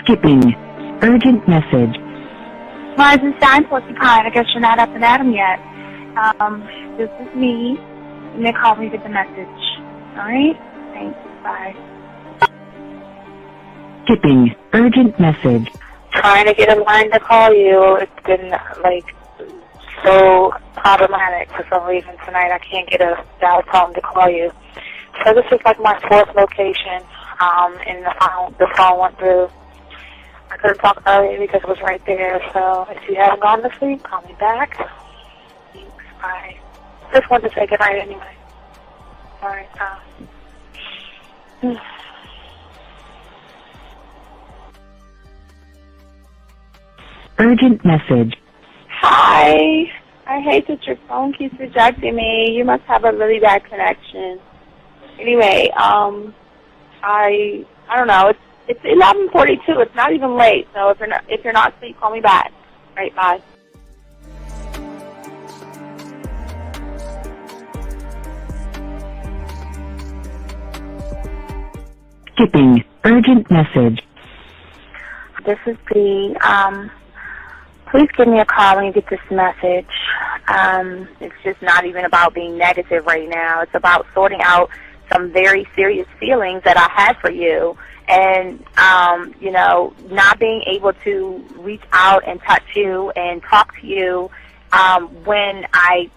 Skipping. Urgent message. Rising Stein, Porcupine. I guess you're not up and at 'em yet. This is me. And they call me with the message. Alright? Thanks. Bye. Skipping. Urgent message. Trying to get a line to call you. It's been, so problematic for some reason tonight. I can't get a dial tone to call you. So this is my fourth location, and the phone went through. I couldn't talk earlier because it was right there. So if you haven't gone to sleep, call me back. Thanks. Bye. Just wanted to say goodnight anyway. All right. Urgent message. Hi. I hate that your phone keeps rejecting me. You must have a really bad connection. Anyway, I don't know. It's 11:42. It's not even late. So if you're not asleep, call me back. All right, bye. Skipping. Urgent message. This is Dee. Please give me a call when you get this message. It's just not even about being negative right now. It's about sorting out some very serious feelings that I had for you. And, not being able to reach out and touch you and talk to you when I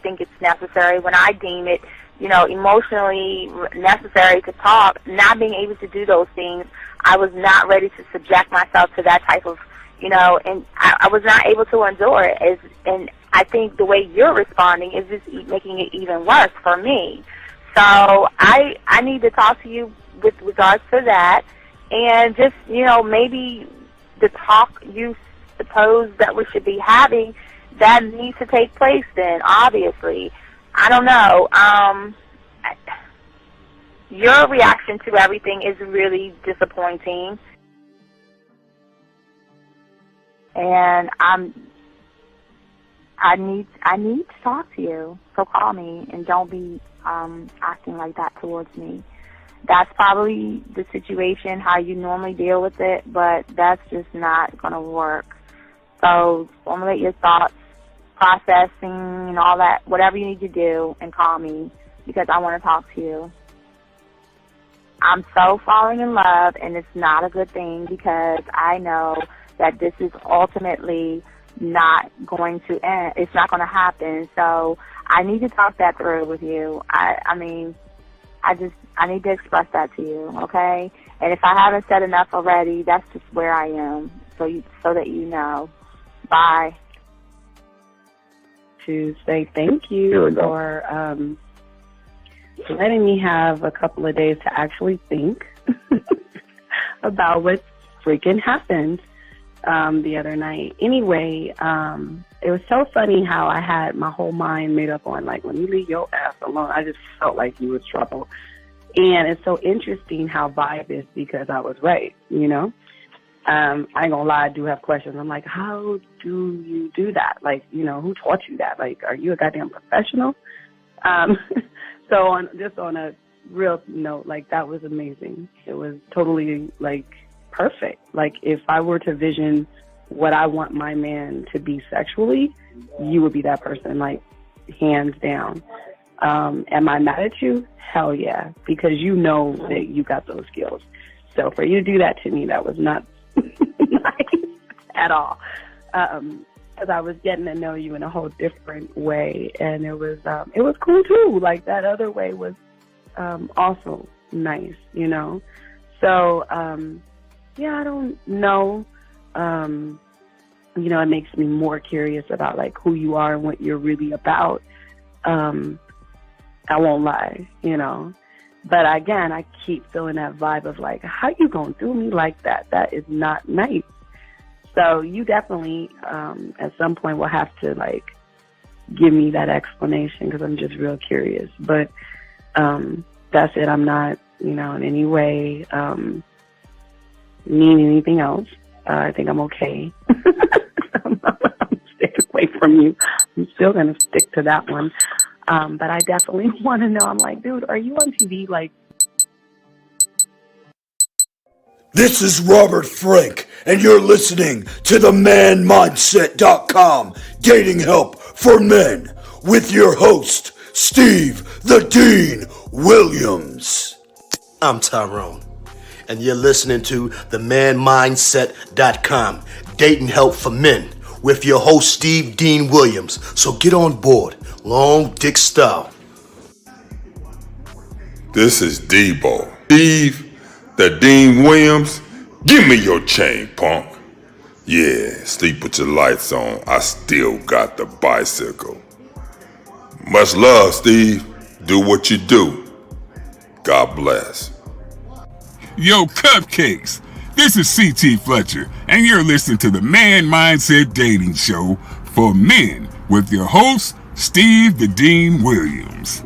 think it's necessary, when I deem it, emotionally necessary to talk, not being able to do those things. I was not ready to subject myself to that type of, and I was not able to endure it. And I think the way you're responding is just making it even worse for me. So I need to talk to you with regards to that, and just, maybe the talk you suppose that we should be having, that needs to take place then, obviously. I don't know. Your reaction to everything is really disappointing. And I need to talk to you. So call me and don't be acting like that towards me. That's probably the situation, how you normally deal with it, but that's just not going to work. So formulate your thoughts, processing and all that, whatever you need to do, and call me because I want to talk to you. I'm so falling in love, and it's not a good thing because I know that this is ultimately not going to end. It's not going to happen. So I need to talk that through with you. I need to express that to you, okay? And if I haven't said enough already, that's just where I am, so that you know. Bye. To say thank you for letting me have a couple of days to actually think about what freaking happened the other night. Anyway, it was so funny how I had my whole mind made up on, when you leave your ass alone, I just felt like you was trouble. And it's so interesting how vibe is because I was right, I ain't gonna lie, I do have questions. I'm like, how do you do that? Who taught you that? Are you a goddamn professional? So on a real note, that was amazing. It was totally, perfect. If I were to vision what I want my man to be sexually, you would be that person, hands down. Am I mad at you? Hell yeah, because you know that you got those skills. So for you to do that to me, that was not nice at all. Because I was getting to know you in a whole different way, and it was cool too. That other way was also nice, So I don't know. It makes me more curious about who you are and what you're really about. I won't lie, But again, I keep feeling that vibe of how you gonna do me like that? That is not nice. So you definitely, at some point, will have to give me that explanation because I'm just real curious. But that's it. I'm not, in any way mean anything else. I think I'm okay. I'm staying away from you. I'm still gonna stick to that one. But I definitely want to know. I'm dude, are you on TV? This is Robert Frank, and you're listening to the ManMindset.com Dating Help for Men with your host, Steve the Dean Williams. I'm Tyrone, and you're listening to the ManMindset.com Dating Help for Men with your host, Steve Dean Williams. So get on board, long dick style. This is Debo. Steve the Dean Williams, give me your chain, punk. Yeah, sleep with your lights on. I still got the bicycle. Much love, Steve. Do what you do. God bless. Yo, cupcakes. This is C.T. Fletcher, and you're listening to the Man Mindset Dating Show for Men with your host, Steve the Dean Williams.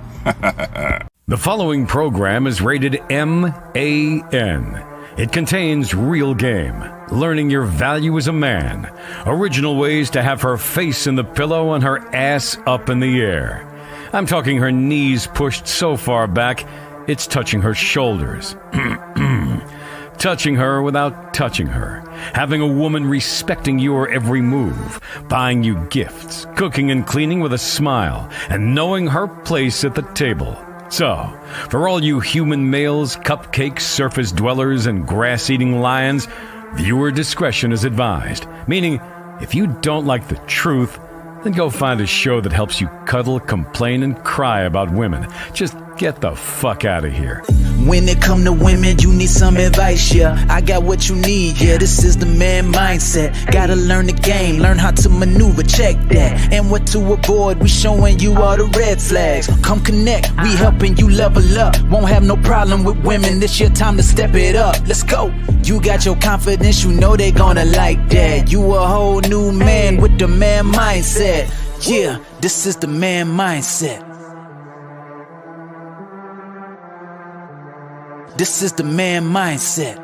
The following program is rated MAN. It contains real game, learning your value as a man, original ways to have her face in the pillow and her ass up in the air. I'm talking her knees pushed so far back, it's touching her shoulders. Touching her without touching her. Having a woman respecting your every move. Buying you gifts. Cooking and cleaning with a smile. And knowing her place at the table. So, for all you human males, cupcake surface dwellers, and grass-eating lions, viewer discretion is advised. Meaning, if you don't like the truth, then go find a show that helps you cuddle, complain, and cry about women. Just get the fuck out of here. When it come to women, you need some advice, yeah. I got what you need, yeah. This is the man mindset. Gotta learn the game, learn how to maneuver, check that. And what to avoid, we showing you all the red flags. Come connect, we helping you level up. Won't have no problem with women, this your time to step it up. Let's go. You got your confidence, you know they gonna like that. You a whole new man with the man mindset. Yeah, this is the man mindset. This is the man mindset.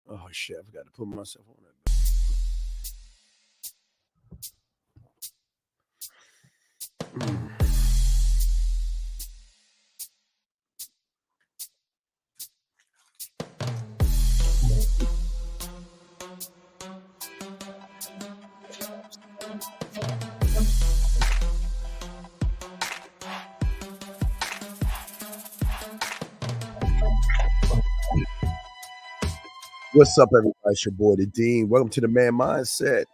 Oh shit, I forgot to put myself on that. What's up, everybody? It's your boy, the Dean. Welcome to the Man Mindset.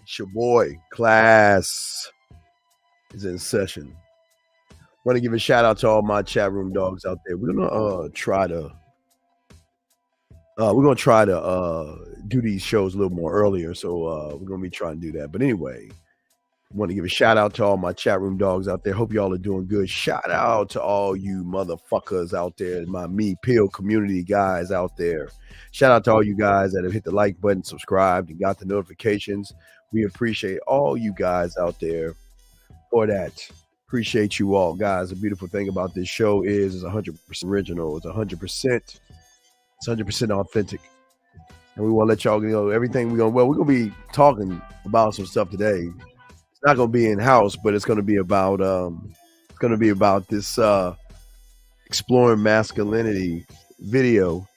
It's your boy, Class is in session. Want to give a shout out to all my chat room dogs out there. We're gonna try to do these shows a little more earlier, so we're gonna be trying to do that. But anyway, want to give a shout out to all my chat room dogs out there. Hope y'all are doing good. Shout out to all you motherfuckers out there, my Me Pill community guys out there. Shout out to all you guys that have hit the like button, subscribed, and got the notifications. We appreciate all you guys out there for that. Appreciate you all, guys. The beautiful thing about this show is it's 100% original. It's 100%. It's 100% authentic. And we want to let y'all know everything we're going to be talking about some stuff today. It's not going to be in-house, but it's going to be about this exploring masculinity video.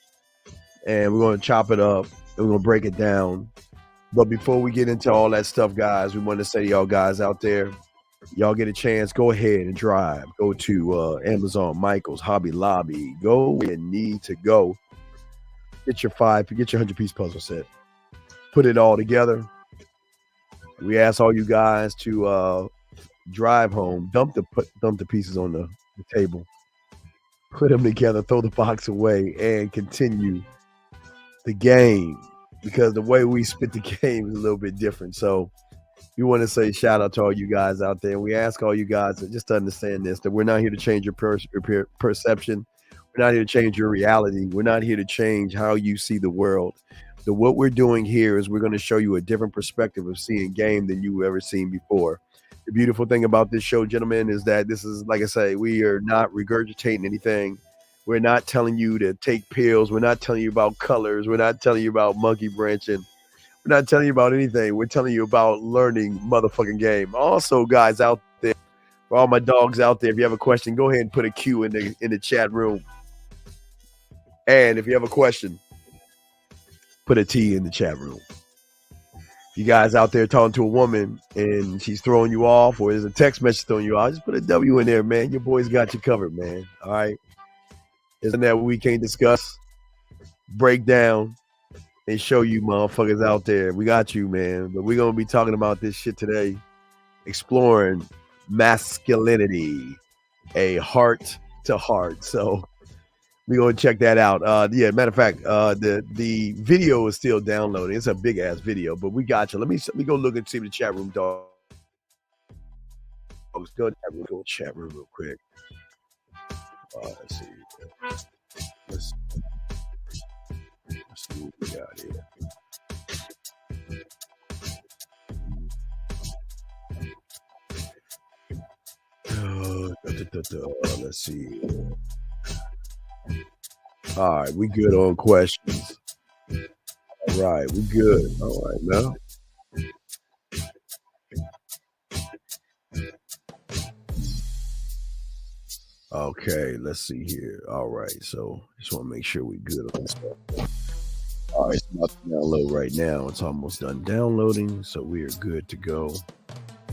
And we're going to chop it up and we're going to break it down. But before we get into all that stuff, guys, we want to say to y'all guys out there, y'all get a chance, go ahead and drive. Go to Amazon, Michael's, Hobby Lobby. Go where you need to go. Get your 100-piece puzzle set. Put it all together. We ask all you guys to drive home, dump the pieces on the table. Put them together, throw the box away, and continue the game, because the way we spit the game is a little bit different. So we want to say shout out to all you guys out there. And we ask all you guys to just understand this, that we're not here to change your perception. We're not here to change your reality. We're not here to change how you see the world. So what we're doing here is we're going to show you a different perspective of seeing game than you've ever seen before. The beautiful thing about this show, gentlemen, is that this is, like I say, we are not regurgitating anything. We're not telling you to take pills. We're not telling you about colors. We're not telling you about monkey branching. We're not telling you about anything. We're telling you about learning motherfucking game. Also, guys out there, for all my dogs out there, if you have a question, go ahead and put a Q in the chat room. And if you have a question, put a T in the chat room. You guys out there talking to a woman and she's throwing you off, or there's a text message throwing you off, just put a W in there, man. Your boys got you covered, man. All right. Isn't that we can't discuss, break down, and show you motherfuckers out there? We got you, man. But we're going to be talking about this shit today, exploring masculinity, a heart to heart. So we're going to check that out. Yeah, matter of fact, the video is still downloading. It's a big ass video, but we got you. Let me go look and see the chat room, dog. Go to the chat room real quick. Let's see. Let's see what we got here. Let's see. All right, we good on questions. All right, we good. All right, now. Okay, let's see here. All right, so just want to make sure we good on this stuff. All right, it's about to download right now. It's almost done downloading, so we are good to go.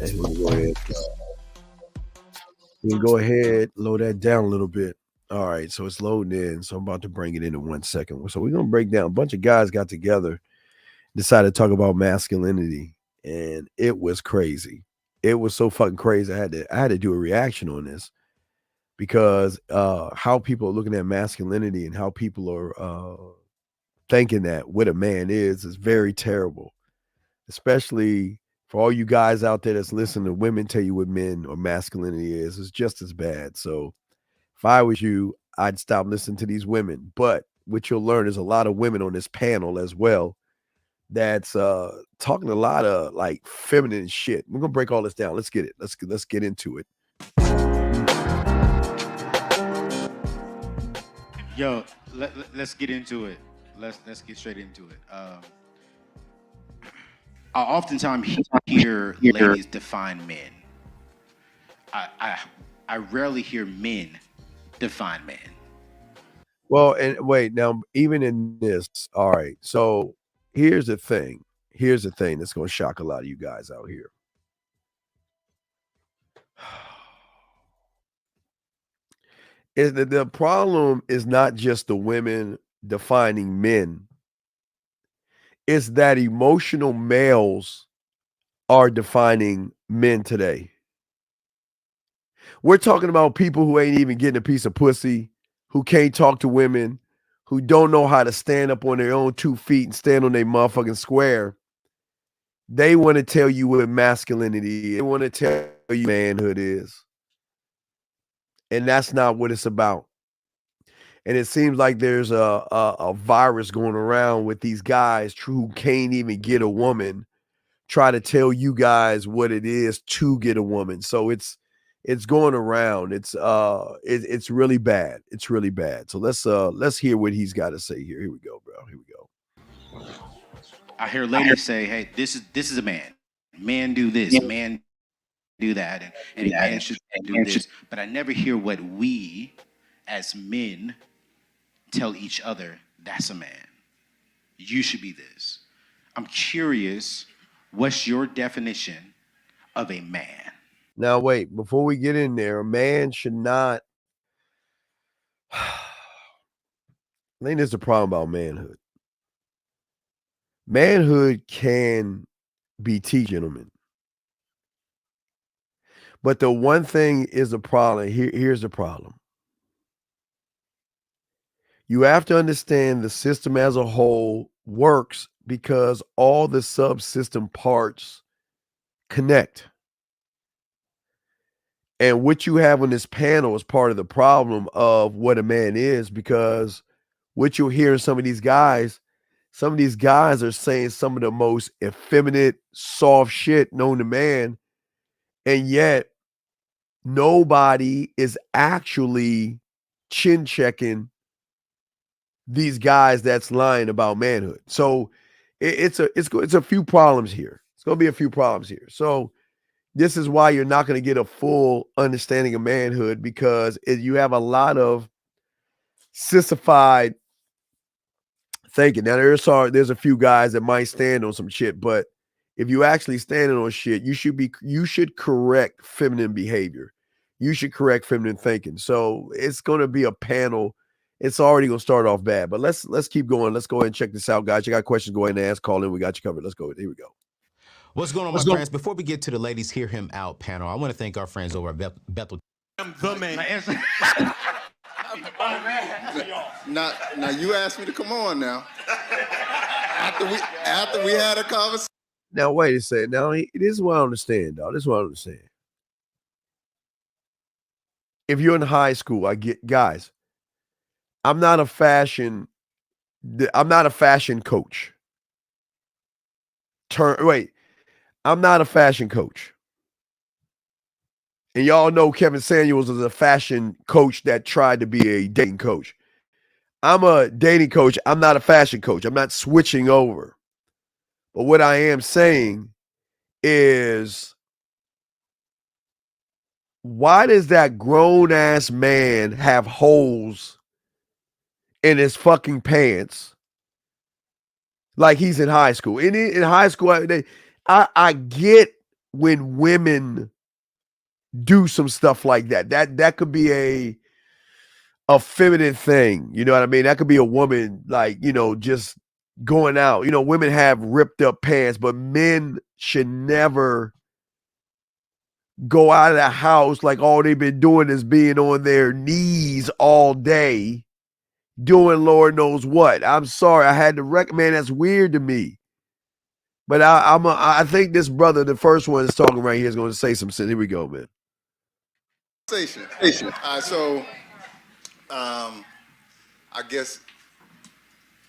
And we can go ahead, load that down a little bit. All right, so it's loading in. So I'm about to bring it in 1 second. So we're gonna break down. A bunch of guys got together, decided to talk about masculinity, and it was crazy. It was so fucking crazy. I had to do a reaction on this because how people are looking at masculinity and how people are thinking that what a man is very terrible, especially for all you guys out there that's listening to women tell you what men or masculinity is. It's just as bad. So if I was you, I'd stop listening to these women. But what you'll learn is a lot of women on this panel as well that's talking a lot of like feminine shit. We're gonna break all this down. Let's get it. Let's get into it. Yo, let's get into it. Let's get straight into it. I oftentimes hear ladies define men. I rarely hear men define men. Well, and wait, now even in this, all right. So here's the thing. Here's the thing that's going to shock a lot of you guys out here. Is that the problem is not just the women defining men. It's that emotional males are defining men today. We're talking about people who ain't even getting a piece of pussy, who can't talk to women, who don't know how to stand up on their own 2 feet and stand on their motherfucking square. They want to tell you what masculinity is. They want to tell you manhood is. And that's not what it's about. And it seems like there's a virus going around with these guys who can't even get a woman, try to tell you guys what it is to get a woman. So it's going around. It's really bad. It's really bad. So let's hear what he's got to say here. Here we go, bro. Here we go. I hear ladies say, "Hey, this is a man. Man do this. Man do that, and a man should do this." But I never hear what we, as men, tell each other. That's a man. You should be this. I'm curious. What's your definition of a man? Now, wait, before we get in there, a man should not. I think there's a problem about manhood. Manhood can be teach, gentlemen. But the one thing is a problem. Here's the problem. You have to understand the system as a whole works because all the subsystem parts connect. And what you have on this panel is part of the problem of what a man is, because what you'll hear in some of these guys are saying some of the most effeminate, soft shit known to man. And yet nobody is actually chin checking these guys that's lying about manhood. So it's a few problems here. It's going to be a few problems here. So this is why you're not going to get a full understanding of manhood, because you have a lot of sissified thinking. Now there's a few guys that might stand on some shit, but if you actually standing on shit, you should correct feminine behavior. You should correct feminine thinking. So it's gonna be a panel. It's already gonna start off bad, but let's keep going. Let's go ahead and check this out, guys. You got questions? Go ahead and ask. Call in. We got you covered. Let's go. Here we go. What's going on, my friends? Before we get to the ladies hear him out panel, I want to thank our friends over at Bethel. I'm the man. Now you asked me to come on now. After we had a conversation. Now wait a second. Now this is what I understand, dog. This is what I understand. If you're in high school, I get guys. I'm not a fashion coach. I'm not a fashion coach. And y'all know Kevin Samuels is a fashion coach that tried to be a dating coach. I'm a dating coach. I'm not a fashion coach. I'm not switching over. But what I am saying is, why does that grown-ass man have holes in his fucking pants like he's in high school? In high school, I get when women do some stuff like that. That could be a feminine thing. You know what I mean? That could be a woman, like, just going out. Women have ripped up pants, but men should never go out of the house like all they've been doing is being on their knees all day doing Lord knows what. I'm sorry. I had to recommend. That's weird to me. But I think this brother, the first one that's talking right here, is going to say some shit. Here we go, man. So, I guess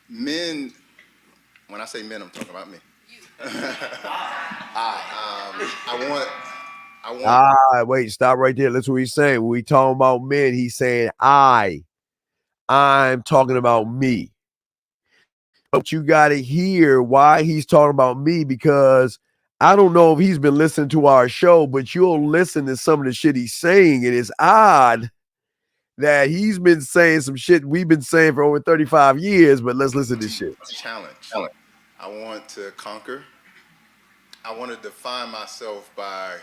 men. When I say men, I'm talking about me. Wait, stop right there. That's what he's saying. When we talking about men, he's saying I'm talking about me. But you got to hear why he's talking about me, because I don't know if he's been listening to our show, but you'll listen to some of the shit he's saying. And it's odd that he's been saying some shit we've been saying for over 35 years, but let's listen to this shit. Challenge. I want to conquer. I want to define myself by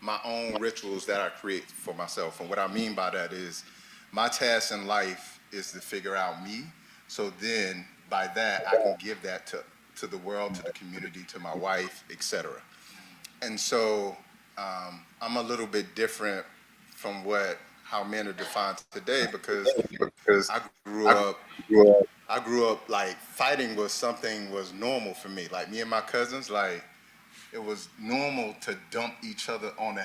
my own rituals that I create for myself. And what I mean by that is my task in life is to figure out me. So then by that, I can give that to the world, to the community, to my wife, etc. And so I'm a little bit different from how men are defined today, because I grew up like fighting was normal for me. Like me and my cousins, like it was normal to dump each other on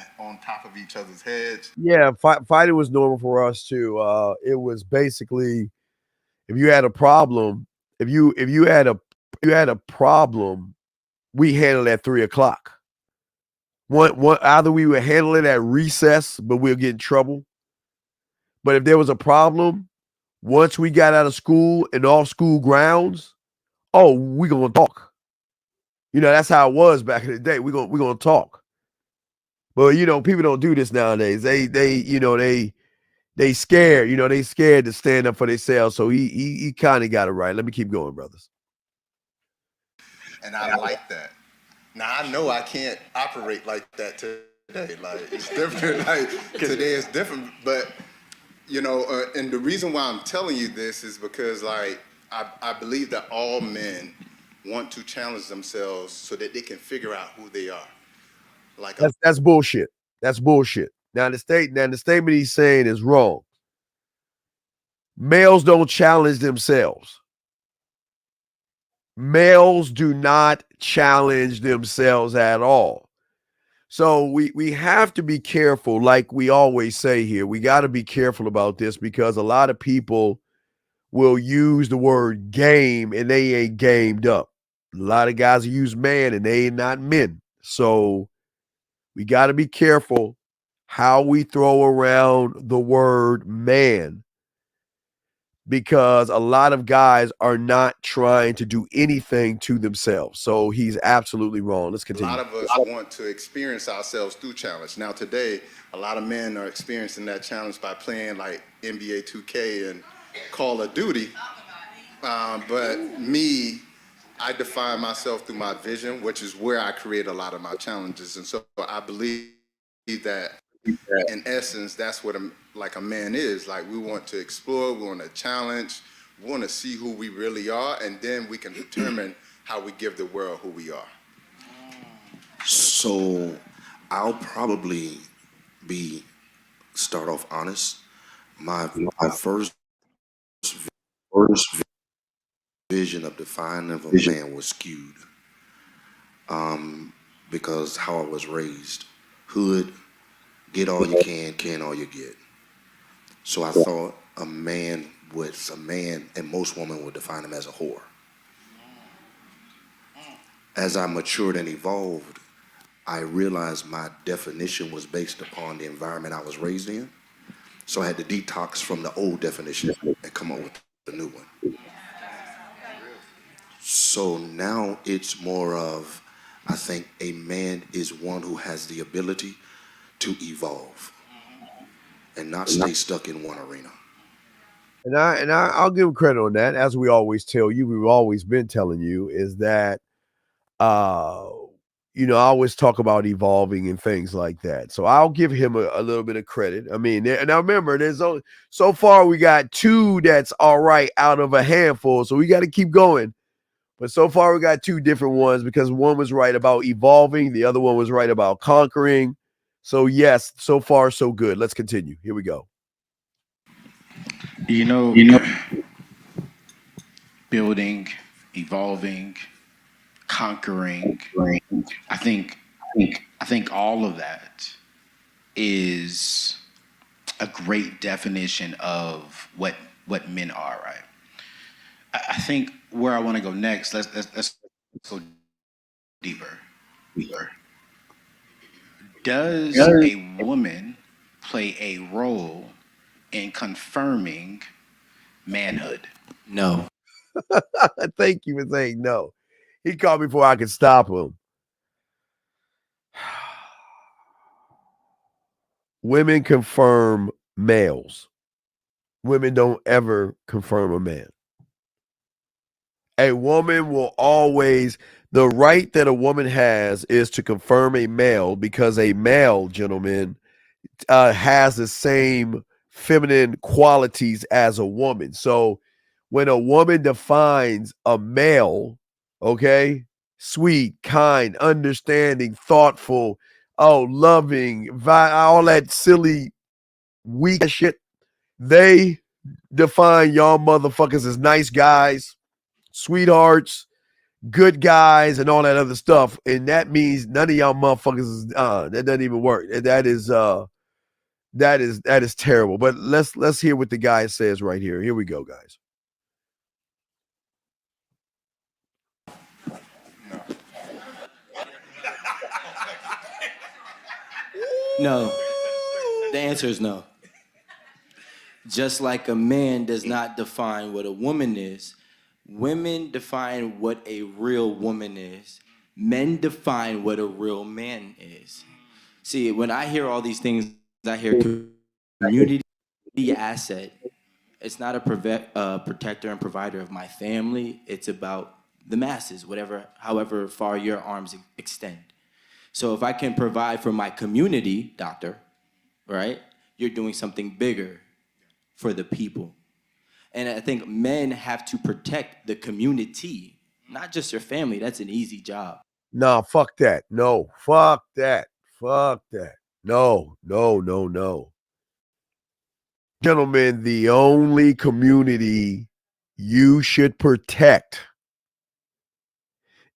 top of each other's heads. Yeah, fighting was normal for us too. It was basically, if you had a problem, if you had a problem, we handled it at 3:00. Either we would handle it at recess, but we'll get in trouble. But if there was a problem, once we got out of school and off school grounds, we're gonna talk. That's how it was back in the day. We're gonna talk. But people don't do this nowadays. They scared. They scared to stand up for themselves. So he kind of got it right. Let me keep going, brothers. And I like that. Now I know I can't operate like that today. Like it's different. Like today is different. But and the reason why I'm telling you this is because like I believe that all men want to challenge themselves so that they can figure out who they are. Like that's bullshit. That's bullshit. Now the statement he's saying is wrong. Males don't challenge themselves. Males do not challenge themselves at all. So we have to be careful, like we always say here. We got to be careful about this, because a lot of people will use the word game and they ain't gamed up. A lot of guys use man and they ain't not men. So we got to be careful how we throw around the word man, because a lot of guys are not trying to do anything to themselves. So he's absolutely wrong. Let's continue. A lot of us want to experience ourselves through challenge. Now today, a lot of men are experiencing that challenge by playing like NBA 2K and Call of Duty. But me, I define myself through my vision, which is where I create a lot of my challenges. And so I believe that in essence, that's what like a man is. Like we want to explore, we want to challenge, we want to see who we really are, and then we can determine how we give the world who we are. So I'll probably start off honest. My first vision of defining of a man was skewed. Because how I was raised. Hood, get all you can all you get. So I thought a man was a man, and most women would define him as a whore. As I matured and evolved, I realized my definition was based upon the environment I was raised in. So I had to detox from the old definition and come up with the new one. So now it's more of, I think a man is one who has the ability to evolve and not stay stuck in one arena. And I'll give him credit on that. As we always tell you, we've always been telling you, is that I always talk about evolving and things like that. So I'll give him a little bit of credit. I mean, now remember, there's only so far we got 2 that's all right out of a handful. So we got to keep going. But so far we got 2 different ones, because one was right about evolving, the other one was right about conquering. So yes, so far so good. Let's continue. Here we go. Building, evolving, conquering. I think all of that is a great definition of what men are, right? I think where I want to go next, let's go deeper. Does a woman play a role in confirming manhood? No. Thank you for saying no. He called me before I could stop him. Women confirm males. Women don't ever confirm a man. A woman will always, the right that a woman has is to confirm a male, because a male, gentleman, has the same feminine qualities as a woman. So when a woman defines a male, okay, sweet, kind, understanding, thoughtful, loving, all that silly, weak shit, they define y'all motherfuckers as nice guys, sweethearts, good guys, and all that other stuff. And that means none of y'all motherfuckers is that doesn't even work. That is terrible. But let's hear what the guy says right here. Here we go, guys. No. The answer is no. Just like a man does not define what a woman is, women define what a real woman is. Men define what a real man is. See, when I hear all these things, I hear community asset. It's not a protector and provider of my family. It's about the masses, however far your arms extend. So if I can provide for my community, doctor, right, you're doing something bigger for the people. And I think men have to protect the community, not just your family. That's an easy job. Nah, fuck that. No, fuck that. Fuck that. No. Gentlemen, the only community you should protect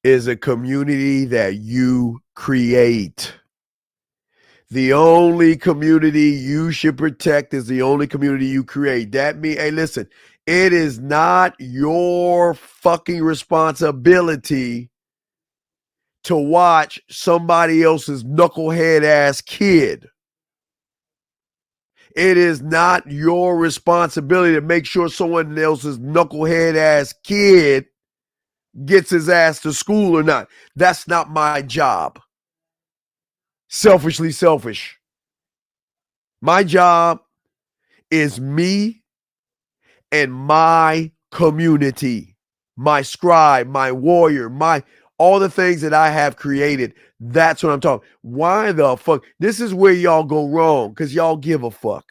is a community that you create. The only community you should protect is the only community you create. That means, hey, listen, it is not your fucking responsibility to watch somebody else's knucklehead ass kid. It is not your responsibility to make sure someone else's knucklehead ass kid gets his ass to school or not. That's not my job. Selfishly selfish. My job is me and my community, my scribe, my warrior, my all the things that I have created. That's what I'm talking. Why the fuck? This is where y'all go wrong, because y'all give a fuck.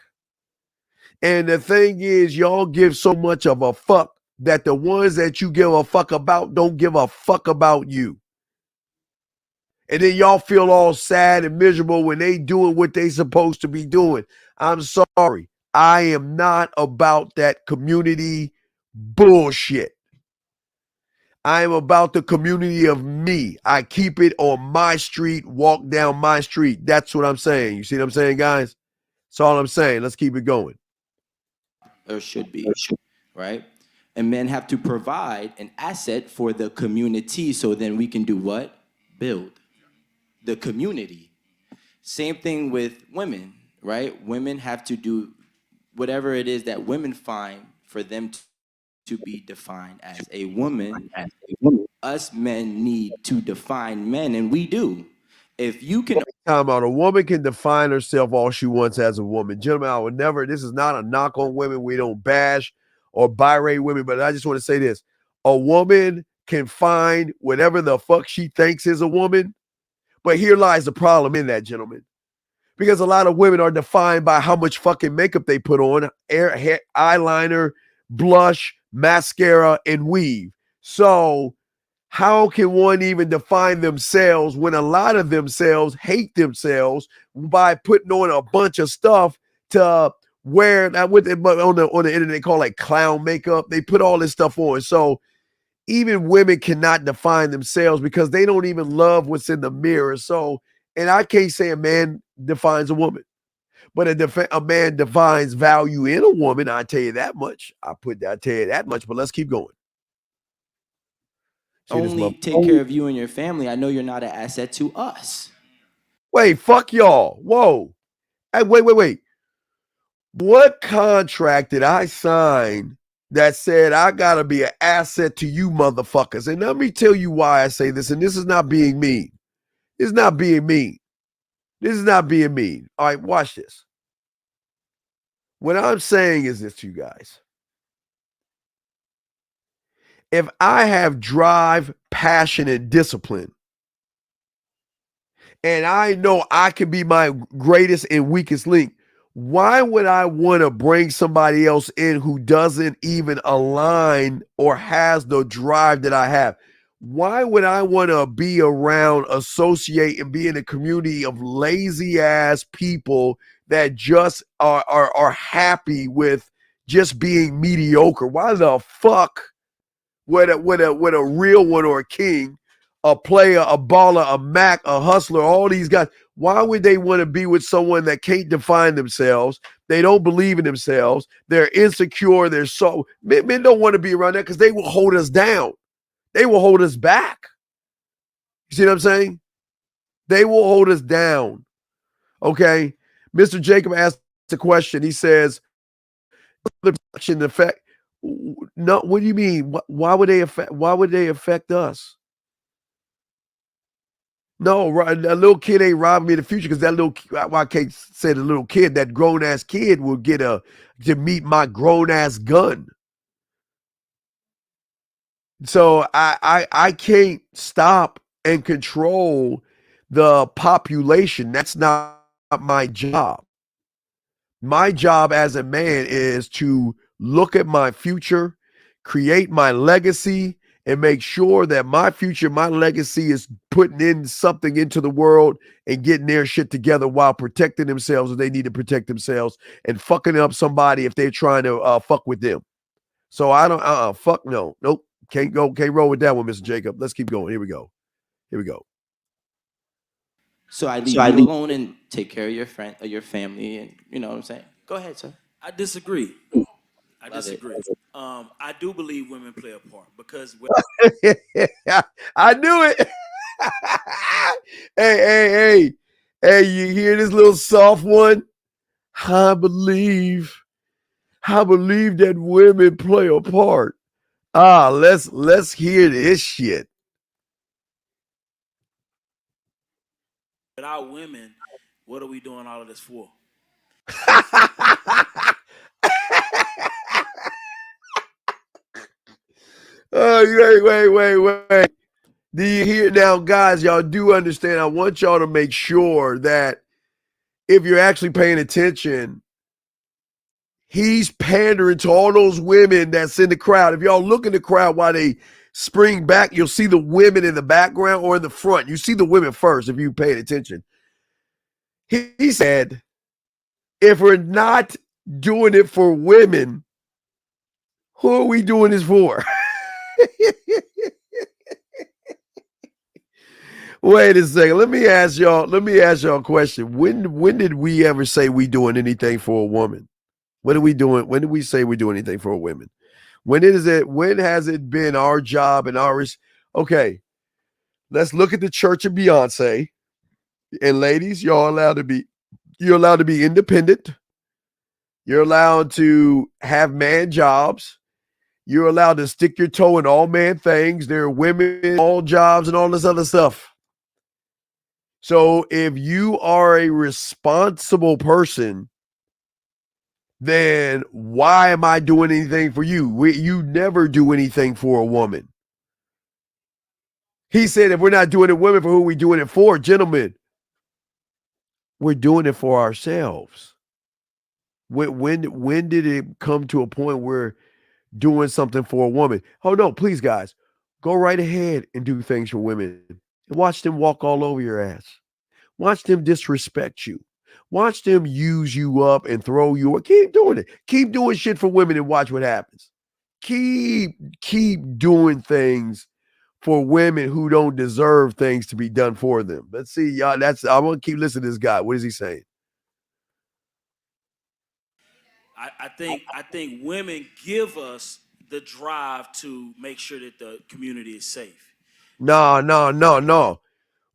And the thing is, y'all give so much of a fuck that the ones that you give a fuck about don't give a fuck about you. And then y'all feel all sad and miserable when they doing what they supposed to be doing. I'm sorry. I am not about that community bullshit. I am about the community of me. I keep it on my street, walk down my street. That's what I'm saying. You see what I'm saying, guys? That's all I'm saying. Let's keep it going. Or should be, right? And men have to provide an asset for the community, so then we can do what? Build the community. Same thing with women, right? Women have to do whatever it is that women find for them to be defined as a woman. Us men need to define men, and we do. If you can Time out. A woman can define herself all she wants as a woman. Gentlemen, I would never, this is not a knock on women. We don't bash or berate women, but I just want to say this. A woman can find whatever the fuck she thinks is a woman. But here lies the problem in that, gentlemen. Because a lot of women are defined by how much fucking makeup they put on, hair, eyeliner, blush, mascara, and weave. So how can one even define themselves when a lot of themselves hate themselves by putting on a bunch of stuff to wear that with it, but on the internet they call like clown makeup. They put all this stuff on. So even women cannot define themselves because they don't even love what's in the mirror. So, and I can't say a man defines a woman, but a man defines value in a woman. I tell you that much. I tell you that much. But let's keep going. only take care of you and your family, I know you're not an asset to us. Wait, fuck y'all. Whoa. Hey, wait. What contract did I sign that said I gotta be an asset to you motherfuckers? And let me tell you why I say this, and this is not being mean. This is not being mean. This is not being mean. All right, watch this. What I'm saying is this to you guys. If I have drive, passion, and discipline, and I know I can be my greatest and weakest link, why would I want to bring somebody else in who doesn't even align or has the drive that I have? Why would I want to be around, associate, and be in a community of lazy ass people that just are happy with just being mediocre? Why the fuck would a real one or a king, a player, a baller, a Mac, a hustler, all these guys, why would they want to be with someone that can't define themselves? They don't believe in themselves. They're insecure. They're so men don't want to be around that because they will hold us down. They will hold us back. You see what I'm saying? They will hold us down. Okay. Mr. Jacob asked a question. He says, the production effect. No, what do you mean? Why would they affect us? No, a little kid ain't robbing me in the future because that little, I can't say the little kid, that grown ass kid will get to meet my grown ass gun. So I can't stop and control the population. That's not my job. My job as a man is to look at my future, create my legacy, and make sure that my future, my legacy is putting in something into the world and getting their shit together while protecting themselves if they need to protect themselves and fucking up somebody if they're trying to fuck with them. So I don't, fuck no. Nope. Can't roll with that one, Mr. Jacob. Let's keep going. Here we go. So I leave you alone and take care of your friend, or your family, and you know what I'm saying. Go ahead, sir. I disagree. I disagree. I do believe women play a part because I knew it. Hey, you hear this little soft one? I believe that women play a part. Let's hear this shit. without women, what are we doing all of this for? Wait. Do you hear now, guys? Y'all do understand. I want y'all to make sure that if you're actually paying attention, he's pandering to all those women that's in the crowd. If y'all look in the crowd while they spring back, you'll see the women in the background or in the front. You see the women first if you pay attention. He said, if we're not doing it for women, who are we doing this for? Wait a second. Let me ask y'all a question. When did we ever say we doing anything for a woman? What are we doing? When did we say we do anything for a woman? When has it been our job and ours? Okay, let's look at the Church of Beyonce. And ladies, you're allowed to be independent. You're allowed to have man jobs. You're allowed to stick your toe in all man things. There are women in all jobs and all this other stuff. So if you are a responsible person, then why am I doing anything for you? You never do anything for a woman. He said if we're not doing it women, for who are we doing it for? Gentlemen, we're doing it for ourselves. When did it come to a point where doing something for a woman? Oh no, please guys, go right ahead and do things for women. Watch them walk all over your ass. Watch them disrespect you. Watch them use you up and throw you up. Keep doing it. Keep doing shit for women and watch what happens. Keep doing things for women who don't deserve things to be done for them. Let's see, y'all. I want to keep listening to this guy. What is he saying? I think women give us the drive to make sure that the community is safe. No.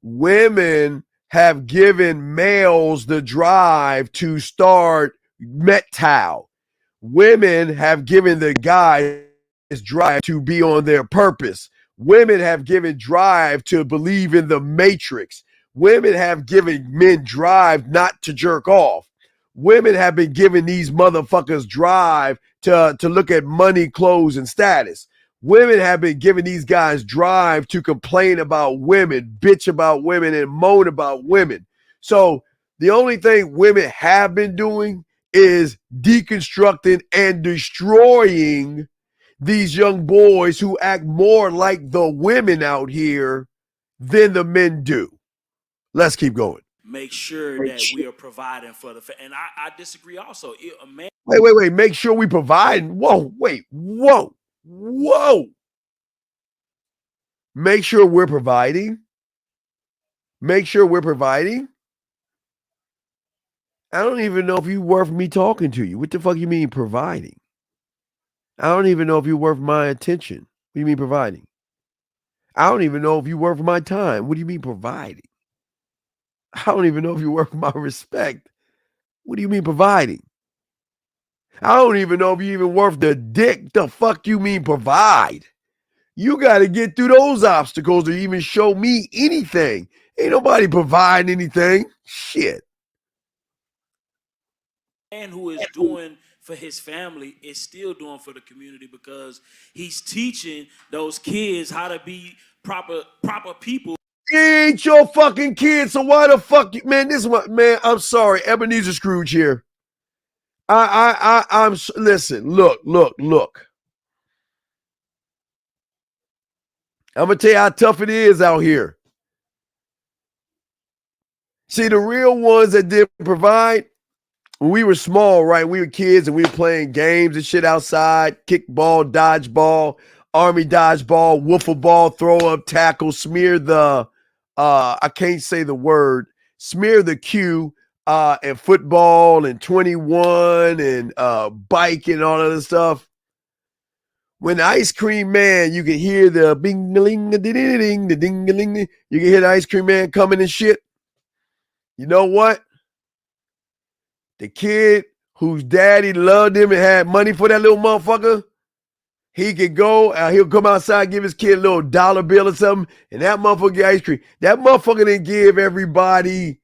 Women have given males the drive to start Mettow. Women have given the guys drive to be on their purpose. Women have given drive to believe in the matrix. Women have given men drive not to jerk off. Women have been giving these motherfuckers drive to look at money, clothes, and status. Women have been giving these guys drive to complain about women, bitch about women, and moan about women. So the only thing women have been doing is deconstructing and destroying these young boys who act more like the women out here than the men do. Let's keep going. Make sure that we are providing for and I disagree also. A man. Wait. Make sure we provide. Whoa. Make sure we're providing. I don't even know if you're worth me talking to you. What the fuck you mean providing? I don't even know if you're worth my attention. What do you mean providing? I don't even know if you're worth my time. What do you mean providing? I don't even know if you're worth my respect. What do you mean providing? I don't even know if you're even worth the dick. The fuck you mean provide? You got to get through those obstacles to even show me anything. Ain't nobody providing anything. Shit. Man who is doing for his family is still doing for the community because he's teaching those kids how to be proper people. He ain't your fucking kid, so why the fuck you, man? This is what, man. I'm sorry, Ebenezer Scrooge here. I'm listen. Look. I'm gonna tell you how tough it is out here. See, the real ones that didn't provide. When we were small, right? We were kids and we were playing games and shit outside, kickball, dodgeball, army dodgeball, wiffle ball, throw up, tackle, smear the, I can't say the word, smear the Q, and football and 21 and bike and all of this stuff. When the ice cream man, you can hear the bing-a-ling, the ding-a-ling, the ding-a-ling. You can hear the ice cream man coming and shit. You know what? The kid whose daddy loved him and had money for that little motherfucker, he could go, he'll come outside, give his kid a little dollar bill or something, and that motherfucker get ice cream. That motherfucker didn't give everybody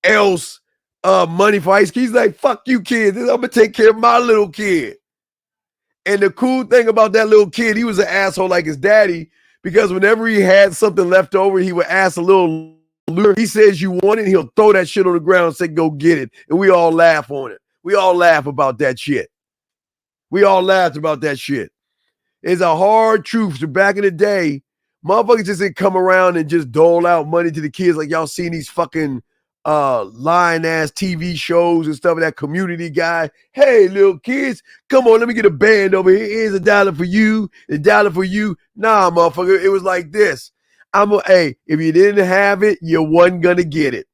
else money for ice cream. He's like, fuck you kids, I'm going to take care of my little kid. And the cool thing about that little kid, he was an asshole like his daddy, because whenever he had something left over, he would ask a little lure. He says you want it, he'll throw that shit on the ground and say, go get it. And we all laugh on it. We all laugh about that shit. We all laughed about that shit. It's a hard truth. So back in the day, motherfuckers just didn't come around and just dole out money to the kids like y'all seen these fucking lying ass TV shows and stuff of that Community guy. Hey, little kids, come on, let me get a band over here. Here's $1 for you, $1 for you. Nah, motherfucker, it was like this. Hey, if you didn't have it, you wasn't gonna get it.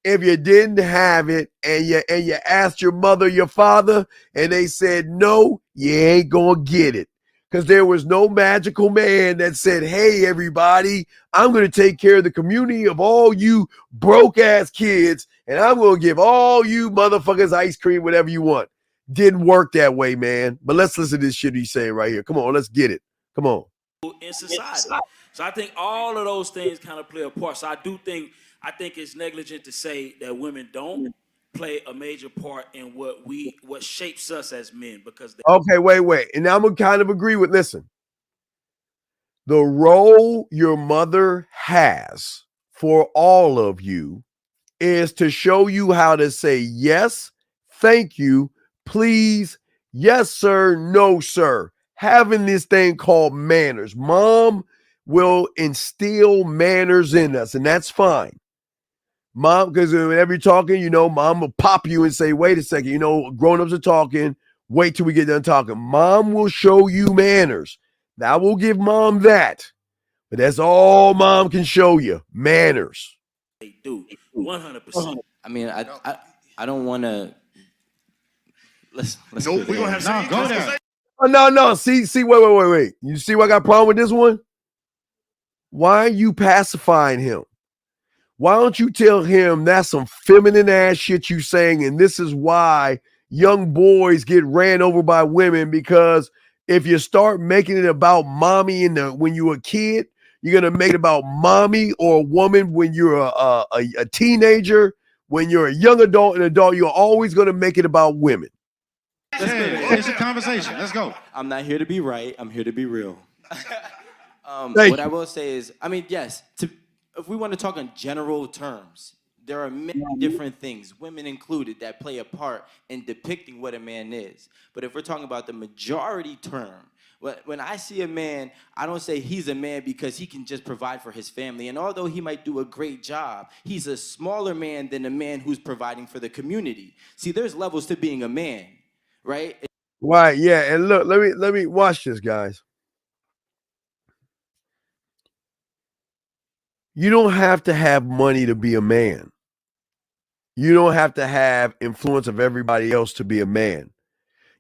If you didn't have it and you asked your mother, your father, and they said no, you ain't gonna get it. Because there was no magical man that said, hey, everybody, I'm going to take care of the community of all you broke-ass kids, and I'm going to give all you motherfuckers ice cream, whatever you want. Didn't work that way, man. But let's listen to this shit he's saying right here. Come on, let's get it. Come on. In society. So I think all of those things kind of play a part. So I think it's negligent to say that women don't play a major part in what shapes us as men, because okay, wait. And I'm gonna kind of agree with, listen. The role your mother has for all of you is to show you how to say yes, thank you, please, yes, sir, no, sir. Having this thing called manners. Mom will instill manners in us, and that's fine. Mom, because whenever you're talking, mom will pop you and say, wait a second, grown-ups are talking, wait till we get done talking. Mom will show you manners. I will give mom that. But that's all mom can show you, manners. They do, 100%. I mean, I don't want to. Let's Nope, we're going to have to go there. Oh, no. See, wait. You see what I got a problem with this one? Why are you pacifying him? Why don't you tell him that's some feminine ass shit you saying, and this is why young boys get ran over by women? Because if you start making it about mommy when you're a kid, you're gonna make it about mommy or a woman when you're a teenager. When you're a young adult and adult, you're always gonna make it about women. It's a conversation. Let's go. I'm not here to be right. I'm here to be real. What I will say is, I mean, yes, if we want to talk in general terms, there are many different things, women included, that play a part in depicting what a man is. But if we're talking about the majority term, when I see a man, I don't say he's a man because he can just provide for his family. And although he might do a great job, he's a smaller man than a man who's providing for the community. See, there's levels to being a man, right? Right, yeah. And look, let me watch this, guys. You don't have to have money to be a man. You don't have to have influence of everybody else to be a man.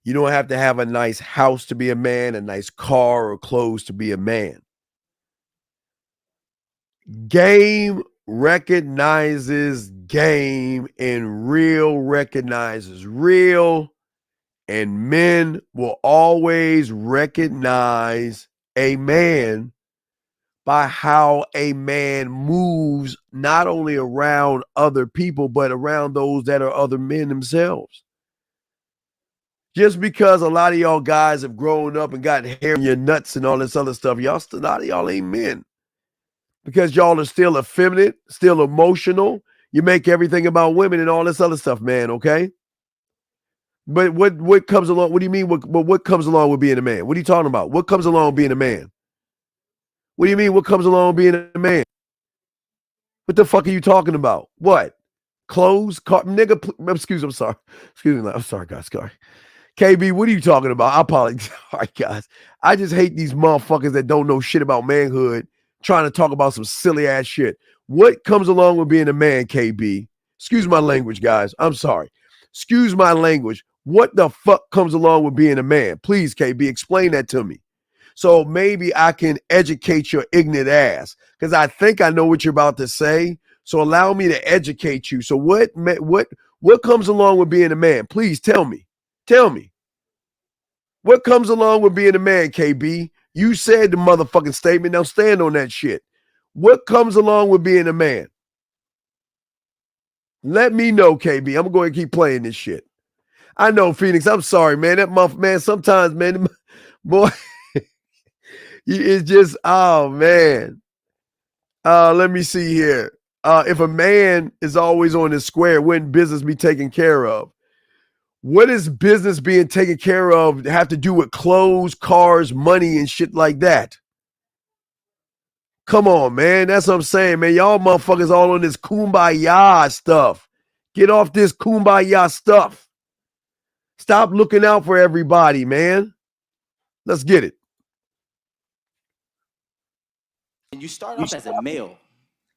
You don't have to have a nice house to be a man, a nice car or clothes to be a man. Game recognizes game, and real recognizes real, and men will always recognize a man by how a man moves, not only around other people, but around those that are other men themselves. Just because a lot of y'all guys have grown up and got hair in your nuts and all this other stuff, a lot of y'all ain't men. Because y'all are still effeminate, still emotional. You make everything about women and all this other stuff, man, okay? But what comes along? What do you mean? What comes along with being a man? What are you talking about? What comes along with being a man? What do you mean? What comes along with being a man? What the fuck are you talking about? What? Clothes? Car, nigga, excuse me, I'm sorry. Excuse me, I'm sorry, guys. Sorry. KB, what are you talking about? I apologize. All right, guys. I just hate these motherfuckers that don't know shit about manhood trying to talk about some silly ass shit. What comes along with being a man, KB? Excuse my language, guys. I'm sorry. Excuse my language. What the fuck comes along with being a man? Please, KB, explain that to me. So maybe I can educate your ignorant ass, because I think I know what you're about to say. So allow me to educate you. So what comes along with being a man? Please tell me. Tell me. What comes along with being a man, KB? You said the motherfucking statement. Now stand on that shit. What comes along with being a man? Let me know, KB. I'm going to keep playing this shit. I know, Phoenix. I'm sorry, man. That man, sometimes, man, boy, it's just, oh man. Let me see here. If a man is always on his square, wouldn't business be taken care of? What does business being taken care of have to do with clothes, cars, money, and shit like that? Come on, man. That's what I'm saying, man. Y'all motherfuckers all on this kumbaya stuff. Get off this kumbaya stuff. Stop looking out for everybody, man. Let's get it. And you start off as a male,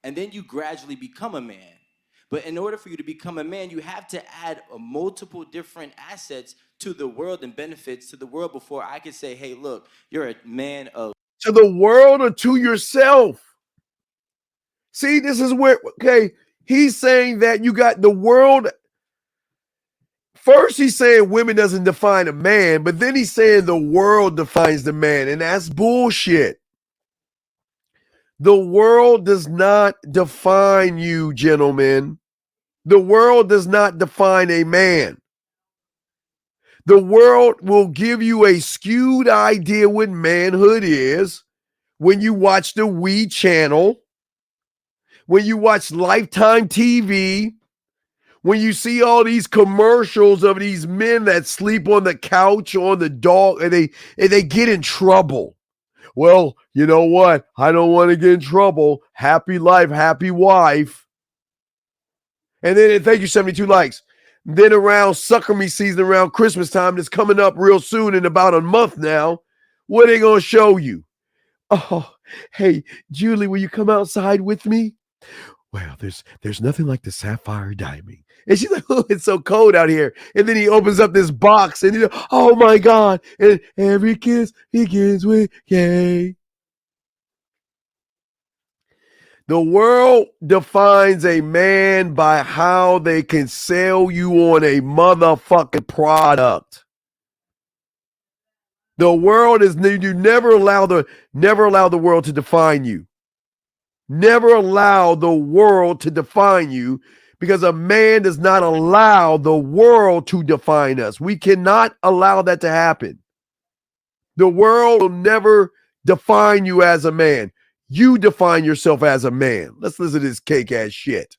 and then you gradually become a man. But in order for you to become a man, you have to add multiple different assets to the world and benefits to the world before I can say, hey, look, you're a man of. To the world or to yourself? See, this is where, okay, he's saying that you got the world. First, he's saying women doesn't define a man, but then he's saying the world defines the man, and that's bullshit. The world does not define you, gentlemen. The world does not define a man. The world will give you a skewed idea what manhood is when you watch the We channel, when you watch Lifetime TV, when you see all these commercials of these men that sleep on the couch on the dog and they get in trouble. Well, you know what? I don't want to get in trouble. Happy life, happy wife. And then thank you, 72 likes. Then around Sucker Me season, around Christmas time, that's coming up real soon in about a month now, what are they going to show you? Oh, hey, Julie, will you come outside with me? Well, there's nothing like the sapphire diamond. And she's like, oh, it's so cold out here. And then he opens up this box and oh my God. And every kiss begins with K. The world defines a man by how they can sell you on a motherfucking product. The world is, you never allow the world to define you. Never allow the world to define you, because a man does not allow the world to define us. We cannot allow that to happen. The world will never define you as a man. You define yourself as a man. Let's listen to this cake ass shit.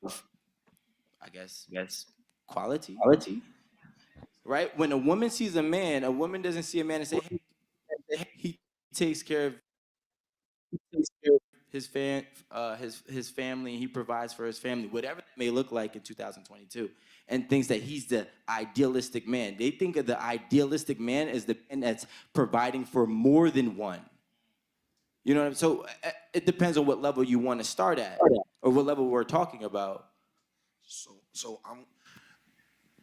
I guess quality. Right? When a woman sees a man, a woman doesn't see a man and say, hey, he takes care of his family, he provides for his family, whatever it may look like in 2022, and thinks that he's the idealistic man. They think of the idealistic man as the man that's providing for more than one. You know what I mean? So it depends on what level you want to start at, or what level we're talking about. So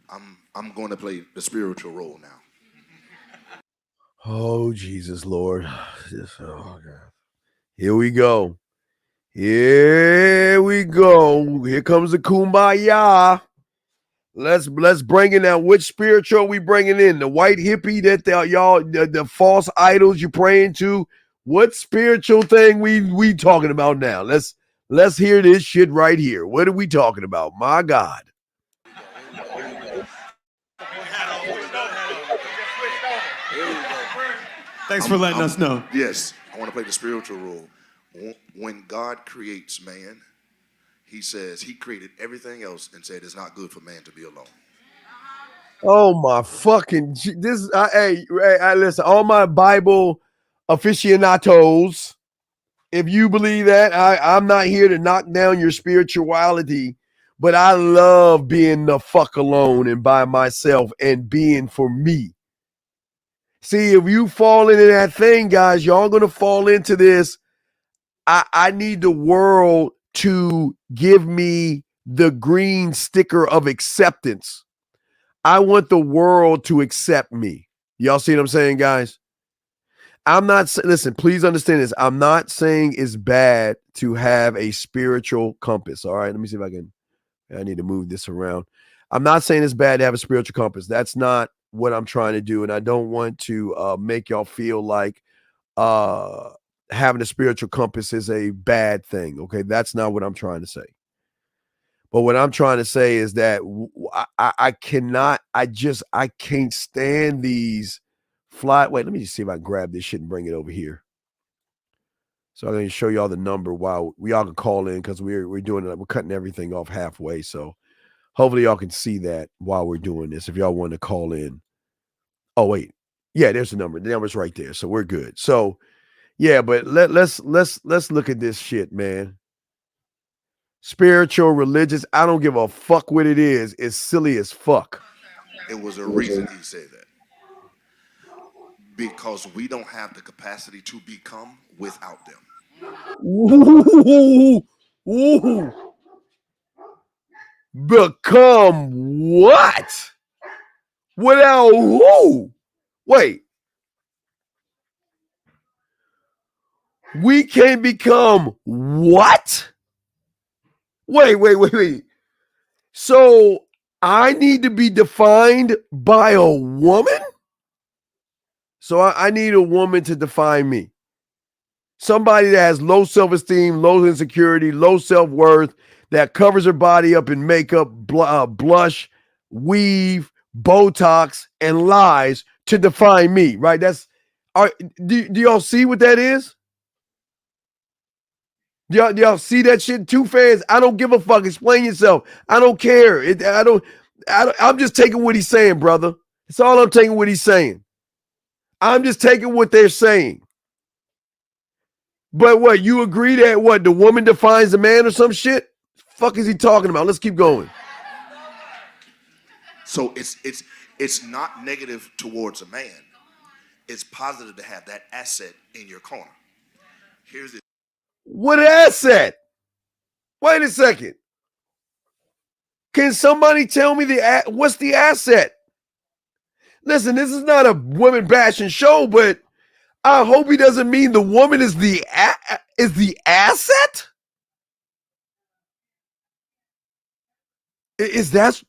I'm going to play the spiritual role now. Oh, Jesus, Lord. Oh, God. Here we go. Here we go. Here comes the kumbaya. Let's bring in that. Which spiritual we bringing in? The white hippie that the false idols you praying to? What spiritual thing we talking about now? Let's hear this shit right here. What are we talking about? My God. Thanks for letting us know. Yes, I want to play the spiritual role. When God creates man, he says he created everything else and said it's not good for man to be alone. Oh my fucking this! Hey, listen, all my Bible aficionados. If you believe that, I'm not here to knock down your spirituality, but I love being the fuck alone and by myself and being for me. See, if you fall into that thing, guys, y'all gonna fall into this. I need the world to give me the green sticker of acceptance. I want the world to accept me. Y'all see what I'm saying, guys? I'm not, listen, please understand this. I'm not saying it's bad to have a spiritual compass. All right, let me see if I need to move this around. I'm not saying it's bad to have a spiritual compass. That's not what I'm trying to do. And I don't want to make y'all feel like having a spiritual compass is a bad thing. Okay, that's not what I'm trying to say. But what I'm trying to say is that I can't stand these fly. Wait, let me just see if I can grab this shit and bring it over here. So I'm going to show y'all the number while we all can call in because we're doing it. We're cutting everything off halfway. So hopefully y'all can see that while we're doing this. If y'all want to call in. Oh, wait. Yeah, there's the number. The number's right there. So we're good. So yeah, but let's look at this shit, man. Spiritual, religious, I don't give a fuck what it is. It's silly as fuck. It was a reason he said that. Because we don't have the capacity to become without them. Ooh, ooh. Become what? Without who? Wait. We can't become what? Wait. So I need to be defined by a woman? So I need a woman to define me. Somebody that has low self-esteem, low insecurity, low self-worth, that covers her body up in makeup, blush, weave, Botox, and lies to define me, right? Do y'all see what that is? Do y'all see that shit? Two fans, I don't give a fuck. Explain yourself. I don't care. I'm just taking what he's saying, brother. That's all I'm taking what he's saying. I'm just taking what they're saying. But what, you agree that what, the woman defines the man or some shit? Fuck is he talking about? Let's keep going. So it's not negative towards a man. It's positive to have that asset in your corner. Here's it. What asset? Wait a second. Can somebody tell me what's the asset? Listen, this is not a women bashing show, but I hope he doesn't mean the woman is the asset. Is that's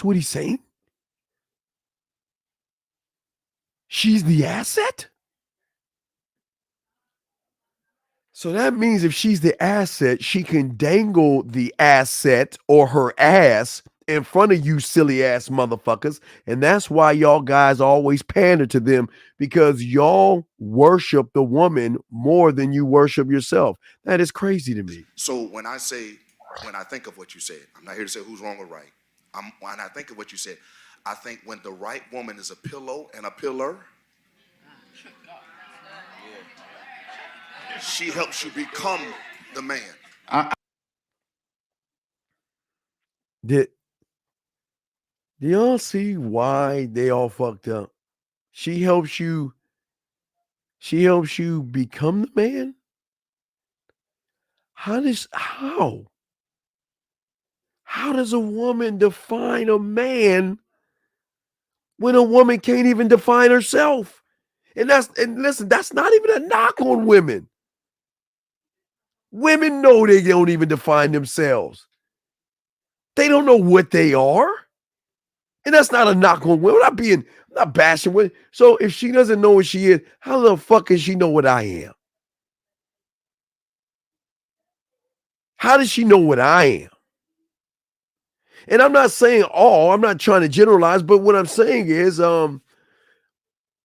what he's saying? She's the asset? So that means if she's the asset, she can dangle the asset or her ass in front of you silly ass motherfuckers. And that's why y'all guys always pander to them, because y'all worship the woman more than you worship yourself. That is crazy to me. So when I think of what you said, I'm not here to say who's wrong or right. When I think of what you said, I think when the right woman is a pillow and a pillar, she helps you become the man. Do y'all see why they all fucked up? She helps you become the man? How does a woman define a man when a woman can't even define herself? And listen, that's not even a knock on women. Women know they don't even define themselves. They don't know what they are. And that's not a knock on women. I'm not bashing women. So if she doesn't know what she is, how the fuck can she know what I am? How does she know what I am? And I'm not saying all, I'm not trying to generalize, but what I'm saying is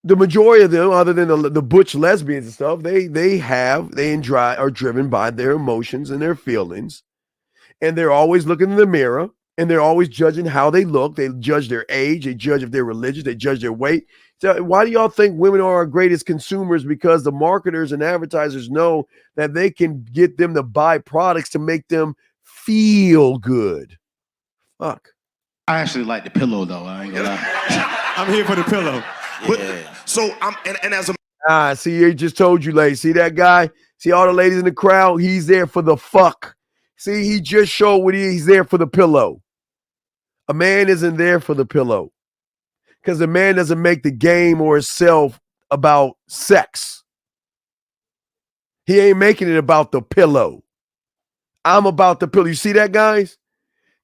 the majority of them, other than the butch lesbians and stuff, they are driven by their emotions and their feelings. And they're always looking in the mirror and they're always judging how they look. They judge their age, they judge if they're religious, they judge their weight. So why do y'all think women are our greatest consumers? Because the marketers and advertisers know that they can get them to buy products to make them feel good. Fuck. I actually like the pillow though. I ain't gonna lie. I'm here for the pillow. Yeah. So and as a see, he just told you, ladies. See that guy? See all the ladies in the crowd? He's there for the fuck. See, he just showed what he's there for the pillow. A man isn't there for the pillow because the man doesn't make the game or himself about sex. He ain't making it about the pillow. I'm about the pillow. You see that, guys?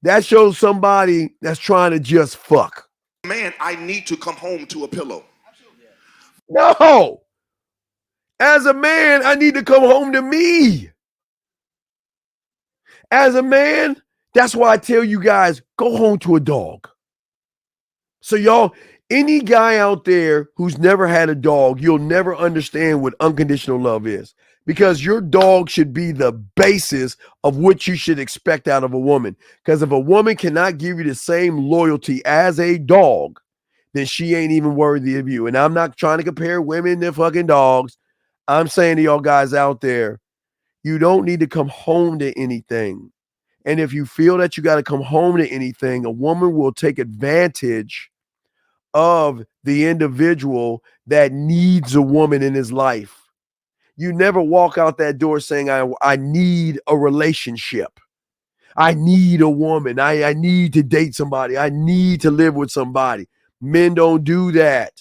That shows somebody that's trying to just fuck. Man, I need to come home to a pillow. No. As a man, I need to come home to me. As a man, That's why I tell you guys, go home to a dog. So y'all, any guy out there who's never had a dog, you'll never understand what unconditional love is, because your dog should be the basis of what you should expect out of a woman. Because if a woman cannot give you the same loyalty as a dog, then she ain't even worthy of you. And I'm not trying to compare women to fucking dogs. I'm saying to y'all guys out there, you don't need to come home to anything. And if you feel that you got to come home to anything, a woman will take advantage of the individual that needs a woman in his life. You never walk out that door saying, I need a relationship. I need a woman. I need to date somebody. I need to live with somebody. Men don't do that.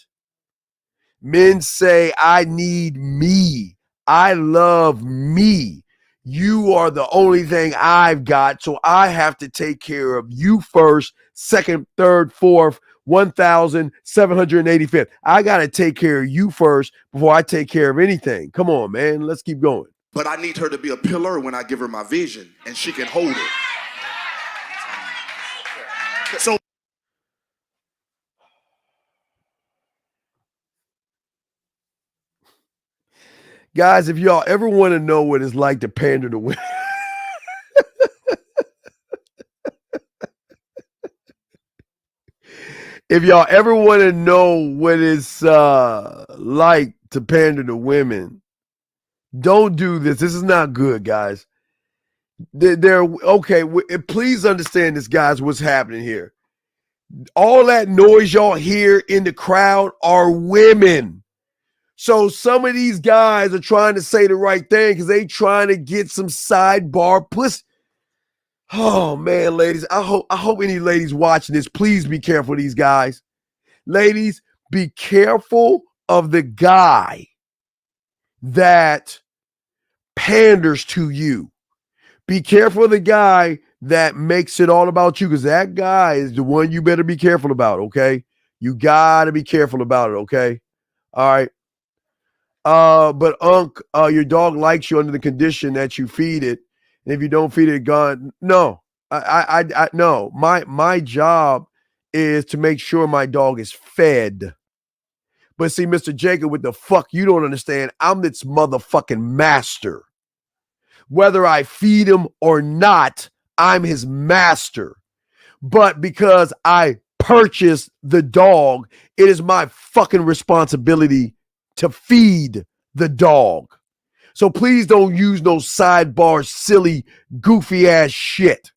Men say, I need me. I love me. You are the only thing I've got, so I have to take care of you first, second, third, fourth, 1,785th. I got to take care of you first before I take care of anything. Come on, man. Let's keep going. But I need her to be a pillar when I give her my vision, and she can hold it. So guys, if y'all ever want to know what it's like to pander to women, if y'all ever want to know what it's like to pander to women, don't do this. This is not good, guys. Okay. Please understand this, guys, what's happening here. All that noise y'all hear in the crowd are women. So some of these guys are trying to say the right thing because they trying to get some sidebar pussy. Oh man, ladies, I hope any ladies watching this, please be careful of these guys. Ladies, be careful of the guy that panders to you. Be careful of the guy that makes it all about you, because that guy is the one you better be careful about, okay? You got to be careful about it, okay? All right. But your dog likes you under the condition that you feed it. And if you don't feed it, gone. No. I no. My job is to make sure my dog is fed. But see, Mr. Jacob, what the fuck you don't understand, I'm its motherfucking master. Whether I feed him or not, I'm his master. But because I purchased the dog, it is my fucking responsibility to feed the dog. So please don't use no sidebar, silly, goofy ass shit.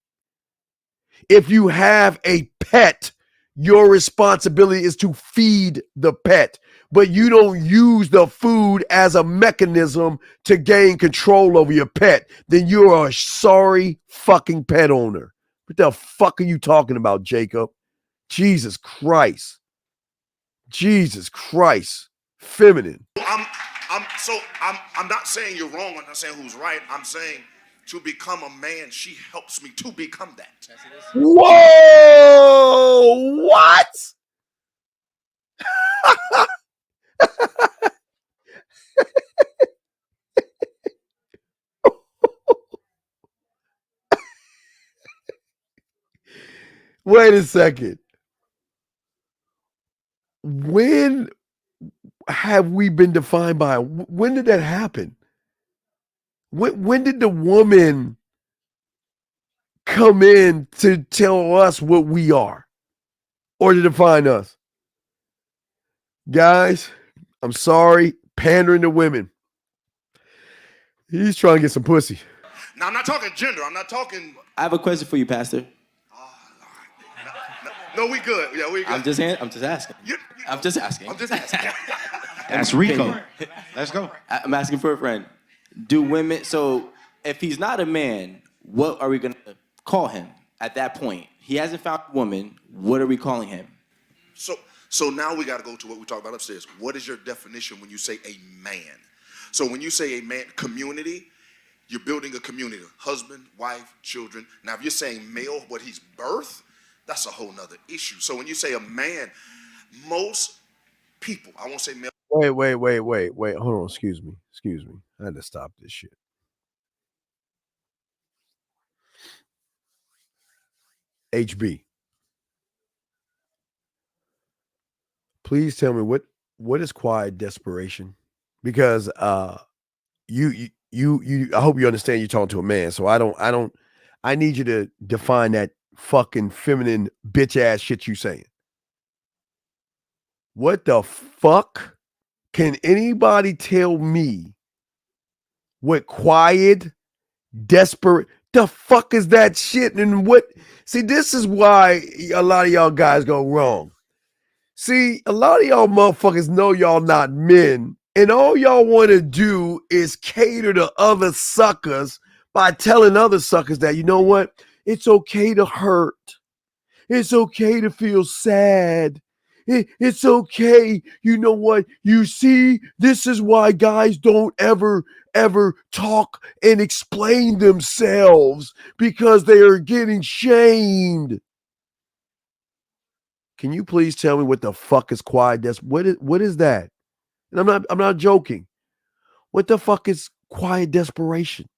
If you have a pet, your responsibility is to feed the pet, but you don't use the food as a mechanism to gain control over your pet. Then you're a sorry fucking pet owner. What the fuck are you talking about, Jacob? Jesus Christ. Jesus Christ. Feminine. I'm not saying you're wrong. I'm not saying who's right. I'm saying to become a man, she helps me to become that. Whoa! What? Wait a second. When have we been defined by? When did that happen? When did the woman come in to tell us what we are or to define us? Guys, I'm sorry, pandering to women. He's trying to get some pussy. Now, I'm not talking gender. I'm not talking. I have a question for you, Pastor. No, we good. Yeah, we good. I'm just asking. I'm just asking. That's Rico. Let's go. I'm asking for a friend. Do women, so if he's not a man, what are we going to call him at that point? He hasn't found a woman. What are we calling him? So now we got to go to what we talked about upstairs. What is your definition when you say a man? So when you say a man, community, you're building a community. Husband, wife, children. Now, if you're saying male, what he's birthed, that's a whole nother issue. So when you say a man, most people, I won't say male. Wait. Hold on. Excuse me. I had to stop this shit. HB. Please tell me what is quiet desperation? Because you I hope you understand you're talking to a man. So I need you to define that fucking feminine bitch ass shit you saying. What the fuck? Can anybody tell me what quiet, desperate, the fuck is that shit? And what? See, this is why a lot of y'all guys go wrong. See, a lot of y'all motherfuckers know y'all not men, and all y'all want to do is cater to other suckers by telling other suckers that, you know what? It's okay to hurt. It's okay to feel sad. It's okay. You know what? You see, this is why guys don't ever talk and explain themselves, because they are getting shamed. Can you please tell me what the fuck is quiet? What is that? And I'm not joking. What the fuck is quiet desperation?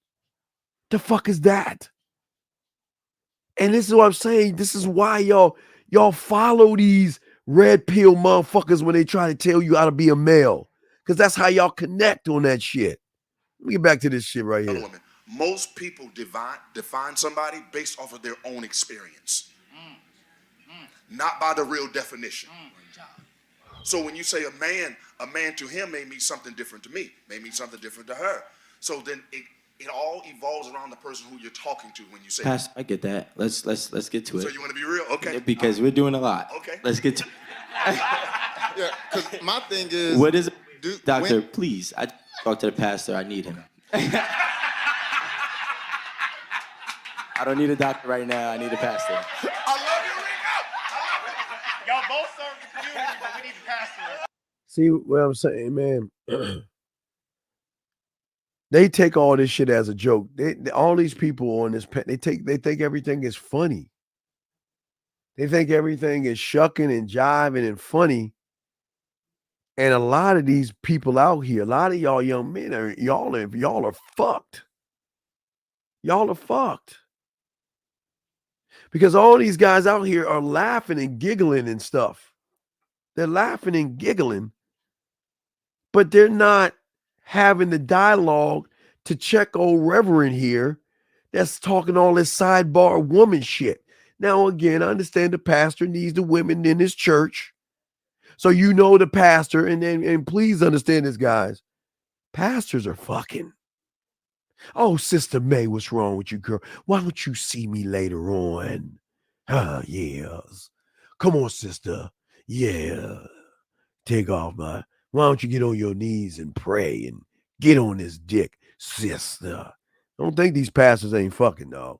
The fuck is that? And this is what I'm saying. This is why y'all follow these red pill motherfuckers when they try to tell you how to be a male. Because that's how y'all connect on that shit. Let me get back to this shit right here. Most people define somebody based off of their own experience, not by the real definition. So when you say a man to him may mean something different to me, may mean something different to her. So then it all evolves around the person who you're talking to when you say Pastor, I get that. Let's get to it. So you want to be real? Okay. Because we're doing a lot. Okay. Let's get to Yeah, because my thing is... What is it? Doctor, please. I talk to the pastor. I need him. I don't need a doctor right now. I need a pastor. Y'all both serve the community, but we need the pastor. See what I'm saying, man? They take all this shit as a joke. All these people on this, they think everything is funny. They think everything is shucking and jiving and funny. And a lot of these people out here, a lot of y'all young men y'all are fucked. Y'all are fucked. Because all these guys out here are laughing and giggling and stuff. They're laughing and giggling, but they're not having the dialogue to check old Reverend here that's talking all this sidebar woman shit. Now, again, I understand the pastor needs the women in his church. So you know the pastor, and please understand this, guys. Pastors are fucking. Oh, Sister May, what's wrong with you, girl? Why don't you see me later on? Yes. Come on, sister. Yeah. Take off my... Why don't you get on your knees and pray and get on this dick, sister? Don't think these pastors ain't fucking, dog.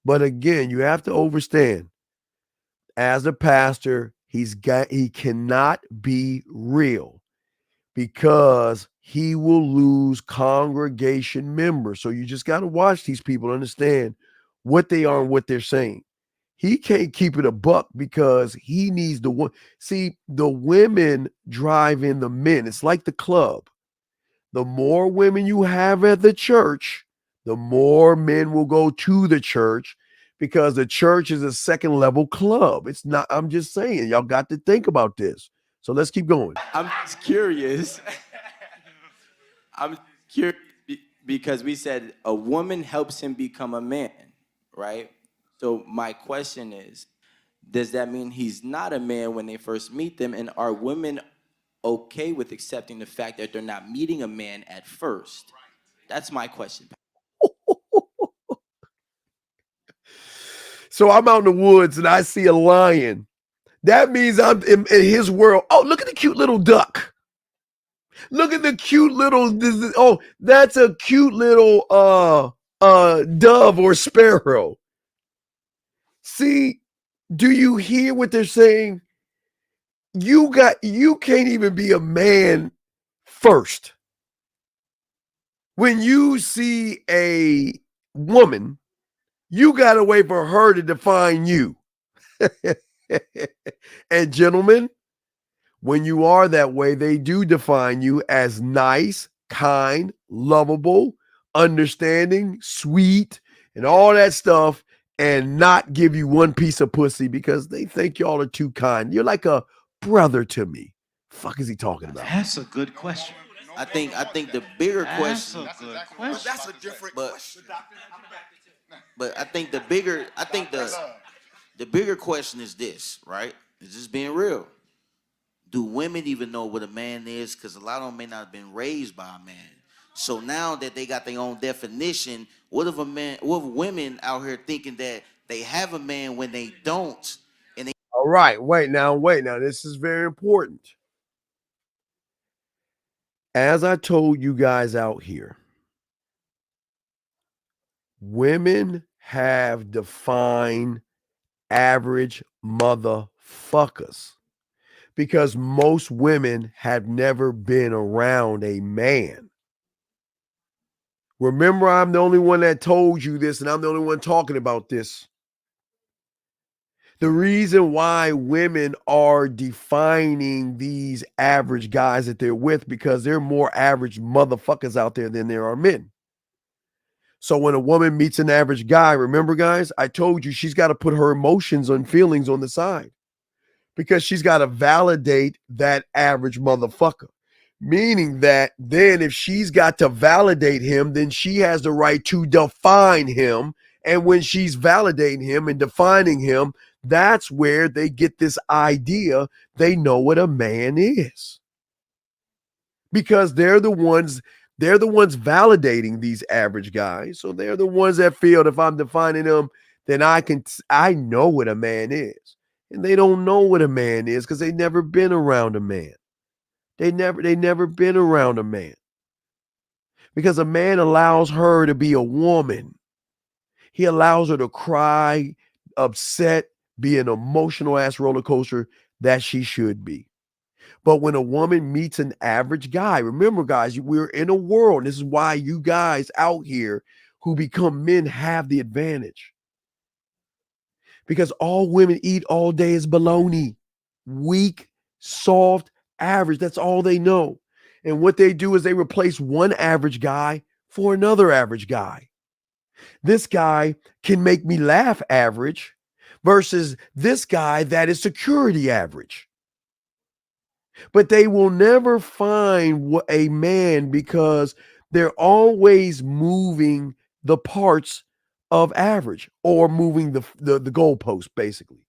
But again, you have to understand, as a pastor, he cannot be real because he will lose congregation members. So you just got to watch these people, understand what they are and what they're saying. He can't keep it a buck because he needs the one. See, the women drive in the men. It's like the club. The more women you have at the church, the more men will go to the church, because the church is a second level club. It's not, I'm just saying, y'all got to think about this. So let's keep going. I'm just curious. I'm curious because we said a woman helps him become a man, right? So my question is, does that mean he's not a man when they first meet them? And are women okay with accepting the fact that they're not meeting a man at first? That's my question. So I'm out in the woods and I see a lion. That means I'm in his world. Oh, look at the cute little duck. Look at the cute little, oh, that's a cute little dove or sparrow. See, do you hear what they're saying? You can't even be a man first. When you see a woman, you got to wait for her to define you. And gentlemen, when you are that way, they do define you as nice, kind, lovable, understanding, sweet, and all that stuff. and not give you one piece of pussy because they think y'all are too kind. You're like a brother to me. Fuck is he talking about? That's a good question. I think the bigger That's question. a good question. That's a different question. But I think the bigger question is this, right? Is this being real? Do women even know what a man is? Because a lot of them may not have been raised by a man. So now that they got their own definition, what if women out here thinking that they have a man when they don't? And they All right, wait now. This is very important. As I told you guys out here, women have defined average motherfuckers because most women have never been around a man. Remember, I'm the only one that told you this, and I'm the only one talking about this. The reason why women are defining these average guys that they're with because there are more average motherfuckers out there than there are men. So when a woman meets an average guy, remember, guys, I told you she's got to put her emotions and feelings on the side because she's got to validate that average motherfucker. Meaning that then if she's got to validate him, then she has the right to define him. And when she's validating him and defining him, that's where they get this idea they know what a man is. Because they're the ones validating these average guys. So they're the ones that feel if I'm defining them, then I know what a man is. And they don't know what a man is because they've never been around a man. They never been around a man. Because a man allows her to be a woman. He allows her to cry, upset, be an emotional ass roller coaster that she should be. But when a woman meets an average guy, remember, guys, we're in a world. This is why you guys out here who become men have the advantage. Because all women eat all day is baloney. Weak, soft, average. That's all they know. And what they do is they replace one average guy for another average guy. This guy can make me laugh average versus this guy that is security average. But they will never find a man because they're always moving the parts of average or moving the goalpost, basically,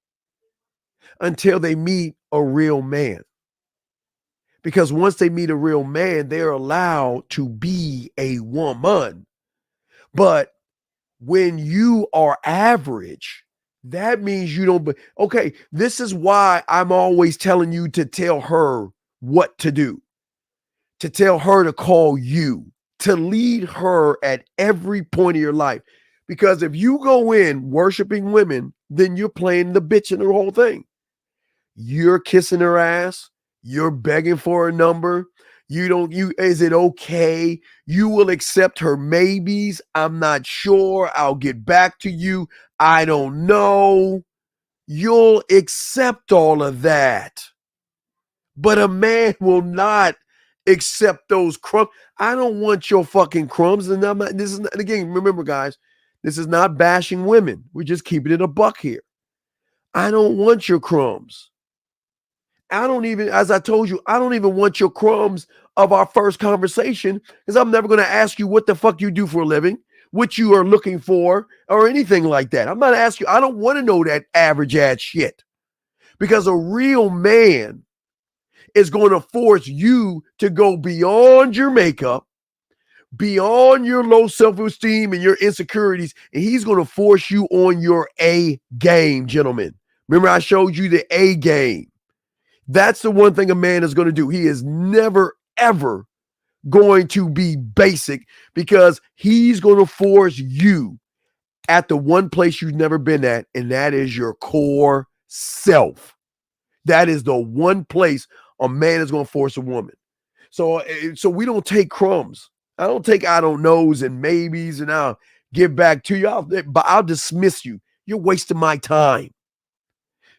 until they meet a real man. Because once they meet a real man, they're allowed to be a woman. But when you are average, that means you don't. Okay, this is why I'm always telling you to tell her what to do, to tell her to call you, to lead her at every point of your life. Because if you go in worshiping women, then you're playing the bitch in the whole thing. You're kissing her ass. You're begging for a number. Is it okay? You will accept her maybes. I'm not sure. I'll get back to you. I don't know. You'll accept all of that. But a man will not accept those crumbs. I don't want your fucking crumbs. And again, remember, guys, this is not bashing women. We're just keeping it a buck here. I don't want your crumbs. As I told you, I don't even want your crumbs of our first conversation because I'm never going to ask you what the fuck you do for a living, what you are looking for, or anything like that. I'm not asking you. I don't want to know that average ass shit because a real man is going to force you to go beyond your makeup, beyond your low self-esteem and your insecurities, and he's going to force you on your A game, gentlemen. Remember I showed you the A game. That's the one thing a man is going to do. He is never, ever going to be basic because he's going to force you at the one place you've never been at, and that is your core self. That is the one place a man is going to force a woman. So we don't take crumbs. I don't knows and maybes, and I'll get back to you. I'll dismiss you. You're wasting my time.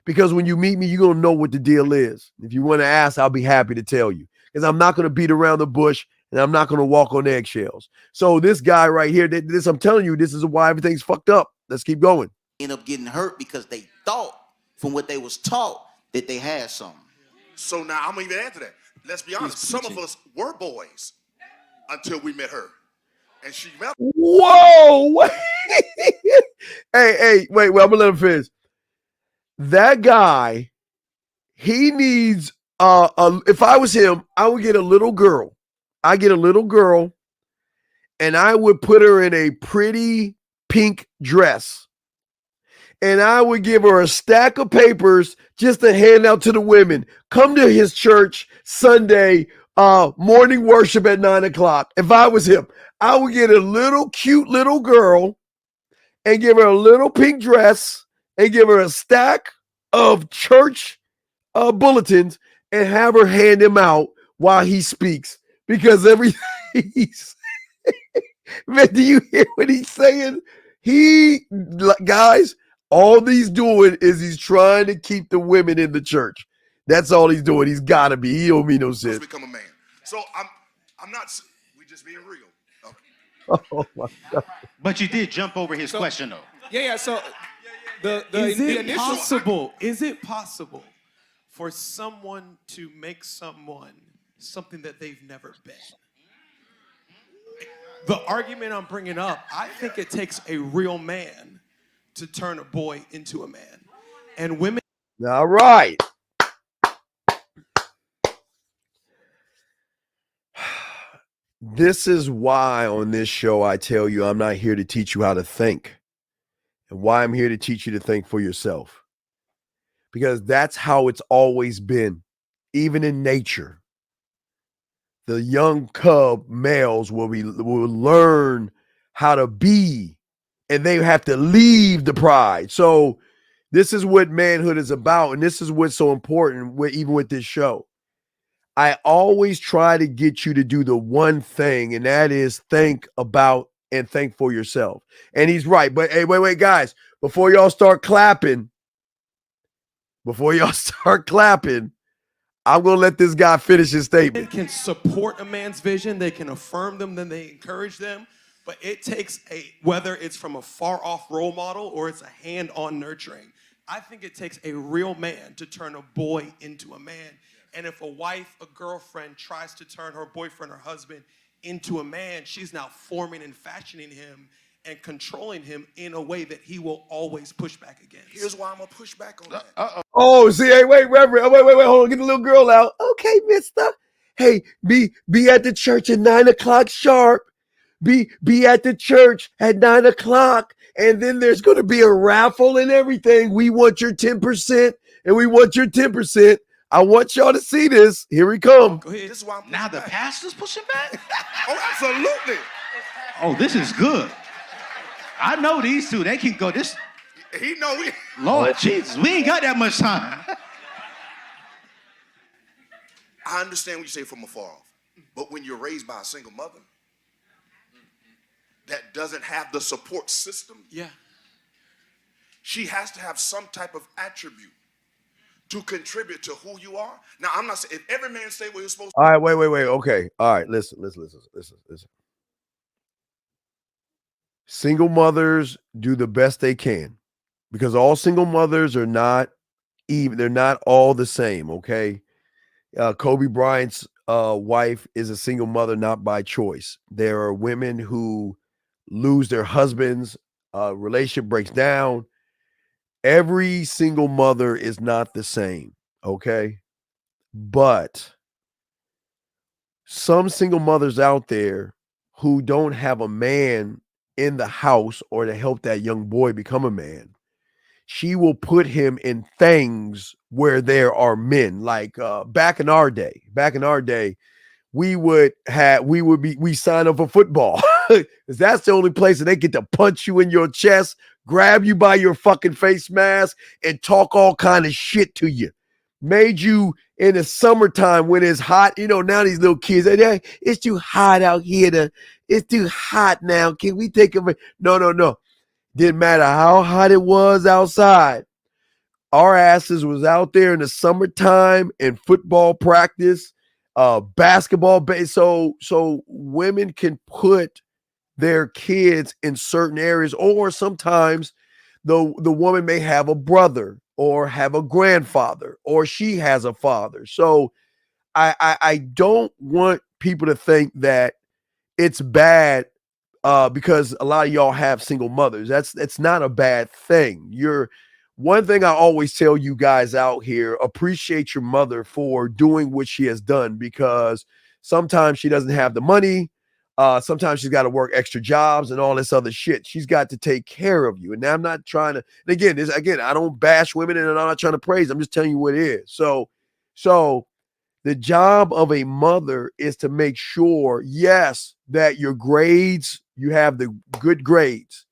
Because when you meet me, you're going to know what the deal is. If you want to ask, I'll be happy to tell you. Because I'm not going to beat around the bush, and I'm not going to walk on eggshells. So this guy right here, I'm telling you, this is why everything's fucked up. Let's keep going. end up getting hurt because they thought from what they was taught that they had something. So now I'm gonna even add to that. Let's be honest. Some of us were boys until we met her, and she met. Whoa! Wait. hey, wait. I'm gonna let him finish. That guy, he needs. If I was him, I would get a little girl. I get a little girl, and I would put her in a pretty pink dress, and I would give her a stack of papers just to hand out to the women. Come to his church Sunday morning worship at 9:00. If I was him, I would get a little cute little girl and give her a little pink dress and give her a stack of church bulletins and have her hand him out while he speaks, because everything he's man, do you hear what he's saying? Guys, all he's doing is he's trying to keep the women in the church. That's all he's doing. He's got to be. He don't mean no sense. Become a man. So I'm not. We just being real. Okay. Oh my God. But you did jump over his question though. Yeah. So Is the it initial possible? Is it possible for someone to make someone something that they've never been? The argument I'm bringing up, I think it takes a real man to turn a boy into a man, and women. All right. This is why on this show I tell you I'm not here to teach you how to think, and why I'm here to teach you to think for yourself. Because that's how it's always been, even in nature. The young cub males will learn how to be, and they have to leave the pride. So this is what manhood is about, and this is what's so important even with this show. I always try to get you to do the one thing, and that is think about and think for yourself. And he's right. But hey, wait, guys, before y'all start clapping, I'm going to let this guy finish his statement. Can support a man's vision, they can affirm them, then they encourage them. But it takes whether it's from a far off role model or it's a hand-on nurturing, I think it takes a real man to turn a boy into a man. And if a wife, a girlfriend tries to turn her boyfriend or husband into a man, she's now forming and fashioning him and controlling him in a way that he will always push back against. Here's why I'm gonna push back on that. Oh, see, hey, wait, Reverend, wait, hold on, get the little girl out. Okay, mister. Hey, be at the church at 9:00 sharp. Be at the church at 9:00, and then there's going to be a raffle and everything. We want your 10%, and we want your 10%. I want y'all to see this. Here we come. Go ahead. This is why I'm now the pastor's pushing back? Oh, absolutely. Oh, this is good. I know these two. They can go this. He know we. Lord Jesus, we ain't got that much time. I understand what you say from afar off, but when you're raised by a single mother that doesn't have the support system, she has to have some type of attribute to contribute to who you are. Now, I'm not saying if every man stay where you're supposed to. All right, wait. Okay. All right, listen. Single mothers do the best they can, because all single mothers are not even. They're not all the same, okay? Kobe Bryant's wife is a single mother, not by choice. There are women who lose their husbands, relationship breaks down. Every single mother is not the same, okay? But some single mothers out there who don't have a man in the house or to help that young boy become a man, she will put him in things where there are men. Like back in our day, we sign up for football. That's the only place that they get to punch you in your chest, grab you by your fucking face mask, and talk all kind of shit to you. Made you in the summertime when it's hot. You know, now these little kids, hey, it's too hot out here. It's too hot now. Can we take a break? No. Didn't matter how hot it was outside. Our asses was out there in the summertime in football practice, basketball. So women can put their kids in certain areas, or sometimes the woman may have a brother or have a grandfather, or she has a father. So I don't want people to think that it's bad because a lot of y'all have single mothers. That's not a bad thing. One thing I always tell you guys out here: appreciate your mother for doing what she has done, because sometimes she doesn't have the money. Sometimes she's got to work extra jobs and all this other shit. She's got to take care of you. And I'm not trying to. And again, I don't bash women, and I'm not trying to praise. I'm just telling you what it is. So the job of a mother is to make sure, yes, that your grades, you have the good grades,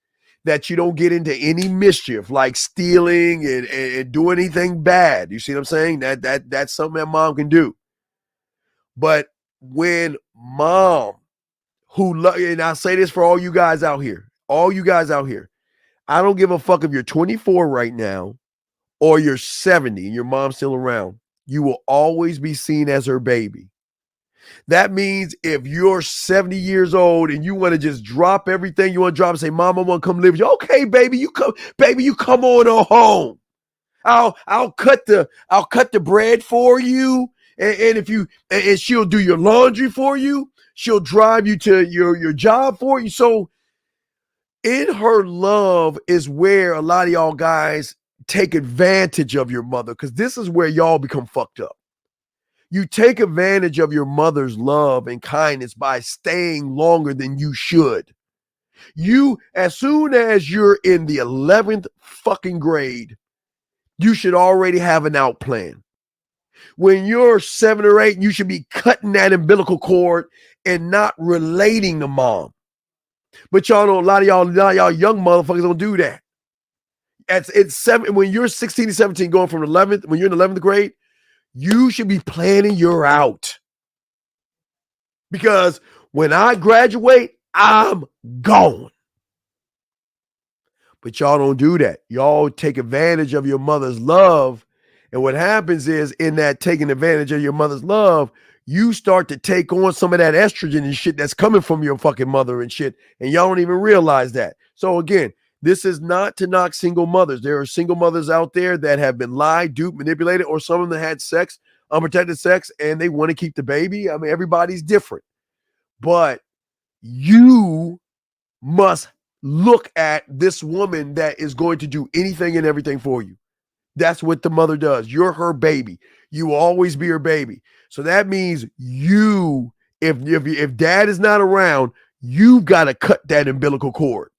that you don't get into any mischief like stealing and do anything bad. You see what I'm saying? That's something that mom can do. But when mom, and I say this for all you guys out here, I don't give a fuck if you're 24 right now or you're 70 and your mom's still around. You will always be seen as her baby. That means if you're 70 years old and you want to just drop everything you want to drop and say, Mom, I want to come live with you. Okay, baby, you come on home. I'll cut the bread for you. And she'll do your laundry for you. She'll drive you to your job for you. So in her love is where a lot of y'all guys take advantage of your mother, because this is where y'all become fucked up. You take advantage of your mother's love and kindness by staying longer than you should. As soon as you're in the 11th fucking grade, you should already have an out plan. When you're 7 or 8, you should be cutting that umbilical cord and not relating to mom. But y'all know a lot of y'all young motherfuckers don't do that. It's 7 when you're 16 to 17, going from 11th, when you're in 11th grade, you should be planning your out. Because when I graduate, I'm gone. But y'all don't do that. Y'all take advantage of your mother's love. And what happens is, in that taking advantage of your mother's love, you start to take on some of that estrogen and shit that's coming from your fucking mother and shit. And y'all don't even realize that. So again, this is not to knock single mothers. There are single mothers out there that have been lied, duped, manipulated, or some of them had sex, unprotected sex, and they want to keep the baby. I mean, everybody's different. But you must look at this woman that is going to do anything and everything for you. That's what the mother does. You're her baby. You will always be her baby. So that means if dad is not around, you've got to cut that umbilical cord.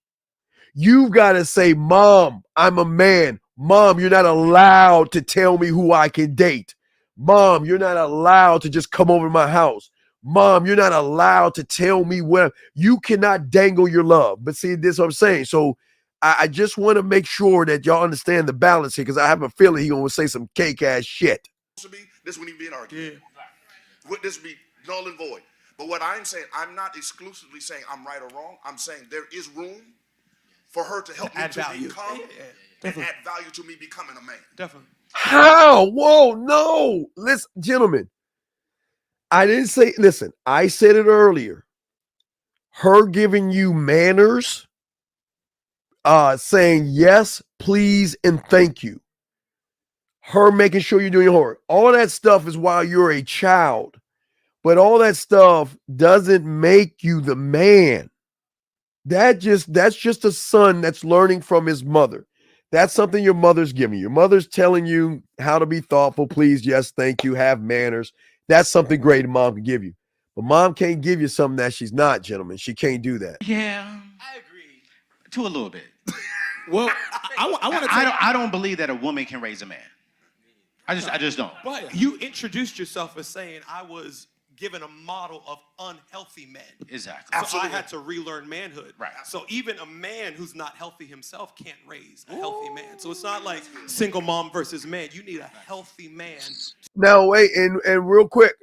You've got to say, Mom, I'm a man. Mom, you're not allowed to tell me who I can date. Mom, you're not allowed to just come over to my house. Mom, you're not allowed to tell me what. You cannot dangle your love. But see, this is what I'm saying. So I just want to make sure that y'all understand the balance here, because I have a feeling he's going to say some cake ass shit. This wouldn't even be an argument. This would be null and void. But what I'm saying, I'm not exclusively saying I'm right or wrong. I'm saying there is room for her to help me to become and add value to me becoming a man. Definitely. How? Whoa, no. Listen, gentlemen. I didn't say, listen, I said it earlier. Her giving you manners, saying yes, please, and thank you. Her making sure you're doing your homework. All that stuff is while you're a child. But all that stuff doesn't make you the man. That's just a son that's learning from his mother. That's something your mother's giving you. Your mother's telling you how to be thoughtful, please, yes, thank you, have manners. That's something great a mom can give you. But mom can't give you something that she's not, gentlemen. She can't do that. Yeah, I agree to a little bit. Well, I want to. I don't believe that a woman can raise a man. I just don't. But you introduced yourself as saying I was given a model of unhealthy men. Exactly. So I had to relearn manhood. Right. So even a man who's not healthy himself can't raise a healthy man. So it's not like single mom versus man. You need a healthy man. Now wait, and real quick.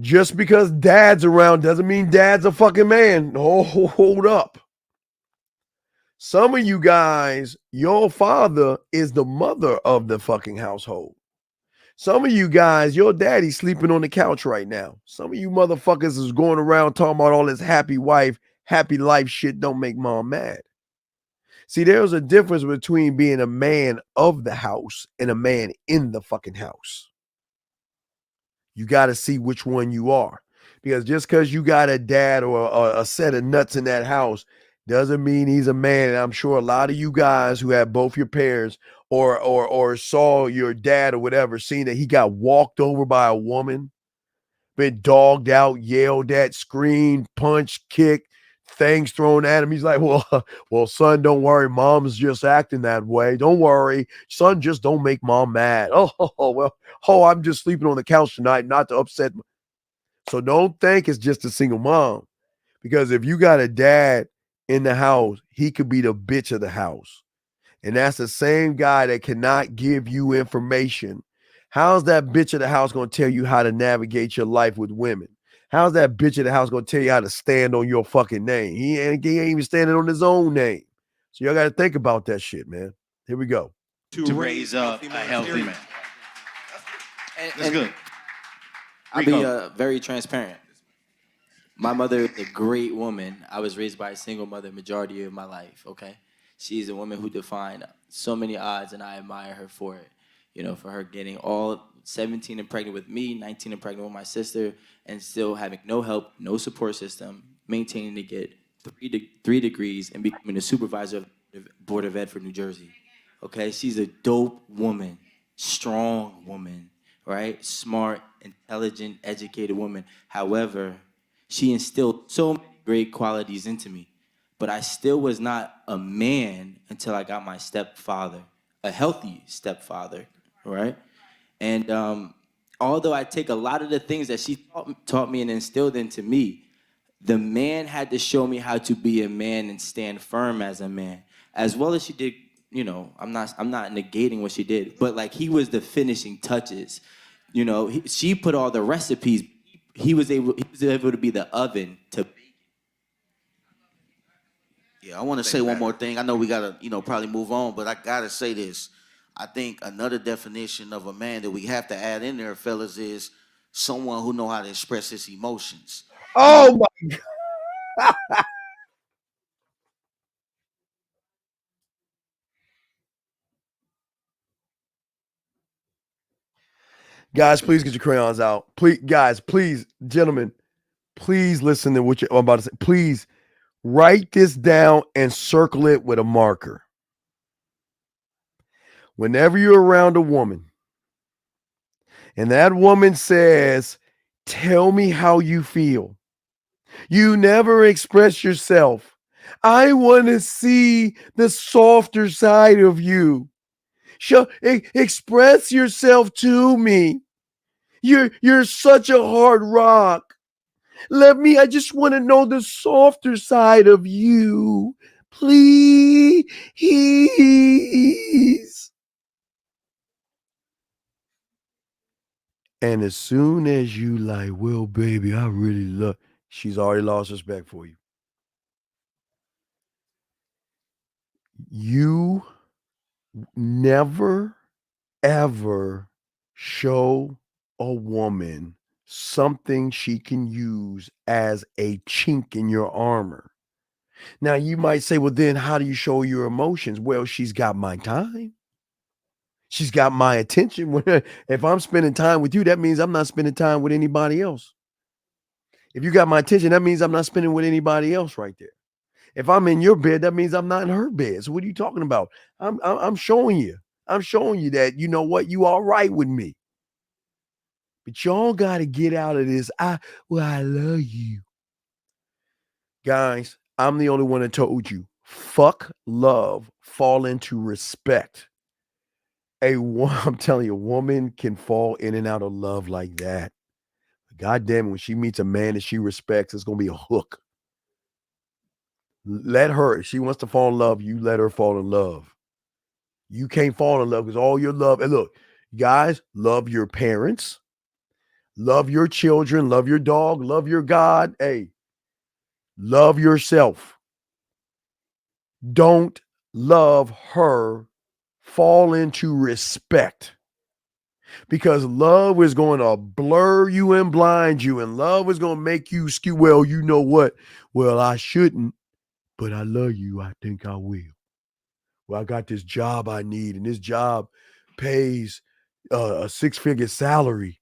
Just because dad's around doesn't mean dad's a fucking man. Hold up. Some of you guys, your father is the mother of the fucking household. Some of you guys, your daddy's sleeping on the couch right now. Some of you motherfuckers is going around talking about all this happy wife, happy life shit don't make mom mad. See, there's a difference between being a man of the house and a man in the fucking house. You got to see which one you are. Because just because you got a dad or a set of nuts in that house doesn't mean he's a man. And I'm sure a lot of you guys who have both your parents or saw your dad or whatever, seen that he got walked over by a woman, been dogged out, yelled at, screamed, punched, kicked, things thrown at him. He's like, well, son, don't worry. Mom's just acting that way. Don't worry. Son, just don't make mom mad. I'm just sleeping on the couch tonight, not to upset. So don't think it's just a single mom. Because if you got a dad in the house, he could be the bitch of the house. And that's the same guy that cannot give you information. How's that bitch of the house going to tell you how to navigate your life with women? How's that bitch of the house going to tell you how to stand on your fucking name? He ain't even standing on his own name. So y'all got to think about that shit, man. Here we go. To raise up a healthy man. That's good. I'll be very transparent. My mother is a great woman. I was raised by a single mother majority of my life, okay? She's a woman who defied so many odds, and I admire her for it. You know, for her getting all 17 and pregnant with me, 19 and pregnant with my sister, and still having no help, no support system, maintaining to get 3 degrees and becoming a supervisor of the Board of Ed for New Jersey. Okay, she's a dope woman, strong woman, right? Smart, intelligent, educated woman. However, she instilled so many great qualities into me. But I still was not a man until I got my stepfather, a healthy stepfather, right? And although I take a lot of the things that she taught me and instilled into me, the man had to show me how to be a man and stand firm as a man, as well as she did. You know, I'm not negating what she did, but like he was the finishing touches. You know, she put all the recipes. He was able to be the oven to. Yeah, I want to say one more thing. I know we gotta, probably move on, but I gotta say this. I think another definition of a man that we have to add in there, fellas, is someone who know how to express his emotions. Oh my God. Guys, please get your crayons out. Please, guys, please, gentlemen, please listen to what I'm about to say. Please write this down and circle it with a marker. Whenever you're around a woman and that woman says, tell me how you feel, you never express yourself. I want to see the softer side of you. Express yourself to me. You're such a hard rock. I just want to know the softer side of you. Please. And as soon as you like, well, baby, I really love, she's already lost respect for you. You never, ever show a woman something she can use as a chink in your armor. Now, you might say, well, then how do you show your emotions? Well, she's got my time. She's got my attention. If I'm spending time with you, that means I'm not spending time with anybody else. If you got my attention, that means I'm not spending with anybody else right there. If I'm in your bed, that means I'm not in her bed. So what are you talking about? I'm showing you. I'm showing you that, you know what, you all right with me. But y'all got to get out of this. I love you. Guys, I'm the only one that told you. Fuck love, fall into respect. I'm telling you, a woman can fall in and out of love like that. God damn it, when she meets a man that she respects, it's going to be a hook. Let her, if she wants to fall in love, you let her fall in love. You can't fall in love because all your love, and look, guys, love your parents, love your children, love your dog, love your God. Hey, love yourself. Don't love her. Fall into respect. because love is going to blur you and blind you, and love is going to make you skew. Well, you know what? Well, I shouldn't, but I love you. I think I will. Well, I got this job I need, and this job pays a six-figure salary,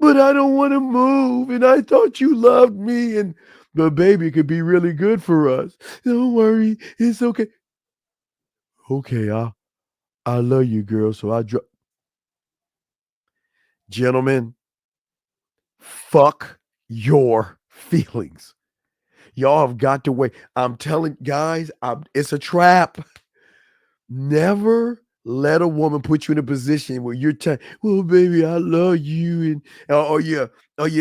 but I don't want to move, and I thought you loved me, and the baby could be really good for us. Don't worry, it's okay. Okay, I love you, girl. So gentlemen, fuck your feelings. Y'all have got to wait. I'm telling guys, it's a trap. Never let a woman put you in a position where you're well, baby, I love you, and or you're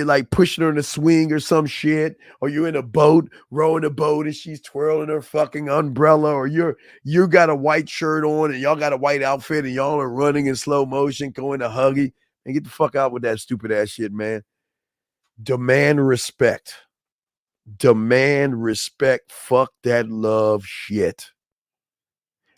like pushing her in a swing or some shit, or you're in a boat, rowing a boat, and she's twirling her fucking umbrella, or you got a white shirt on and y'all got a white outfit and y'all are running in slow motion, going to huggy. And get the fuck out with that stupid ass shit, man. Demand respect. Demand respect. Fuck that love shit.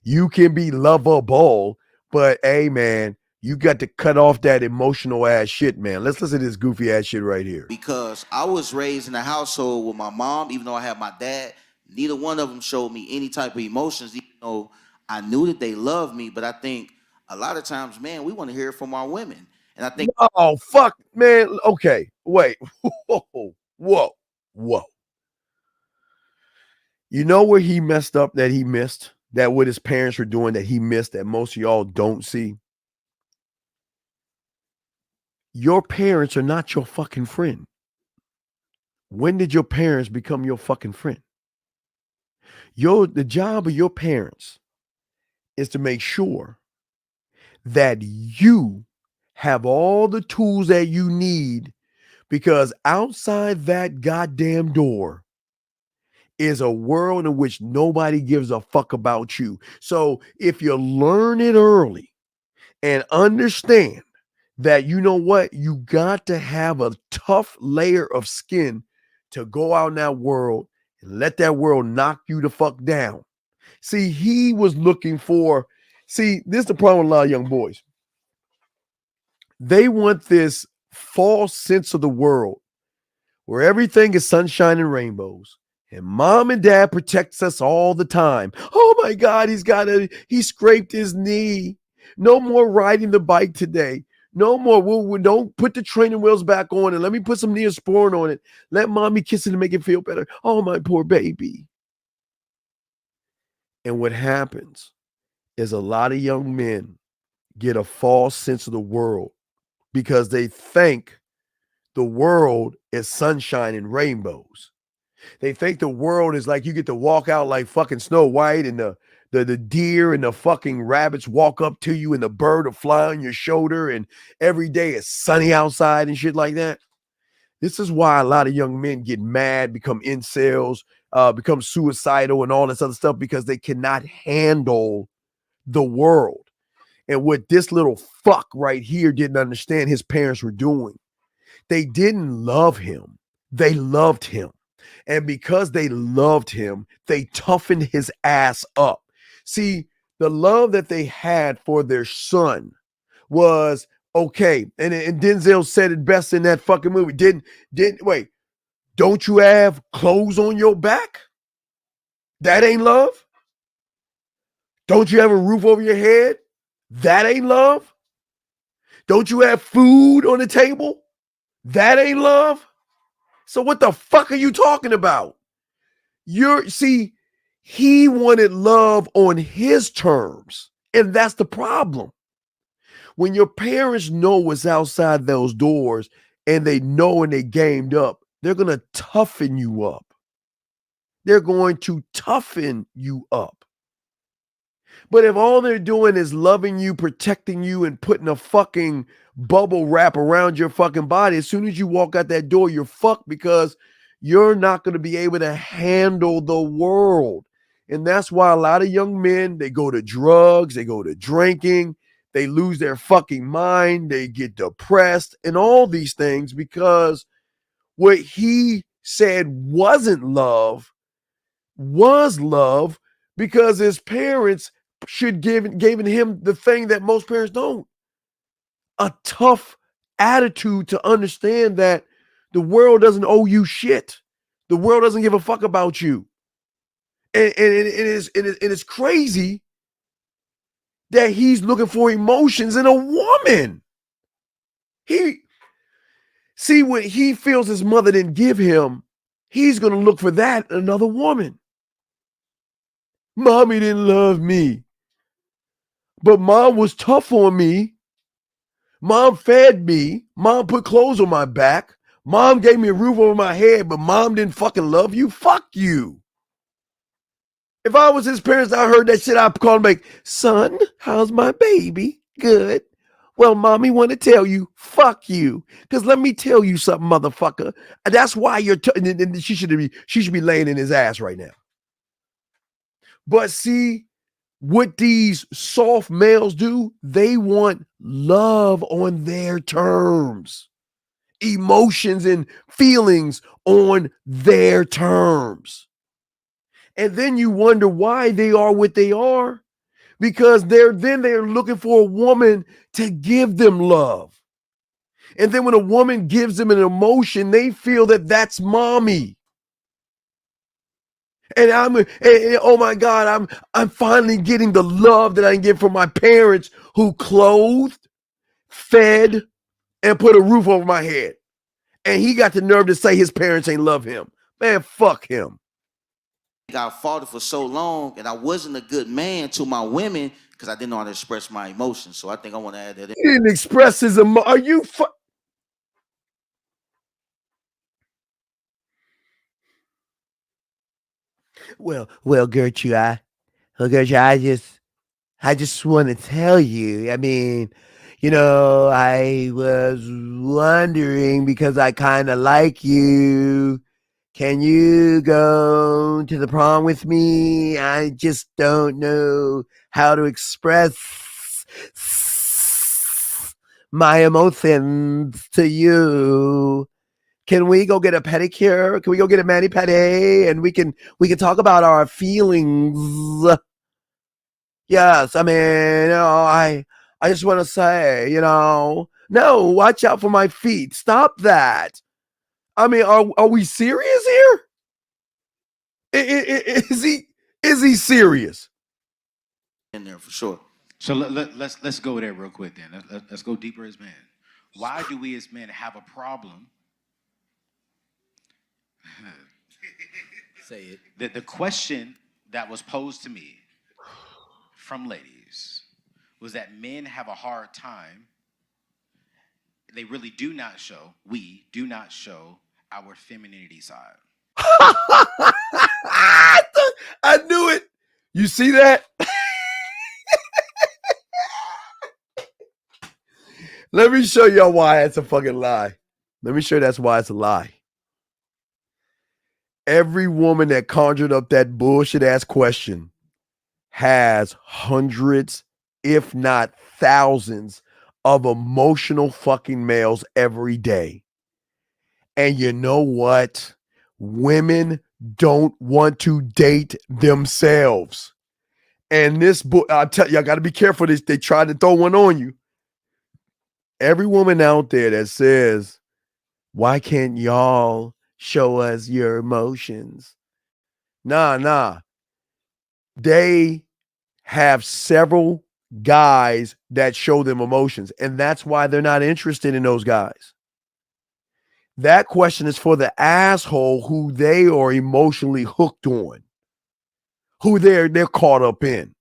You can be lovable, but hey, man, you got to cut off that emotional ass shit, man. Let's listen to this goofy ass shit right here. Because I was raised in a household with my mom, even though I had my dad, neither one of them showed me any type of emotions, even though I knew that they loved me. But I think a lot of times, man, we want to hear it from our women. And I think, oh, fuck, man. Okay, wait. Whoa. You know where he messed up that he missed? That what his parents were doing that he missed that most of y'all don't see? Your parents are not your fucking friend. When did your parents become your fucking friend? The job of your parents is to make sure that you have all the tools that you need, because outside that goddamn door is a world in which nobody gives a fuck about you. So if you learn it early and understand that, you know what, you got to have a tough layer of skin to go out in that world and let that world knock you the fuck down. See, he was looking for, this is the problem with a lot of young boys. They want this false sense of the world where everything is sunshine and rainbows. And mom and dad protects us all the time. Oh my God, he scraped his knee. No more riding the bike today. No more. We don't put the training wheels back on and let me put some Neosporin on it. Let mommy kiss it to make it feel better. Oh, my poor baby. And what happens is a lot of young men get a false sense of the world because they think the world is sunshine and rainbows. They think the world is like you get to walk out like fucking Snow White, and the deer and the fucking rabbits walk up to you and the bird will fly on your shoulder, and every day it's sunny outside and shit like that. This is why a lot of young men get mad, become incels, become suicidal and all this other stuff, because they cannot handle the world. And what this little fuck right here didn't understand his parents were doing, they didn't love him. They loved him. And because they loved him, they toughened his ass up. See, the love that they had for their son was okay. And Denzel said it best in that fucking movie. Wait, don't you have clothes on your back? That ain't love? Don't you have a roof over your head? That ain't love? Don't you have food on the table? That ain't love? So what the fuck are you talking about? He wanted love on his terms, and that's the problem. When your parents know what's outside those doors and they know and they gamed up, they're going to toughen you up. They're going to toughen you up. But if all they're doing is loving you, protecting you, and putting a fucking bubble wrap around your fucking body, as soon as you walk out that door, you're fucked, because you're not going to be able to handle the world. And that's why a lot of young men, they go to drugs, they go to drinking, they lose their fucking mind, they get depressed and all these things, because what he said wasn't love was love, because his parents should given him the thing that most parents don't. a tough attitude to understand that the world doesn't owe you shit. The world doesn't give a fuck about you. And it's crazy that he's looking for emotions in a woman. When he feels his mother didn't give him, he's going to look for that in another woman. Mommy didn't love me. But mom was tough on me. Mom fed me. Mom put clothes on my back. Mom gave me a roof over my head, but mom didn't fucking love you. Fuck you. If I was his parents, I heard that shit, I'd call him like, son, how's my baby? Good. Well, mommy want to tell you, fuck you. Because let me tell you something, motherfucker. That's why she should be laying in his ass right now. But see, what these soft males do, they want love on their terms, emotions and feelings on their terms. And then you wonder why they are what they are, because they're looking for a woman to give them love. And then when a woman gives them an emotion, they feel that that's mommy. And oh my God, I'm finally getting the love that I can get from my parents who clothed, fed, and put a roof over my head. And he got the nerve to say his parents ain't love him. Man, fuck him. I fought it for so long, and I wasn't a good man to my women because I didn't know how to express my emotions. So I think I want to add that in. He didn't express his emotion. Are you Well, Gertrude, I just want to tell you, I mean, I was wondering because I kind of like you. Can you go to the prom with me? I just don't know how to express my emotions to you. Can we go get a pedicure? Can we go get a mani-pedi? And we can talk about our feelings. Yes, I mean, I just want to say, no, watch out for my feet. Stop that. I mean, are we serious here? Is he serious? In there for sure. So let's go there real quick then. Let's go deeper as men. Why do we as men have a problem? Say it. The question that was posed to me from ladies was that men have a hard time. They really do not show, we do not show our femininity side. I knew it. You see that? Let me show y'all why it's a fucking lie. Let me show you that's why it's a lie. Every woman that conjured up that bullshit ass question has hundreds, if not thousands, of emotional fucking males every day. And you know what? Women don't want to date themselves. And this book, I'll tell you, I got to be careful. They try to throw one on you. Every woman out there that says, why can't y'all show us your emotions? Nah. They have several guys that show them emotions, and that's why they're not interested in those guys. That question is for the asshole who they are emotionally hooked on, who they're caught up in.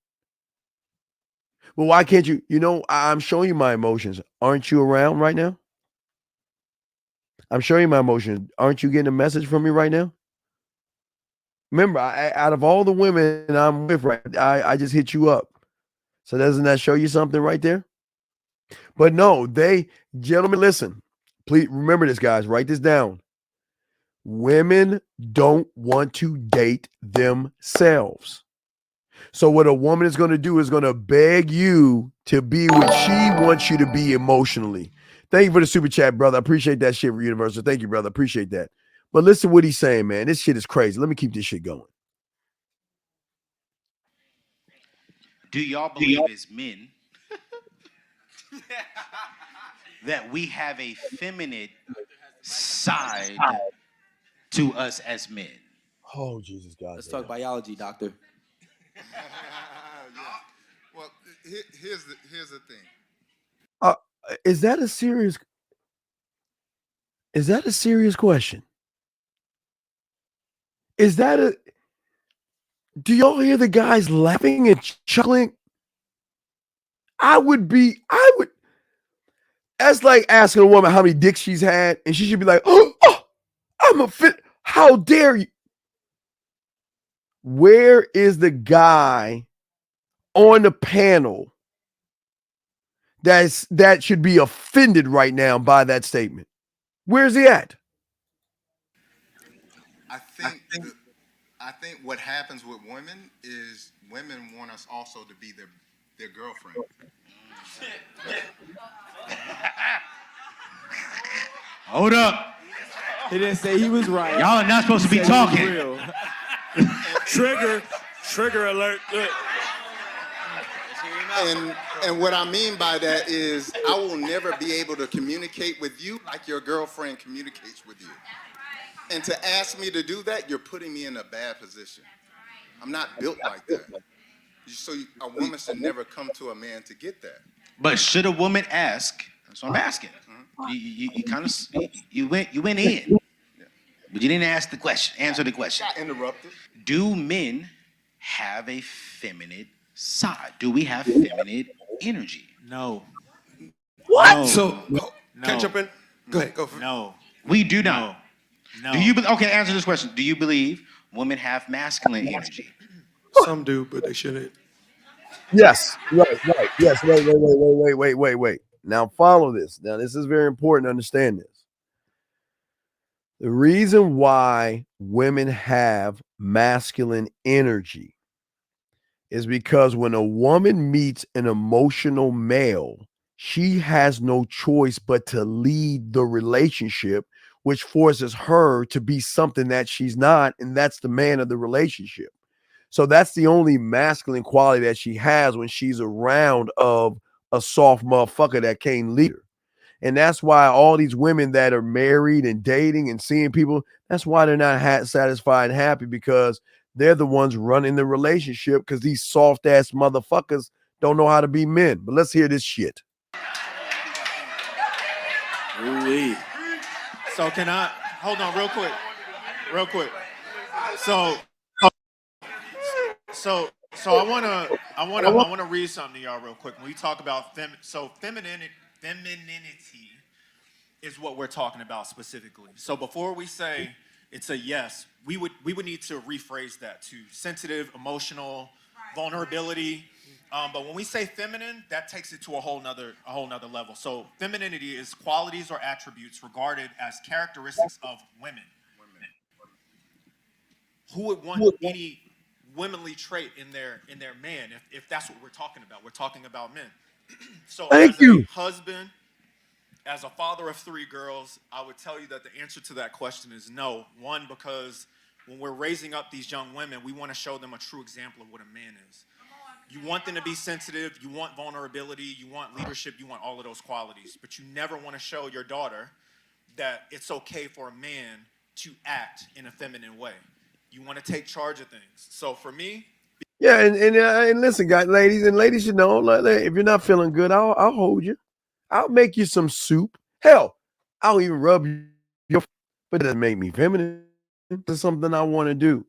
Well, why can't you? I'm showing you my emotions. Aren't you around right now? I'm showing you my emotions. Aren't you getting a message from me right now? Remember, out of all the women I'm with, I just hit you up. So doesn't that show you something right there? But no, gentlemen, listen. Please remember this, guys. Write this down. Women don't want to date themselves. So what a woman is going to do is going to beg you to be what she wants you to be emotionally. Thank you for the super chat, brother. I appreciate that shit, Universal. Thank you, brother. Appreciate that. But listen to what he's saying, man. This shit is crazy. Let me keep this shit going. Do y'all believe as men that we have a feminine side to us as men. Oh, Jesus God. Let's talk biology, doctor. Well, here's the thing. Is that a serious? Is that a serious question? Is that a? Do y'all hear the guys laughing and chuckling? I would. That's like asking a woman how many dicks she's had, and she should be like, "Oh, I'm a fit. How dare you?" Where is the guy on the panel that should be offended right now by that statement? Where's he at? I think what happens with women is women want us also to be their girlfriend. Hold up. He didn't say he was right. Y'all are not supposed to be talking. Trigger alert. Look. And what I mean by that is I will never be able to communicate with you like your girlfriend communicates with you. And to ask me to do that, you're putting me in a bad position. I'm not built like that. So a woman should never come to a man to get that. But should a woman ask? That's what I'm asking. You kind of you went in, but you didn't ask the question. Answer the question. I interrupted. Do men have a feminine side? Do we have feminine energy? No. What? No. So, No. can I jump in? Go ahead. Go for it. No. We do not. No. Do you okay? Answer this question. Do you believe women have masculine energy? Some do, but they shouldn't. Yes, right. Yes, wait. Now follow this. Now this is very important to understand this. The reason why women have masculine energy is because when a woman meets an emotional male, she has no choice but to lead the relationship, which forces her to be something that she's not, and that's the man of the relationship. So that's the only masculine quality that she has when she's around of a soft motherfucker that can't lead her. And that's why all these women that are married and dating and seeing people, that's why they're not satisfied and happy, because they're the ones running the relationship, because these soft ass motherfuckers don't know how to be men. But let's hear this shit. Ooh-wee. So can I hold on real quick? So I wanna read something to y'all real quick. When we talk about femininity is what we're talking about specifically. So before we say it's a yes, we would need to rephrase that to sensitive, emotional, vulnerability. But when we say feminine, that takes it to a whole nother level. So femininity is qualities or attributes regarded as characteristics of women. Who would want any womanly trait in their man if that's what we're talking about? We're talking about men. So as a husband, as a father of 3 girls, I would tell you that the answer to that question is no. One, because when we're raising up these young women, we want to show them a true example of what a man is. You want them to be sensitive, you want vulnerability, you want leadership, you want all of those qualities. But you never want to show your daughter that it's okay for a man to act in a feminine way. You want to take charge of things. So for me, yeah, and listen, guys, ladies, you know, if you're not feeling good, I'll hold you. I'll make you some soup. Hell, I'll even rub your. But it doesn't make me feminine. It's something I want to do,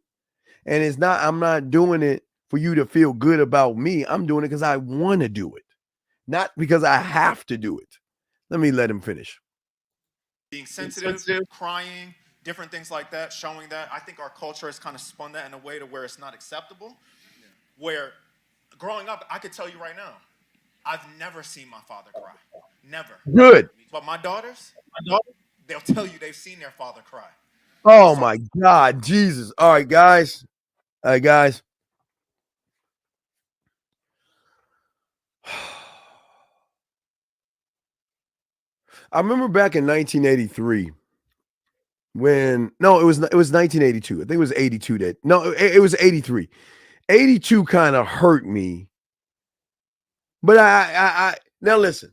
and it's not. I'm not doing it for you to feel good about me. I'm doing it because I want to do it, not because I have to do it. Let him finish. Being sensitive, crying, different things like that, showing that. I think our culture has kind of spun that in a way to where it's not acceptable. Where growing up, I could tell you right now, I've never seen my father cry. Never. Good. But my daughters, they'll tell you they've seen their father cry. Oh my God, Jesus. All right, guys. I remember back in 1983 when it was 1982. I think it was 82 it was 83. 82 kind of hurt me. But I now listen.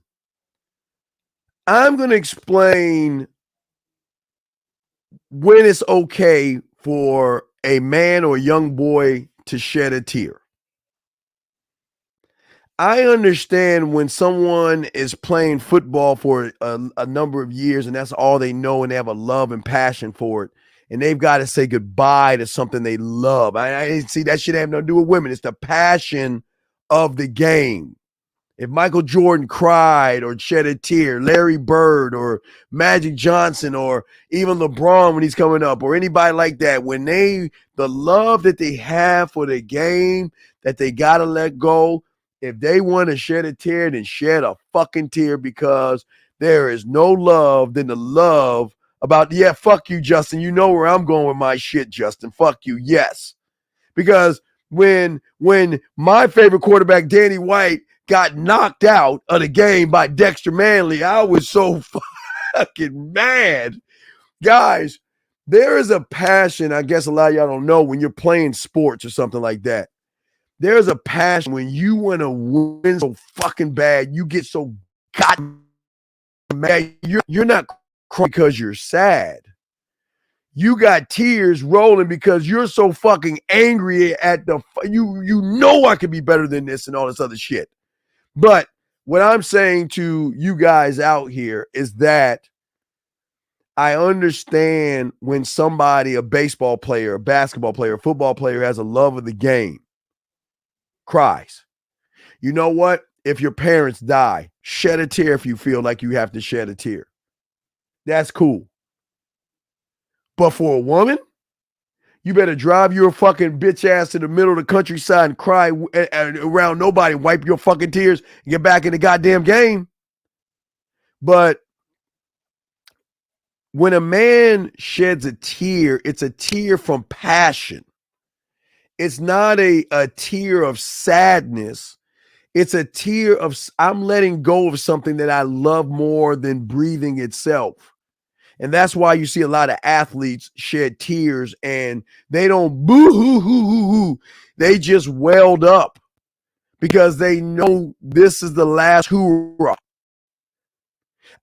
I'm going to explain when it's okay for a man or a young boy to shed a tear. I understand when someone is playing football for a number of years and that's all they know and they have a love and passion for it, and they've got to say goodbye to something they love. I see that shit have nothing to do with women. It's the passion of the game. If Michael Jordan cried or shed a tear, Larry Bird or Magic Johnson or even LeBron when he's coming up or anybody like that, when the love that they have for the game that they got to let go, if they want to shed a tear, then shed a fucking tear, because there is no love than the love about, yeah, fuck you, Justin. You know where I'm going with my shit, Justin. Fuck you. Yes. Because when my favorite quarterback, Danny White, got knocked out of the game by Dexter Manley, I was so fucking mad. Guys, there is a passion, I guess a lot of y'all don't know, when you're playing sports or something like that. There's a passion when you want to win so fucking bad, you get so goddamn mad. You're not crying because you're sad. You got tears rolling because you're so fucking angry at you know I could be better than this and all this other shit. But what I'm saying to you guys out here is that I understand when somebody, a baseball player, a basketball player, a football player, has a love of the game, cries. You know what? If your parents die, shed a tear if you feel like you have to shed a tear. That's cool. But for a woman, you better drive your fucking bitch ass to the middle of the countryside and cry around nobody, wipe your fucking tears, and get back in the goddamn game. But when a man sheds a tear, it's a tear from passion. It's not a tear of sadness. It's a tear of, I'm letting go of something that I love more than breathing itself. And that's why you see a lot of athletes shed tears and they don't boo-hoo-hoo-hoo-hoo. They just welled up because they know this is the last hoorah.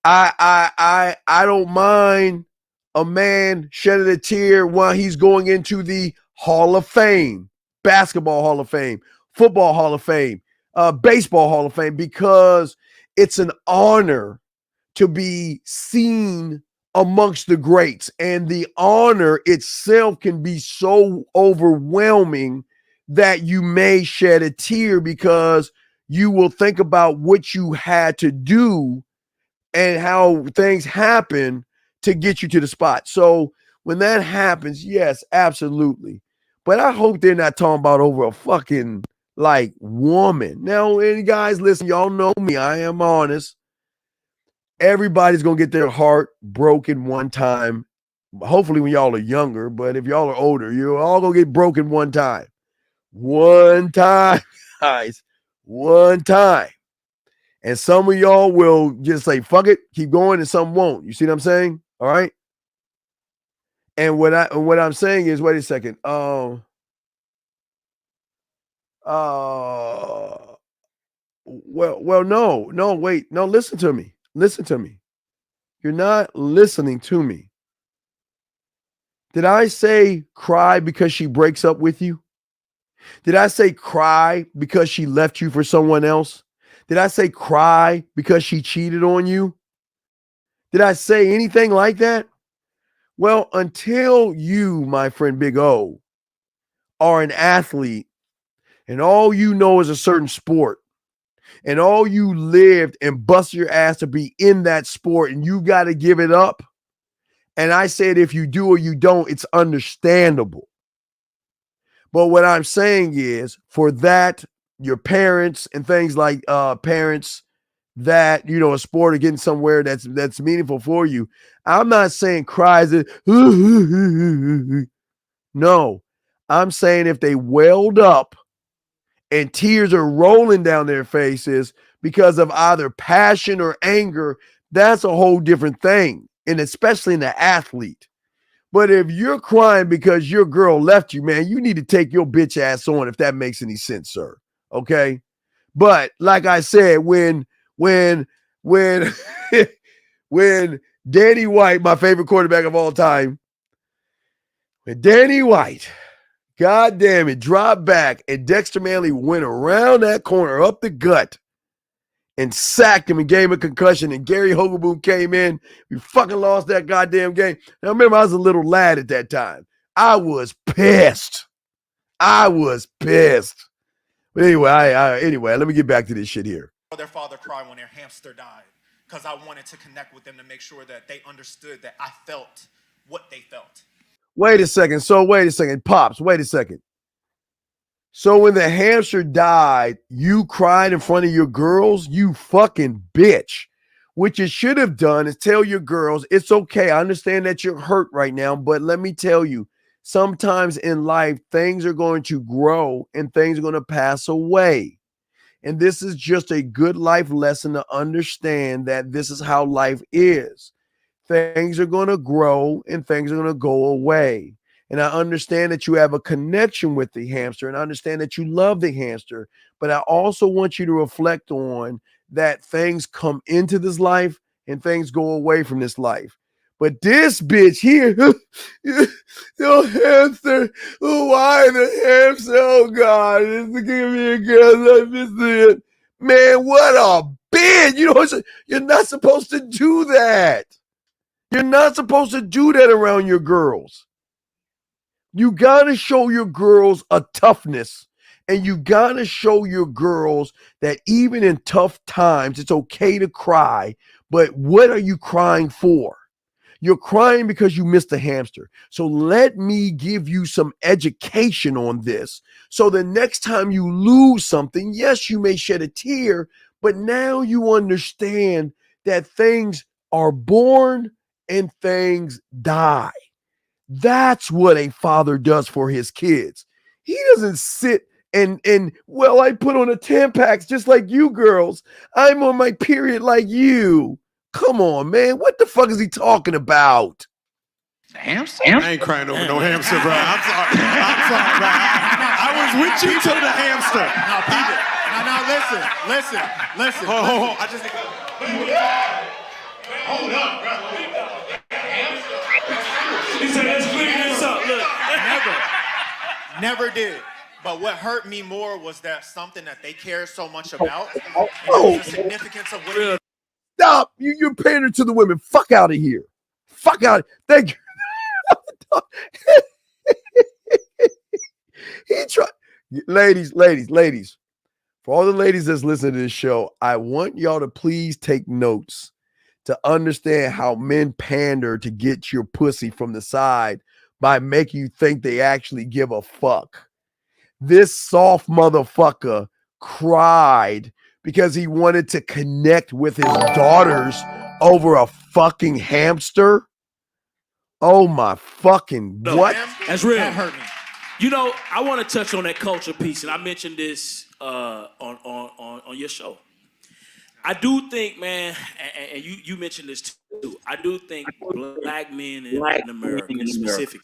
I don't mind a man shedding a tear while he's going into the Hall of Fame, Basketball Hall of Fame, Football Hall of Fame, Baseball Hall of Fame, because it's an honor to be seen amongst the greats. And the honor itself can be so overwhelming that you may shed a tear because you will think about what you had to do and how things happen to get you to the spot. So when that happens, yes, absolutely. But I hope they're not talking about over a fucking like woman. Now, any guys, listen, y'all know me. I am honest. Everybody's going to get their heart broken one time. Hopefully when y'all are younger, but if y'all are older, you're all going to get broken one time. One time, guys. One time. And some of y'all will just say, fuck it, keep going, and some won't. You see what I'm saying? All right. And what I'm saying is, wait a second. Well, no, wait. No, listen to me. Listen to me. You're not listening to me. Did I say cry because she breaks up with you? Did I say cry because she left you for someone else? Did I say cry because she cheated on you? Did I say anything like that? Well, until you, my friend Big O, are an athlete and all you know is a certain sport and all you lived and bust your ass to be in that sport and you got to give it up. And I said, if you do or you don't, it's understandable. But what I'm saying is, for that, your parents and things like parents that, you know, a sport or getting somewhere that's meaningful for you. I'm not saying cries. No, I'm saying if they welled up and tears are rolling down their faces because of either passion or anger, that's a whole different thing. And especially in the athlete. But if you're crying because your girl left you, man, you need to take your bitch ass on, if that makes any sense, sir. Okay. But like I said, when when Danny White, my favorite quarterback of all time, when Danny White, God damn it, dropped back and Dexter Manley went around that corner up the gut and sacked him and gave him a concussion, and Gary Hogaboom came in. We fucking lost that goddamn game. Now, remember, I was a little lad at that time. I was pissed. But anyway, let me get back to this shit here. Their father cried when their hamster died because I wanted to connect with them to make sure that they understood that I felt what they felt. Wait a second. Pops, wait a second. So when the hamster died, you cried in front of your girls? You fucking bitch. What you should have done is tell your girls, it's okay. I understand that you're hurt right now, but let me tell you, sometimes in life, things are going to grow and things are going to pass away. And this is just a good life lesson to understand that this is how life is. Things are going to grow and things are going to go away. And I understand that you have a connection with the hamster, and I understand that you love the hamster, but I also want you to reflect on that things come into this life and things go away from this life. But this bitch here, your hamster, why the hamster? Oh God, this give me a girl. I miss it. Man, what a bitch! You're not supposed to do that. You're not supposed to do that around your girls. You got to show your girls a toughness, and you got to show your girls that even in tough times, it's okay to cry. But what are you crying for? You're crying because you missed a hamster. So let me give you some education on this. So the next time you lose something, yes, you may shed a tear, but now you understand that things are born and things die. That's what a father does for his kids. He doesn't sit and I put on a Tampax just like you girls. I'm on my period like you. Come on, man. What the fuck is he talking about? Hamster? I ain't crying over no hamster, bro. I'm sorry, bro. I was with you till the hamster. Now, people. Now, listen. Hold. I just Hold up, bro. He said, let's clean this up. Look. Never did. But what hurt me more was that something that they care so much about. Oh. The significance of women. Stop. You're pandering to the women. Fuck out of here. Fuck out. Thank you. He tried. Ladies. For all the ladies that's listening to this show, I want y'all to please take notes to understand how men pander to get your pussy from the side by making you think they actually give a fuck. This soft motherfucker cried because he wanted to connect with his daughters over a fucking hamster. Oh my fucking what? That's real. That hurt me. You know, I want to touch on that culture piece, and I mentioned this on your show. I do think, man, and you mentioned this too. I do think black men in America, specifically,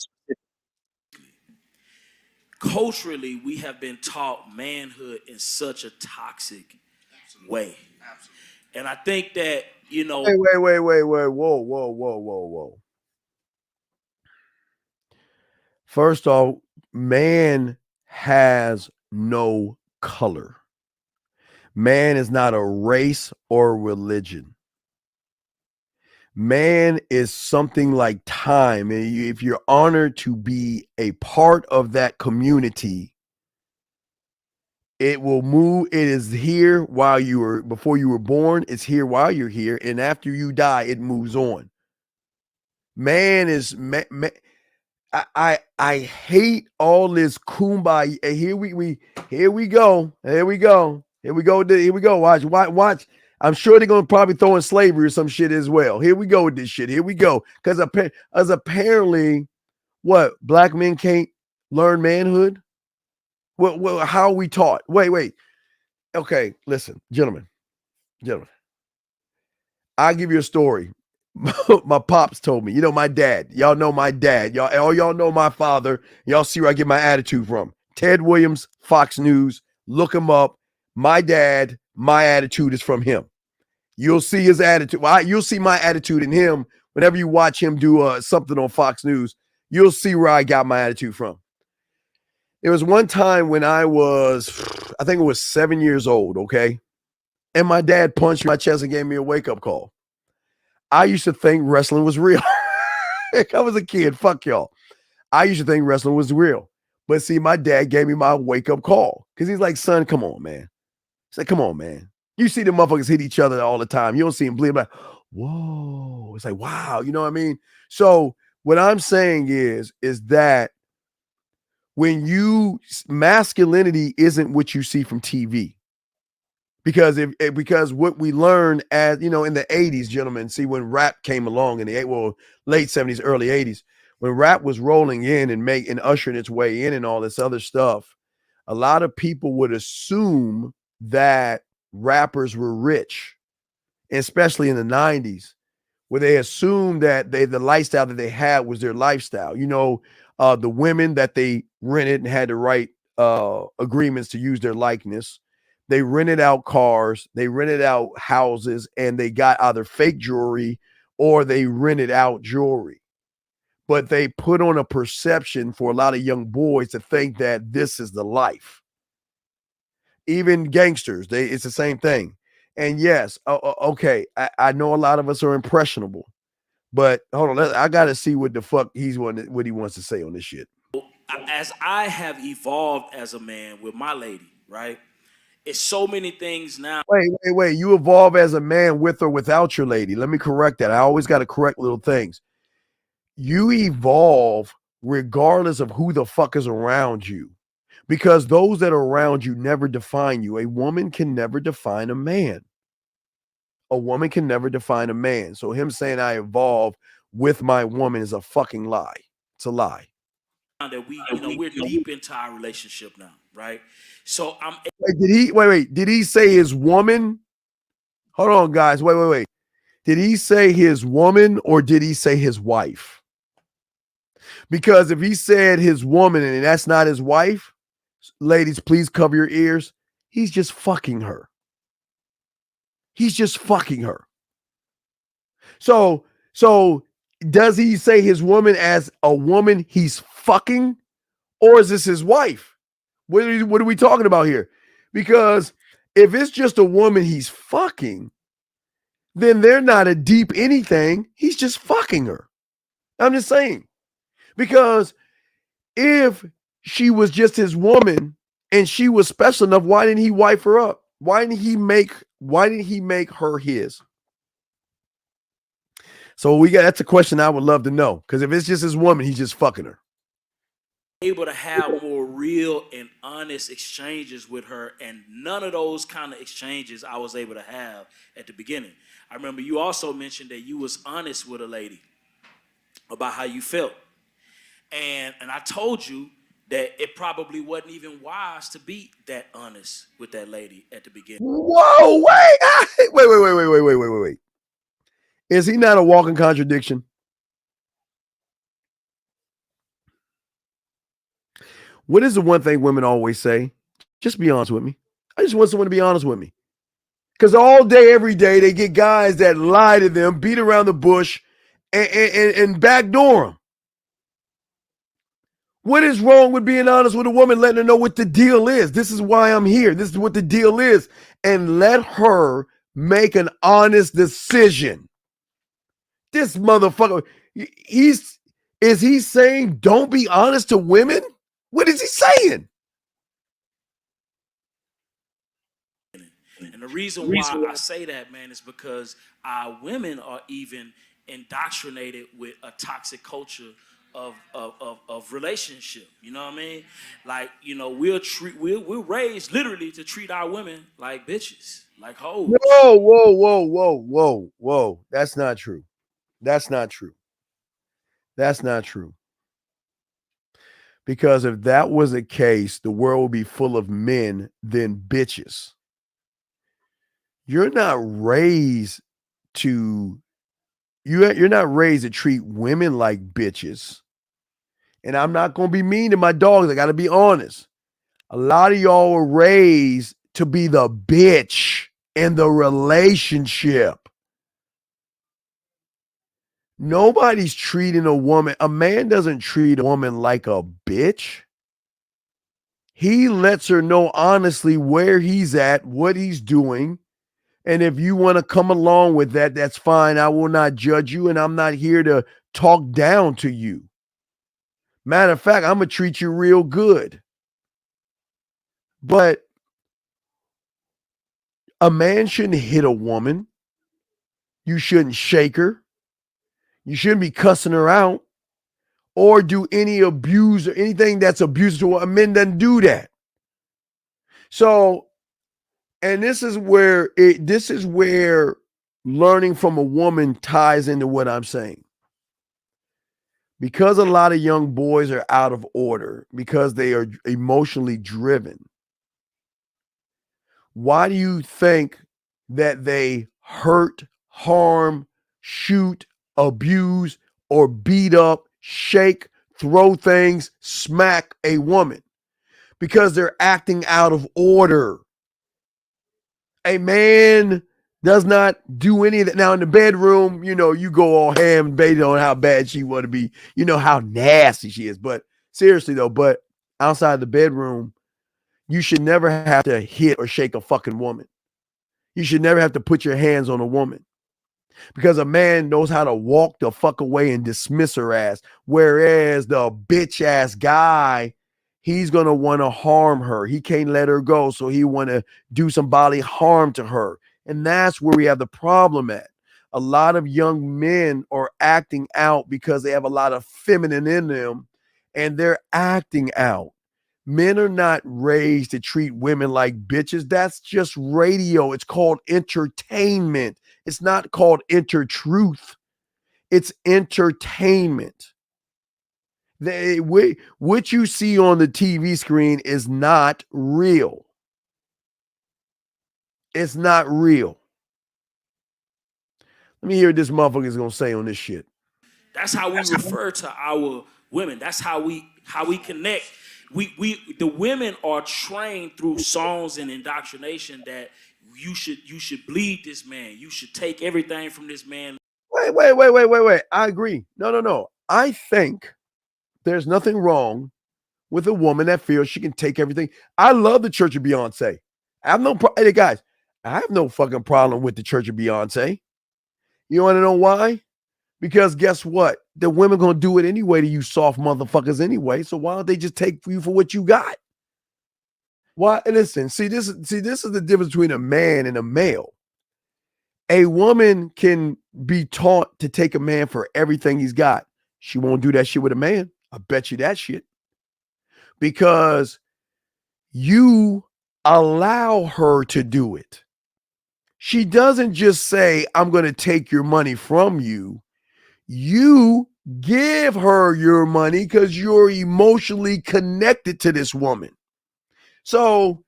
culturally, we have been taught manhood in such a toxic way. And I think that, you know. Wait. Whoa. First off, man has no color. Man is not a race or a religion. Man is something like time. And if you're honored to be a part of that community, it will move. It is here before you were born. It's here while you're here. And after you die, it moves on. Man is, I hate all this kumbaya. Here we go. Watch. I'm sure they're gonna probably throw in slavery or some shit as well. Here we go with this shit. Here we go. Because apparently, what, black men can't learn manhood? Well, how are we taught? Wait. Okay, listen, gentlemen. I'll give you a story. My pops told me, my dad. Y'all know my dad. Y'all know my father. Y'all see where I get my attitude from. Ted Williams, Fox News. Look him up. My dad, my attitude is from him. You'll see his attitude. You'll see my attitude in him whenever you watch him do something on Fox News. You'll see where I got my attitude from. There was one time when I think it was 7 years old, okay? And my dad punched my chest and gave me a wake-up call. I used to think wrestling was real. I was a kid. Fuck y'all. I used to think wrestling was real. But see, my dad gave me my wake-up call because he's like, son, come on, man. He's like, come on, man. You see the motherfuckers hit each other all the time. You don't see them bleed. I'm like, whoa. It's like, wow. You know what I mean? So what I'm saying is that when masculinity isn't what you see from TV. Because because what we learned as, in the 80s, gentlemen, see when rap came along in the late 70s, early 80s, when rap was rolling in and ushering its way in and all this other stuff, a lot of people would assume that rappers were rich, especially in the 90s, where they assumed that the lifestyle that they had was their lifestyle. The women that they rented and had to write agreements to use their likeness. They rented out cars, they rented out houses, and they got either fake jewelry or they rented out jewelry. But they put on a perception for a lot of young boys to think that this is the life. Even gangsters, it's the same thing. And yes, okay, I know a lot of us are impressionable, but hold on, I got to see what the fuck what he wants to say on this shit. As I have evolved as a man with my lady, right? It's so many things now. Wait. You evolve as a man with or without your lady. Let me correct that. I always got to correct little things. You evolve regardless of who the fuck is around you, because those that are around you never define you. A woman can never define a man. A woman can never define a man. So him saying I evolve with my woman is a fucking lie. It's a lie. That we're deep into our relationship now, right? So I'm. Did he say his woman? Hold on, guys. Wait. Did he say his woman or did he say his wife? Because if he said his woman and that's not his wife, ladies, please cover your ears. He's just fucking her. He's just fucking her. So does he say his woman as a woman he's fucking, or is this his wife? What are we talking about here? Because if it's just a woman he's fucking, then they're not a deep anything. He's just fucking her. I'm just saying. Because if she was just his woman and she was special enough, why didn't he wife her up? Why didn't he make her his? So that's a question I would love to know. Because if it's just his woman, he's just fucking her. Able to have more real and honest exchanges with her, and none of those kind of exchanges I was able to have at the beginning. I remember you also mentioned that you was honest with a lady about how you felt. And I told you that it probably wasn't even wise to be that honest with that lady at the beginning. Whoa, wait. Is he not a walking contradiction? What is the one thing women always say? Just be honest with me. I just want someone to be honest with me. Because all day, every day, they get guys that lie to them, beat around the bush, and backdoor them. What is wrong with being honest with a woman, letting her know what the deal is? This is why I'm here. This is what the deal is. And let her make an honest decision. This motherfucker, is he saying don't be honest to women? What is he saying? And the reason why I say that, man, is because our women are even indoctrinated with a toxic culture of relationship. You know what I mean? Like, we're raised literally to treat our women like bitches, like hoes. Whoa. That's not true. That's not true. Because if that was the case, the world would be full of men than bitches. You're not raised to treat women like bitches. And I'm not going to be mean to my dogs. I got to be honest. A lot of y'all were raised to be the bitch in the relationship. Nobody's treating a woman. A man doesn't treat a woman like a bitch. He lets her know honestly where he's at, what he's doing. And if you want to come along with that, that's fine. I will not judge you, and I'm not here to talk down to you. Matter of fact, I'm going to treat you real good. But a man shouldn't hit a woman. You shouldn't shake her. You shouldn't be cussing her out or do any abuse or anything that's abusive to a men doesn't do that. So, and this is where learning from a woman ties into what I'm saying. Because a lot of young boys are out of order, because they are emotionally driven, why do you think that they hurt, harm, shoot, abuse, or beat up, shake, throw things, smack a woman? Because they're acting out of order. A man does not do any of that. Now in the bedroom, you go all ham based on how bad she want to be, how nasty she is. But seriously though, but outside the bedroom, you should never have to hit or shake a fucking woman. You should never have to put your hands on a woman, because a man knows how to walk the fuck away and dismiss her ass. Whereas the bitch ass guy, he's going to want to harm her. He can't let her go. So he want to do some bodily harm to her. And that's where we have the problem at. A lot of young men are acting out because they have a lot of feminine in them, and they're acting out. Men are not raised to treat women like bitches. That's just radio. It's called entertainment. It's not called truth. It's entertainment. What you see on the TV screen is not real. It's not real. Let me hear what this motherfucker is gonna say on this shit. That's how we refer to our women. That's how we connect. The women are trained through songs and indoctrination that you should bleed this man. You should take everything from this man. Wait. I agree. No. I think there's nothing wrong with a woman that feels she can take everything. I love the Church of Beyonce. I have no hey guys, I have no fucking problem with the Church of Beyonce. You want to know why? Because guess what? The women gonna do it anyway to you soft motherfuckers anyway. So why don't they just take you for what you got? Why? Listen, this is the difference between a man and a male. A woman can be taught to take a man for everything he's got. She won't do that shit with a man. I bet you that shit. Because you allow her to do it. She doesn't just say, I'm going to take your money from you. You give her your money because you're emotionally connected to this woman. So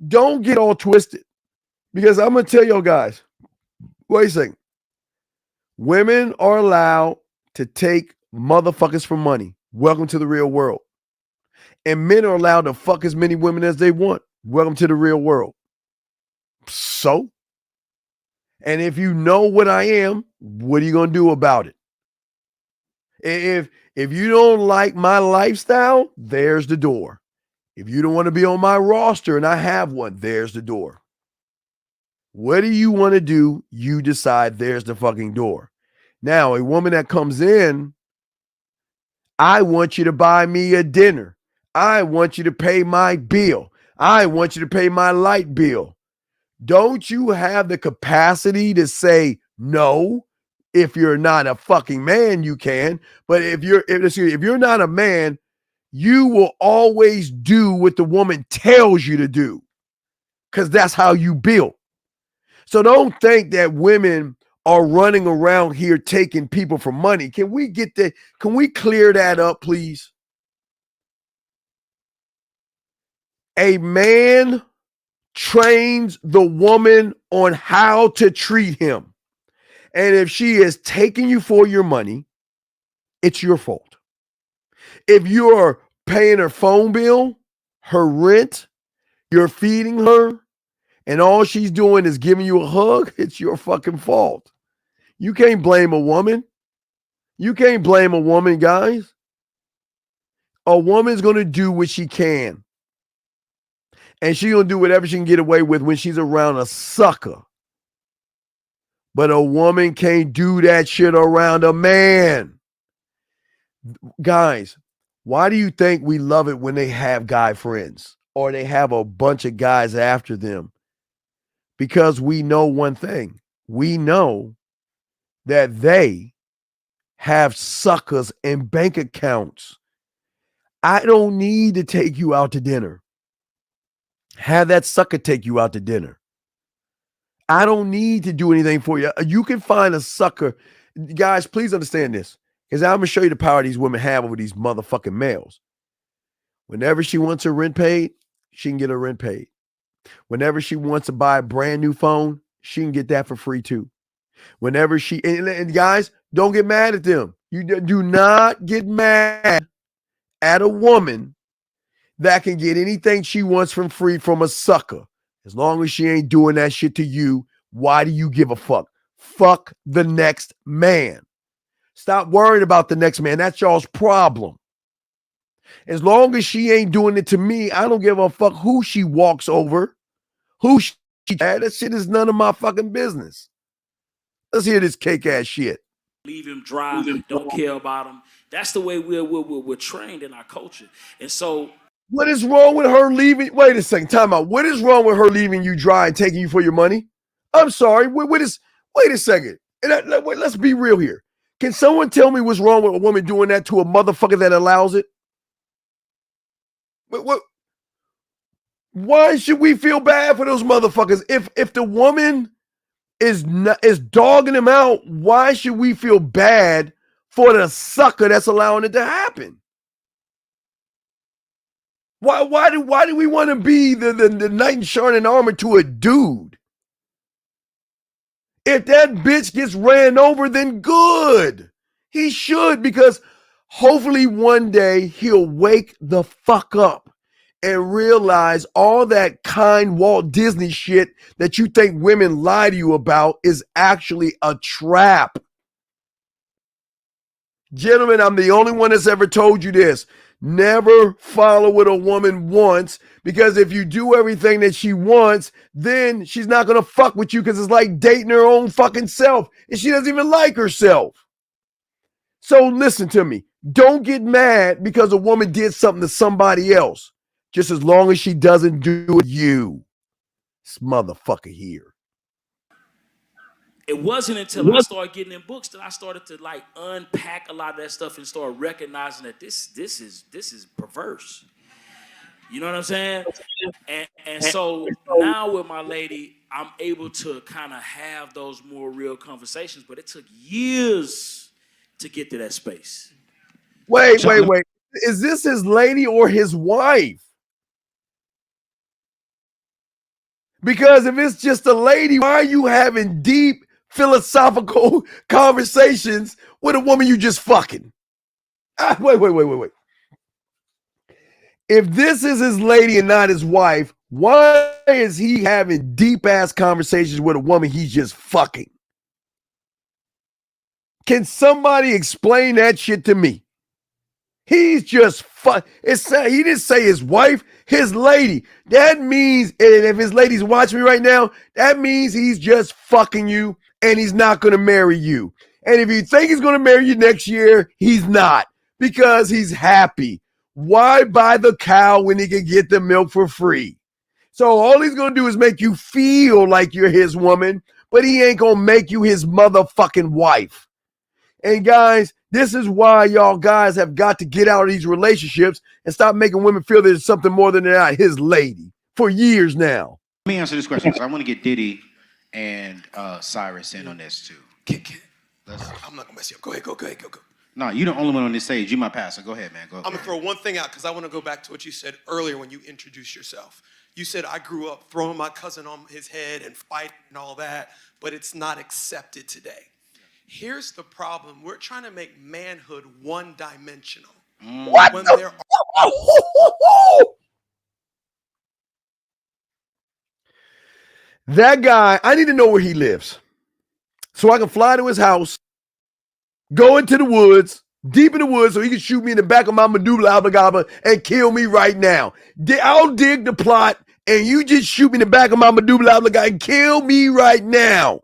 don't get all twisted, because I'm going to tell you guys, wait a second. Women are allowed to take motherfuckers for money. Welcome to the real world. And men are allowed to fuck as many women as they want. Welcome to the real world. So, and if you know what I am, what are you going to do about it? If you don't like my lifestyle, there's the door. If you don't want to be on my roster and I have one, there's the door. What do you want to do? You decide. There's the fucking door. Now, a woman that comes in, I want you to buy me a dinner. I want you to pay my bill. I want you to pay my light bill. Don't you have the capacity to say no? If you're not a fucking man, you can. But if you're not a man, you will always do what the woman tells you to do, because that's how you build. So don't think that women are running around here taking people for money. Can we clear that up, please? A man trains the woman on how to treat him. And if she is taking you for your money, it's your fault. If you're paying her phone bill, her rent, you're feeding her, and all she's doing is giving you a hug, it's your fucking fault. You can't blame a woman. You can't blame a woman, guys. A woman's going to do what she can. And she's going to do whatever she can get away with when she's around a sucker. But a woman can't do that shit around a man. Guys, why do you think we love it when they have guy friends or they have a bunch of guys after them? Because we know one thing. We know that they have suckers and bank accounts. I don't need to take you out to dinner. Have that sucker take you out to dinner. I don't need to do anything for you. You can find a sucker. Guys, please understand this, because I'm going to show you the power these women have over these motherfucking males. Whenever she wants her rent paid, she can get her rent paid. Whenever she wants to buy a brand new phone, she can get that for free too. Whenever she, and guys, don't get mad at them. You do not get mad at a woman that can get anything she wants from free from a sucker. As long as she ain't doing that shit to you, why do you give a fuck? Fuck the next man. Stop worrying about the next man. That's y'all's problem. As long as she ain't doing it to me, I don't give a fuck who she walks over. Who she, that shit is none of my fucking business. Let's hear this cake ass shit. Leave him dry, don't care about him. That's the way we're trained in our culture. And so what is wrong with her leaving? Wait a second, time out. What is wrong with her leaving you dry and taking you for your money? I'm sorry. Wait a second. Wait, let's be real here. Can someone tell me what's wrong with a woman doing that to a motherfucker that allows it? What? Why should we feel bad for those motherfuckers? If the woman is dogging him out, why should we feel bad for the sucker that's allowing it to happen? Why do we want to be the knight in shining armor to a dude? If that bitch gets ran over, then good. He should, because hopefully one day he'll wake the fuck up and realize all that kind Walt Disney shit that you think women lie to you about is actually a trap. Gentlemen, I'm the only one that's ever told you this. Never follow what a woman wants, because if you do everything that she wants, then she's not going to fuck with you, because it's like dating her own fucking self, and she doesn't even like herself. So listen to me. Don't get mad because a woman did something to somebody else, just as long as she doesn't do it to you. This motherfucker here. it wasn't until I started getting in books that I started to like unpack a lot of that stuff and start recognizing that this is perverse. You know what I'm saying? And so now with my lady, I'm able to kind of have those more real conversations, but it took years to get to that space. Wait. Is this his lady or his wife? Because if it's just a lady, why are you having deep philosophical conversations with a woman you just fucking? Wait. If this is his lady and not his wife, why is he having deep ass conversations with a woman he's just fucking? Can somebody explain that shit to me? He's just he didn't say his wife, his lady. That means, and if his lady's watching me right now, that means he's just fucking you and he's not going to marry you. And if you think he's going to marry you next year, he's not, because he's happy. Why buy the cow when he can get the milk for free? So all he's going to do is make you feel like you're his woman, but he ain't going to make you his motherfucking wife. And guys, this is why y'all guys have got to get out of these relationships and stop making women feel there's something more than they're not his lady for years now. Let me answer this question, because I want to get Diddy and Cyrus in on this too. I'm not gonna mess you up. Go ahead. No, you're the only one on this stage. You my pastor. Go ahead, man. Go. I'm gonna throw one thing out because I want to go back to what you said earlier when you introduced yourself. You said I grew up throwing my cousin on his head and fighting and all that, but it's not accepted today. Here's the problem. We're trying to make manhood one-dimensional. What? When there That guy, I need to know where he lives so I can fly to his house, go into the woods, deep in the woods, so he can shoot me in the back of my medulla oblongata and kill me right now. I'll dig the plot, and you just shoot me in the back of my medulla oblongata and kill me right now.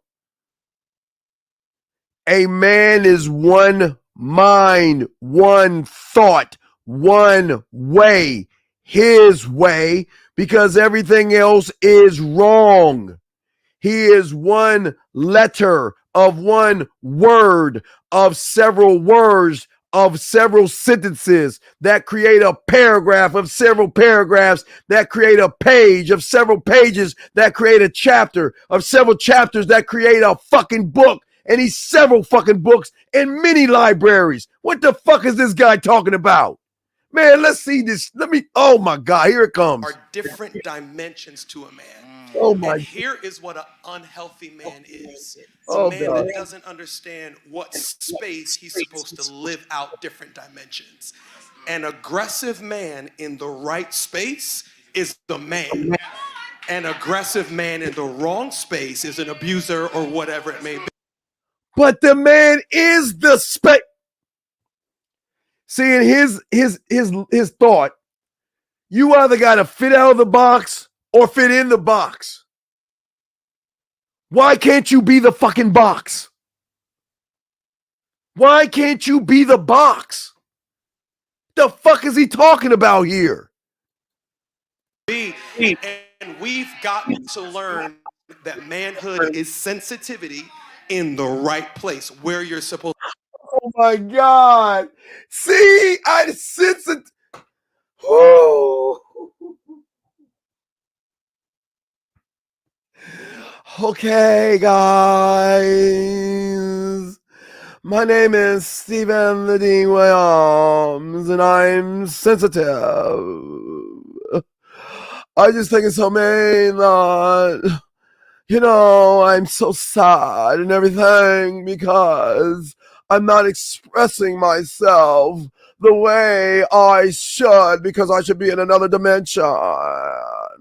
A man is one mind, one thought, one way, his way, because everything else is wrong. He is one letter of one word of several words of several sentences that create a paragraph of several paragraphs that create a page of several pages that create a chapter of several chapters that create a fucking book. And he's several fucking books in many libraries. What the fuck is this guy talking about? Man, let's see this. Oh my God, here it comes. Are different dimensions to a man. Oh my. And here is what an unhealthy man is. Oh, A man God. that doesn't understand what space he's supposed to live out different dimensions. An aggressive man in the right space is the man. An aggressive man in the wrong space is an abuser or whatever it may be. But the man is the space. See, in his thought, you either got to fit out of the box or fit in the box. Why can't you be the fucking box? Why can't you be the box? The fuck is he talking about here? And we've got to learn that manhood is sensitivity in the right place where you're supposed to. Oh my God. See, I sense it. Woo. Okay, guys. My name is Stephen the Dean Williams, and I'm sensitive. I just think it's so mean that, I'm so sad and everything because I'm not expressing myself the way I should because I should be in another dimension. Are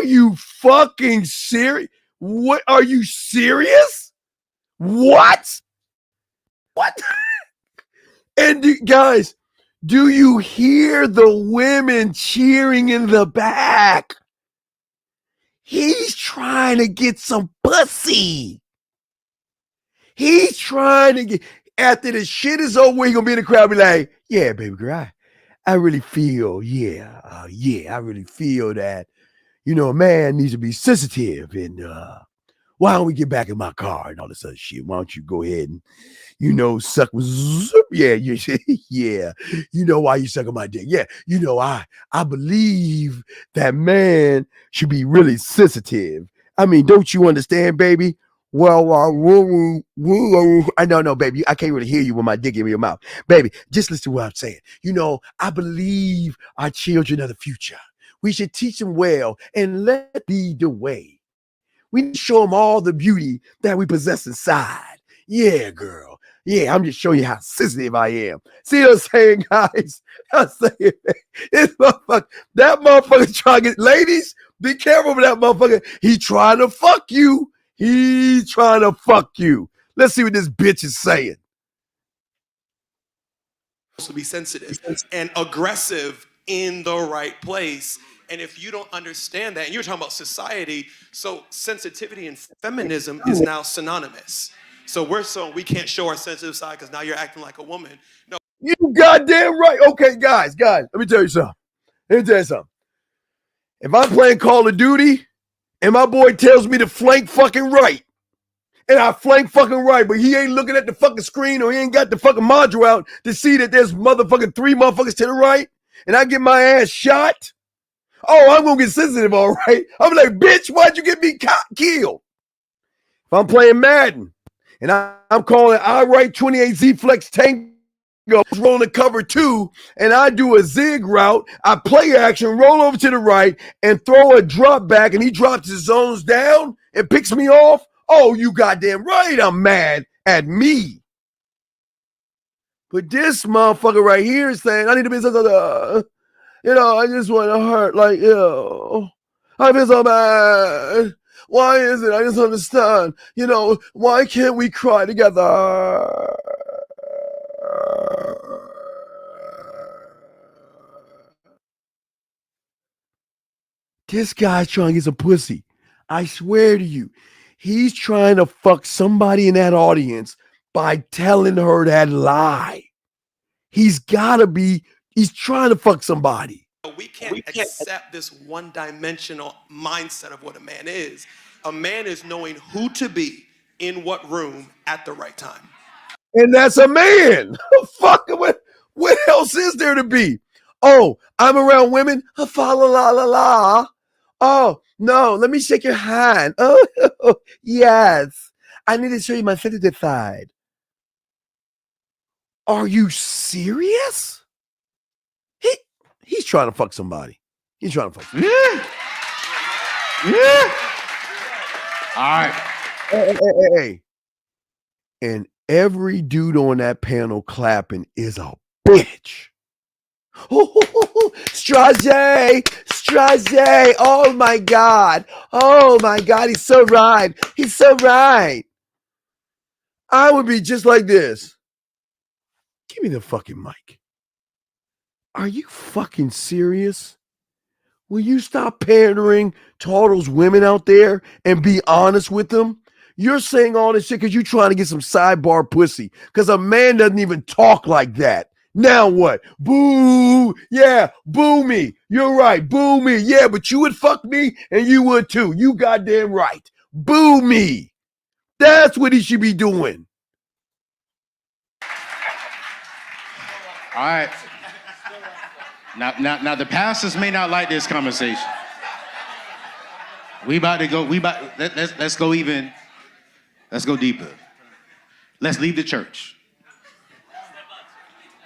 you fucking serious? What? Are you serious? What? What? And guys, do you hear the women cheering in the back? He's trying to get some pussy. He's trying to get, after the shit is over, he's gonna be in the crowd and be like, yeah, baby girl, I really feel, I really feel that, a man needs to be sensitive and why don't we get back in my car and all this other shit? Why don't you go ahead and, suck with zoop? Yeah, yeah. You know why you suck on my dick. Yeah, I believe that man should be really sensitive. I mean, don't you understand, baby? Well, I don't know, baby. I can't really hear you with my dick in your mouth. Baby, just listen to what I'm saying. I believe our children are the future. We should teach them well and let be the way. We need to show them all the beauty that we possess inside. Yeah, girl. Yeah, I'm just showing you how sensitive I am. See what I'm saying, guys? I'm saying, that motherfucker trying to get, ladies, be careful with that motherfucker. He trying to fuck you. He's trying to fuck you. Let's see what this bitch is saying. To be sensitive and aggressive in the right place. And if you don't understand that, and you're talking about society, so sensitivity and feminism is now synonymous. So we can't show our sensitive side because now you're acting like a woman. No. You goddamn right. Okay, guys, let me tell you something. If I'm playing Call of Duty and my boy tells me to flank fucking right, and I flank fucking right, but he ain't looking at the fucking screen or he ain't got the fucking module out to see that there's motherfucking 3 motherfuckers to the right, and I get my ass shot, oh, I'm gonna get sensitive, all right? I'm like, bitch, why'd you get me killed? If I'm playing Madden and I'm calling I right 28Z Flex Tango, rolling the cover 2, and I do a zig route, I play action, roll over to the right, and throw a drop back, and he drops his zones down and picks me off. Oh, you goddamn right, I'm mad at me. But this motherfucker right here is saying, I need to be I just want to hurt, like, I feel so bad. Why is it? I just don't understand. You know, why can't we cry together? This guy's trying to get some pussy. I swear to you, he's trying to fuck somebody in that audience by telling her that lie. He's trying to fuck somebody. We can't accept this one-dimensional mindset of what a man is. A man is knowing who to be in what room at the right time. And that's a man. Fuck, what else is there to be? Oh, I'm around women. Fa la la la la. Oh, no, let me shake your hand. Oh, yes. I need to show you my sensitive side. Are you serious? He's trying to fuck somebody. He's trying to fuck somebody. Yeah. All right. Hey. And every dude on that panel clapping is a bitch. Strage. Oh my God. He's so right. He's so right. I would be just like this. Give me the fucking mic. Are you fucking serious? Will you stop pandering to all those women out there and be honest with them? You're saying all this shit because you're trying to get some sidebar pussy. Because a man doesn't even talk like that. Now what? Boo! Yeah, boo me. You're right. Boo me. Yeah, but you would fuck me and you would too. You goddamn right. Boo me. That's what he should be doing. All right. Now the pastors may not like this conversation. Let's go deeper. Let's leave the church.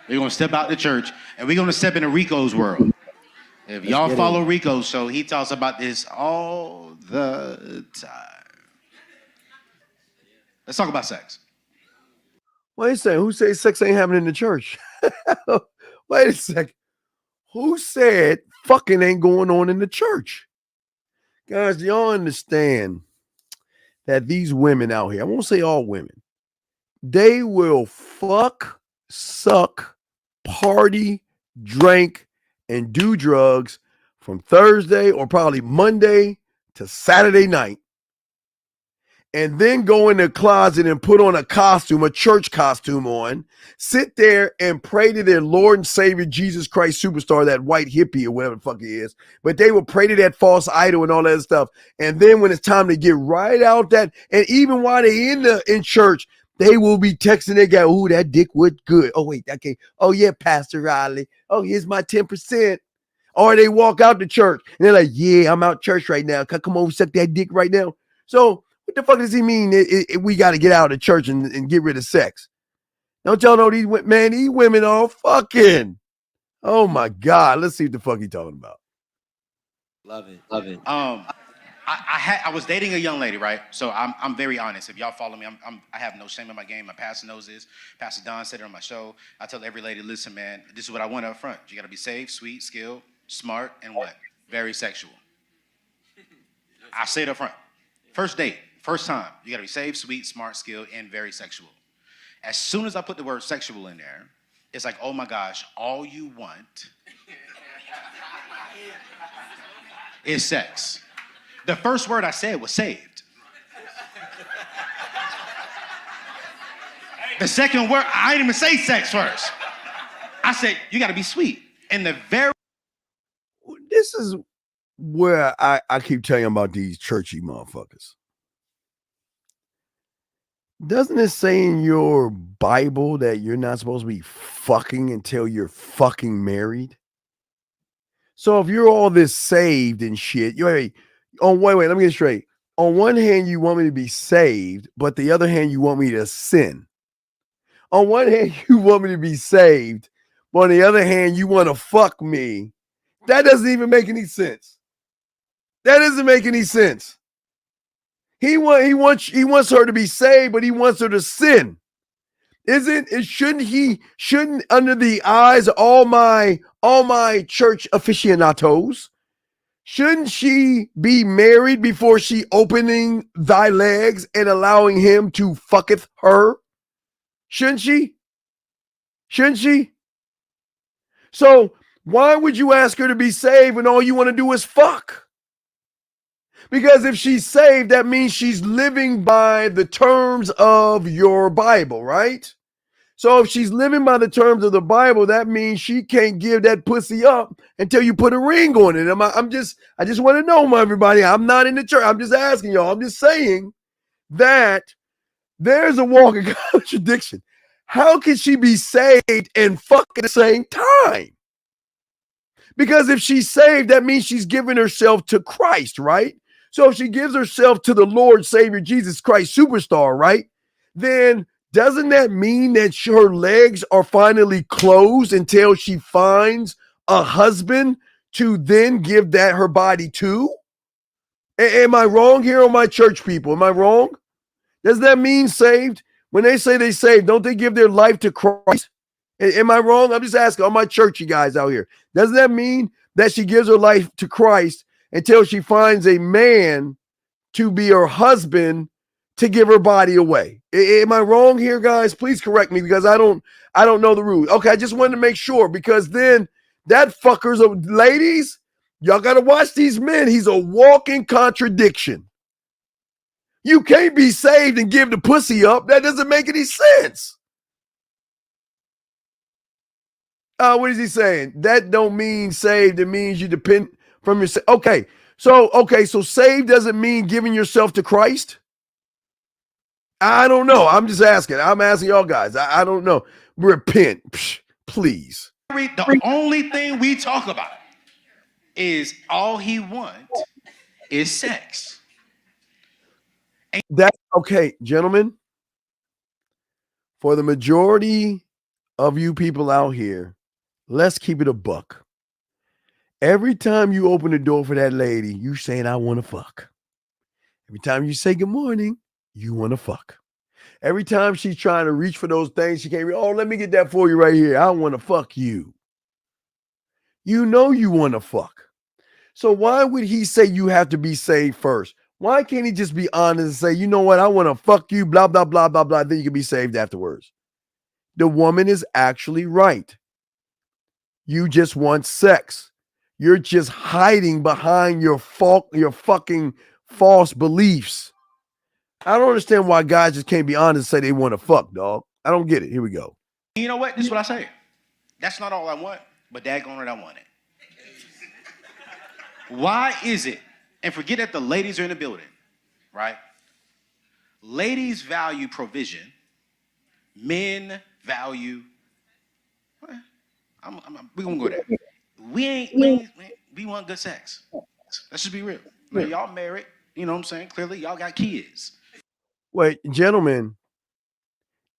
We're gonna step out the church and we're gonna step into Rico's world. If y'all follow Rico's show, he talks about this all the time. Let's talk about sex. Wait a second. Who says sex ain't happening in the church? Wait a second. Who said fucking ain't going on in the church? Guys, do y'all understand that these women out here, I won't say all women, they will fuck, suck, party, drink, and do drugs from Thursday or probably Monday to Saturday night, and then go in the closet and put on a costume, a church costume on, sit there and pray to their Lord and Savior Jesus Christ Superstar, that white hippie or whatever the fuck he is. But they will pray to that false idol and all that stuff. And then when it's time to get right out that, and even while they're in church, they will be texting their guy, "Ooh, that dick would good. Oh, wait, okay. Oh, yeah, Pastor Riley. Oh, here's my 10%. Or they walk out the church and they're like, "Yeah, I'm out church right now. Come over, suck that dick right now." So what the fuck does he mean we got to get out of the church and get rid of sex? Don't y'all know these women are fucking. Oh my God. Let's see what the fuck he talking about. Love it. I was dating a young lady, right? So I'm very honest. If y'all follow me, I have no shame in my game. My pastor knows this. Pastor Don said it on my show. I tell every lady, listen, man, this is what I want up front. You got to be safe, sweet, skilled, smart, and what? Very sexual. I say it up front. First date, first time, you got to be safe, sweet, smart, skilled, and very sexual. As soon as I put the word sexual in there, it's like, oh my gosh, all you want is sex. The first word I said was saved. The second word, I didn't even say sex first. I said, you got to be sweet. And the very... This is where I keep telling you about these churchy motherfuckers. Doesn't it say in your Bible that you're not supposed to be fucking until you're fucking married? So if you're all this saved and shit, wait, let me get straight. On one hand, you want me to be saved, but the other hand, you want me to sin. On one hand, you want me to be saved, but on the other hand, you want to fuck me. That doesn't even make any sense. That doesn't make any sense. He wants her to be saved, but he wants her to sin. Shouldn't under the eyes of all my church aficionados, Shouldn't she be married before she opening thy legs and allowing him to fucketh her? Shouldn't she? Shouldn't she? So why would you ask her to be saved when all you want to do is fuck? Because if she's saved, that means she's living by the terms of your Bible, right? So if she's living by the terms of the Bible, that means she can't give that pussy up until you put a ring on it. I just want to know, everybody. I'm not in the church. I'm just asking y'all. I'm just saying that there's a walking contradiction. How can she be saved and fuck at the same time? Because if she's saved, that means she's giving herself to Christ, right? So if she gives herself to the Lord Savior Jesus Christ superstar, right? Then doesn't that mean that her legs are finally closed until she finds a husband to then give that her body to? Am I wrong here on my church people? Am I wrong? Does that mean saved? When they say they saved, don't they give their life to Christ? Am I wrong? I'm just asking all my churchy guys out here. Doesn't that mean that she gives her life to Christ until she finds a man to be her husband to give her body away? Am I wrong here, guys? Please correct me because I don't know the rules. Okay, I just wanted to make sure because then that fucker's ladies, y'all got to watch these men. He's a walking contradiction. You can't be saved and give the pussy up. That doesn't make any sense. What is he saying? That don't mean saved. It means you depend from your. Okay, so saved doesn't mean giving yourself to Christ. I don't know. I'm just asking. I'm asking y'all guys. I don't know. Repent, please. The only thing we talk about is all he wants is sex. That's okay, gentlemen. For the majority of you people out here, let's keep it a buck. Every time you open the door for that lady, you saying, I want to fuck. Every time you say good morning, you want to fuck. Every time she's trying to reach for those things, she can't reach. Oh, let me get that for you right here. I want to fuck you. You know you want to fuck. So why would he say you have to be saved first? Why can't he just be honest and say, you know what, I want to fuck you, blah, blah, blah, blah, blah. Then you can be saved afterwards. The woman is actually right. You just want sex. You're just hiding behind your fucking false beliefs. I don't understand why guys just can't be honest and say they want to fuck, dog. I don't get it. Here we go. You know what? This is what I say. That's not all I want, but daggone it, I want it. Why is it? And forget that the ladies are in the building, right? Ladies value provision. Men value. We're going to go there. We want good sex. Let's just be real. Now, y'all married. You know what I'm saying? Clearly, y'all got kids. Wait, gentlemen,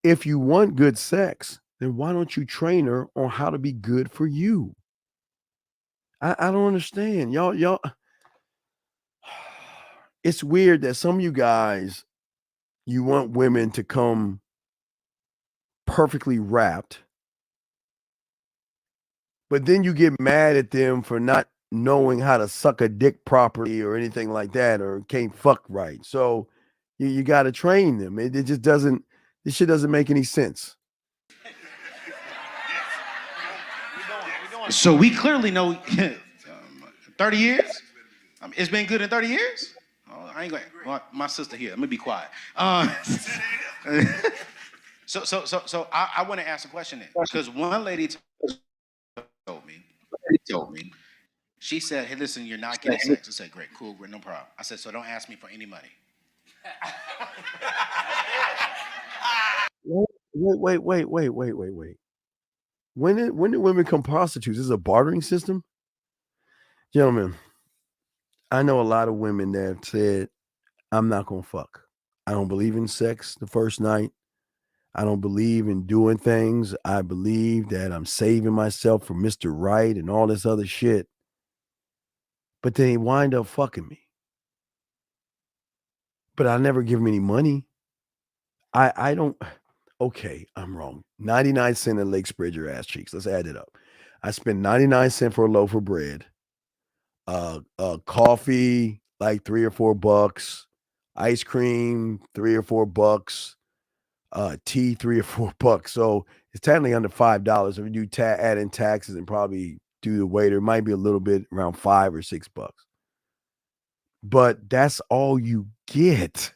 if you want good sex, then why don't you train her on how to be good for you? I don't understand. Y'all, it's weird that some of you guys, you want women to come perfectly wrapped, but then you get mad at them for not knowing how to suck a dick properly or anything like that, or can't fuck right. So you got to train them. It just doesn't, this shit doesn't make any sense. So we clearly know 30 years? It's been good in 30 years? Oh, I ain't going to, my sister here, let me be quiet. So I want to ask a question then. Because one lady told me, she said, hey, listen, you're not getting sex. I said, great, cool, no problem. I said, so don't ask me for any money. Wait. When did women become prostitutes? Is this a bartering system? Gentlemen, I know a lot of women that have said, I'm not going to fuck. I don't believe in sex the first night. I don't believe in doing things. I believe that I'm saving myself from Mr. Right and all this other shit. But they wind up fucking me. But I never give them any money. I don't. Okay, I'm wrong. 99 cents at Lake Spread Your Ass Cheeks. Let's add it up. I spend 99 cents for a loaf of bread. Coffee like $3 or $4, ice cream $3 or $4, tea $3 or $4. So it's technically under $5. If you do add in taxes and probably do the waiter, it might be a little bit around $5 or $6. But that's all you get.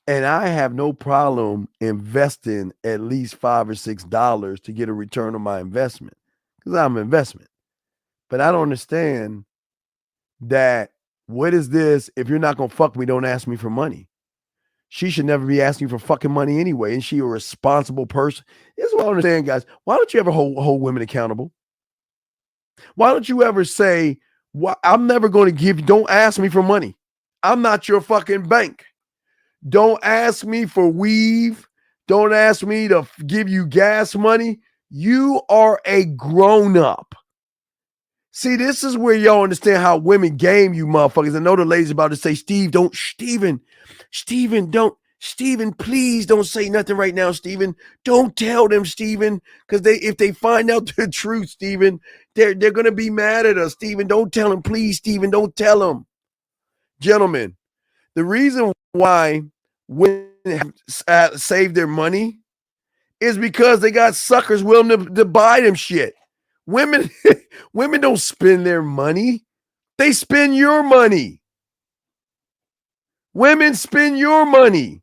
And I have no problem investing at least $5 or $6 to get a return on my investment because I'm an investment. But I don't understand that. What is this? If you're not going to fuck me, don't ask me for money. She should never be asking for fucking money anyway. And she a responsible person. This is what I understand, guys. Why don't you ever hold women accountable? Why don't you ever say, I'm never going to give you, don't ask me for money. I'm not your fucking bank. Don't ask me for weave. Don't ask me to give you gas money. You are a grown-up. See, this is where y'all understand how women game you motherfuckers. I know the ladies about to say, Stephen, please don't say nothing right now, Stephen. Don't tell them, Stephen, because if they find out the truth, Stephen, they're going to be mad at us. Stephen, don't tell them, please, Stephen, don't tell them. Gentlemen, the reason why women have saved their money is because they got suckers willing to buy them shit. Women don't spend their money. They spend your money. Women spend your money.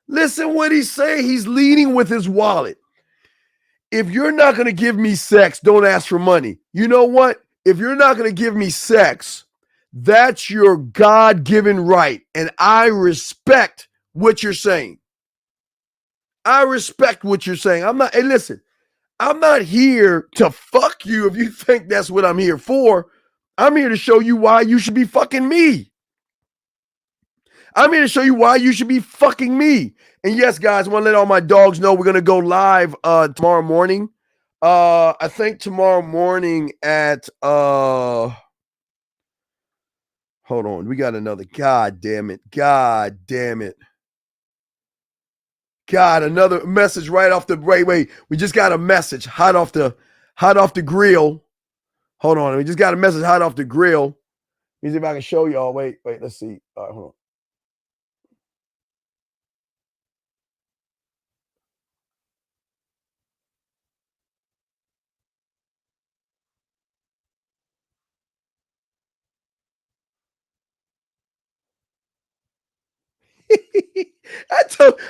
Listen what he's saying. He's leading with his wallet. If you're not going to give me sex, don't ask for money. You know what? If you're not going to give me sex, that's your God-given right. And I respect what you're saying. I respect what you're saying. Hey, listen, I'm not here to fuck you if you think that's what I'm here for. I'm here to show you why you should be fucking me. I'm here to show you why you should be fucking me. And yes, guys, I want to let all my dogs know we're going to go live tomorrow morning. I think tomorrow morning at hold on. We got another. God damn it. God, another message right off the wait. We just got a message hot off the grill. Hold on. We just got a message hot off the grill. Let me see if I can show y'all. Wait, let's see. All right, hold on.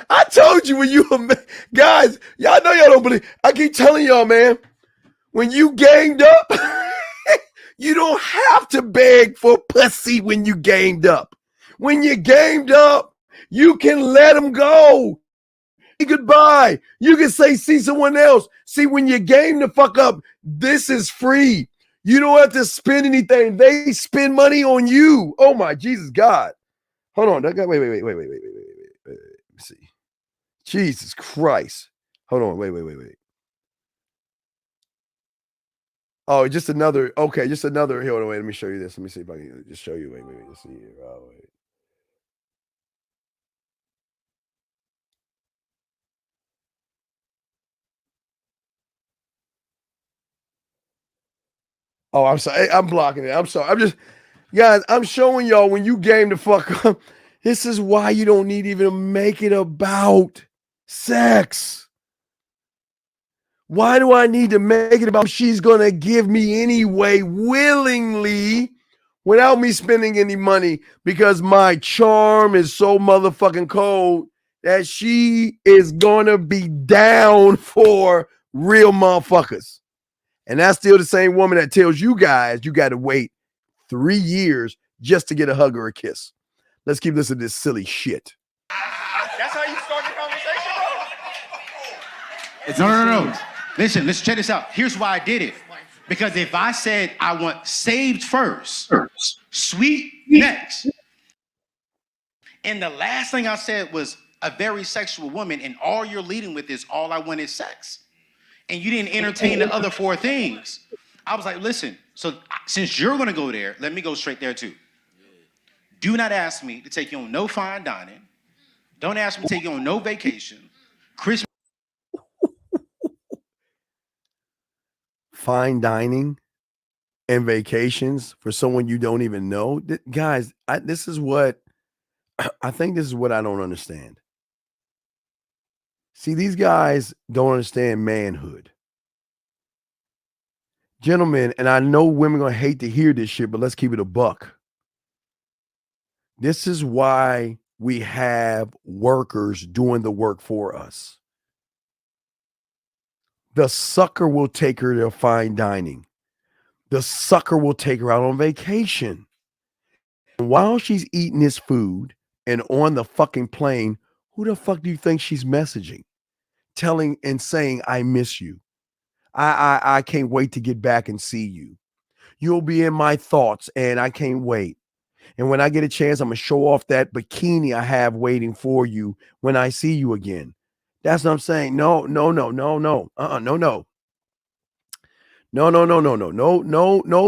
I told you when you guys, y'all know y'all don't believe. I keep telling y'all, man, when you gamed up, you don't have to beg for pussy when you gamed up. When you gamed up, you can let them go. Goodbye. You can say, see someone else. See, when you game the fuck up, this is free. You don't have to spend anything. They spend money on you. Oh my Jesus God. Hold on. Wait. Let me see. Jesus Christ. Hold on. Wait. Oh, just another. Okay, just another. Hold on. Wait. Let me show you this. Let me see if I can just show you. Wait. Let's see here. Oh, wait. Oh, I'm sorry. I'm blocking it. I'm sorry. Guys, I'm showing y'all when you game the fuck up. This is why you don't need even to make it about sex. Why do I need to make it about she's going to give me anyway willingly without me spending any money because my charm is so motherfucking cold that she is going to be down for real motherfuckers. And that's still the same woman that tells you guys you got to wait 3 years just to get a hug or a kiss. Let's keep listening to this silly shit. That's how you start the conversation, bro? No. Listen, let's check this out. Here's why I did it. Because if I said I want saved first, sweet next, and the last thing I said was a very sexual woman, and all you're leading with is all I want is sex, and you didn't entertain the other 4 things, I was like, listen, so since you're going to go there, let me go straight there too. Do not ask me to take you on no fine dining. Don't ask me to take you on no vacation. Christmas. Fine dining. and vacations for someone you don't even know. Guys, this is what I think this is what I don't understand. See, these guys don't understand manhood. Gentlemen, and I know women gonna hate to hear this shit, but let's keep it a buck. This is why we have workers doing the work for us. The sucker will take her to fine dining. The sucker will take her out on vacation. And while she's eating his food and on the fucking plane, who the fuck do you think she's messaging? Telling and saying, I miss you. I can't wait to get back and see you. You'll be in my thoughts and I can't wait. And when I get a chance, I'm going to show off that bikini I have waiting for you when I see you again. That's what I'm saying. No. No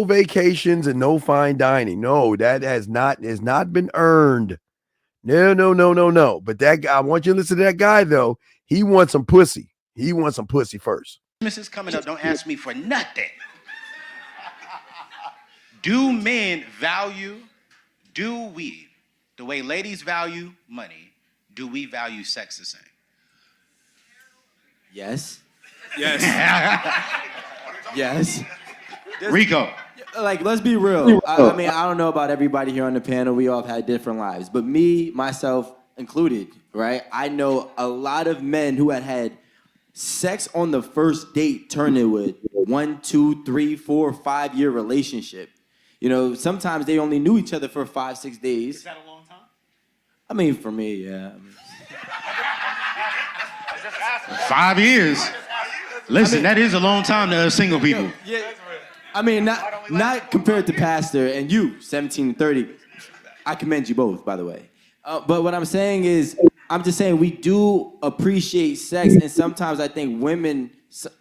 vacations and no fine dining. No, that has not been earned. No. But that guy, I want you to listen to that guy though. He wants some pussy. He wants some pussy first. Christmas is coming up. Don't ask me for nothing. Do men value, do we, the way ladies value money, do we value sex the same? Yes. Yes. Yes. Rico. Like, let's be real. I mean, I don't know about everybody here on the panel. We all have had different lives. But me, myself included, right? I know a lot of men who had sex on the first date turned into a 1, 2, 3, 4, 5 year relationship. You know, sometimes they only knew each other for 5, 6 days. Is that a long time? I mean, for me, yeah. 5 years. Listen, that is a long time to single people. Yeah. I mean, not compared to Pastor and you, 17 and 30. I commend you both, by the way. But what I'm saying is, I'm just saying we do appreciate sex, and sometimes I think women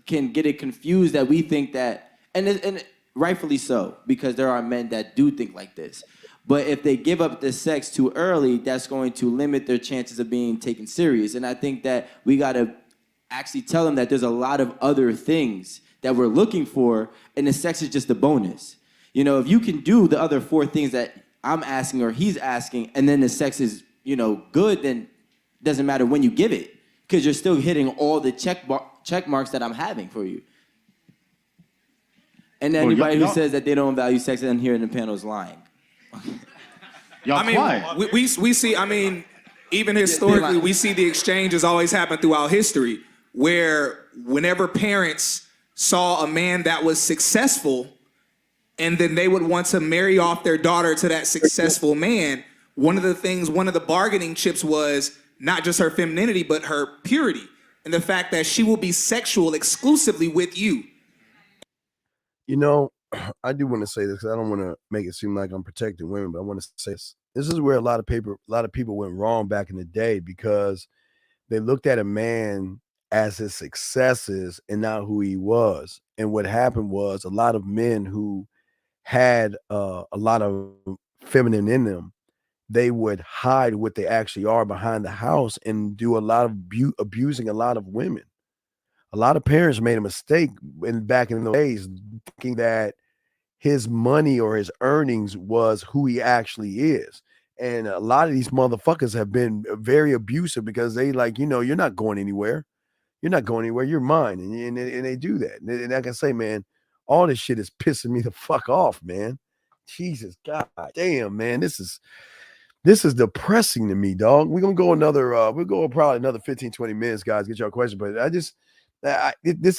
can get it confused that we think that, and rightfully so, because there are men that do think like this. But if they give up the sex too early, that's going to limit their chances of being taken serious. And I think that we got to actually tell them that there's a lot of other things that we're looking for, and the sex is just a bonus. You know, if you can do the other 4 things that I'm asking or he's asking, and then the sex is, good, then it doesn't matter when you give it, because you're still hitting all the check marks that I'm having for you. And anybody who says that they don't value sex and here in the panel is lying. We see, even historically, we see the exchanges always happen throughout history, where whenever parents saw a man that was successful, and then they would want to marry off their daughter to that successful man, one of the bargaining chips was not just her femininity, but her purity, and the fact that she will be sexual exclusively with you. I do want to say this because I don't want to make it seem like I'm protecting women, but I want to say this. This is where a lot of people went wrong back in the day, because they looked at a man as his successes and not who he was. And what happened was a lot of men who had a lot of feminine in them, they would hide what they actually are behind the house and do a lot of abusing a lot of women. A lot of parents made a mistake back in those days, thinking that his money or his earnings was who he actually is. And a lot of these motherfuckers have been very abusive because they you're not going anywhere. You're not going anywhere. You're mine. And they do that. And like I say, man, all this shit is pissing me the fuck off, man. Jesus, God damn, man. This is depressing to me, dog. We're going to go we'll go probably another 15, 20 minutes, guys, get your question. But this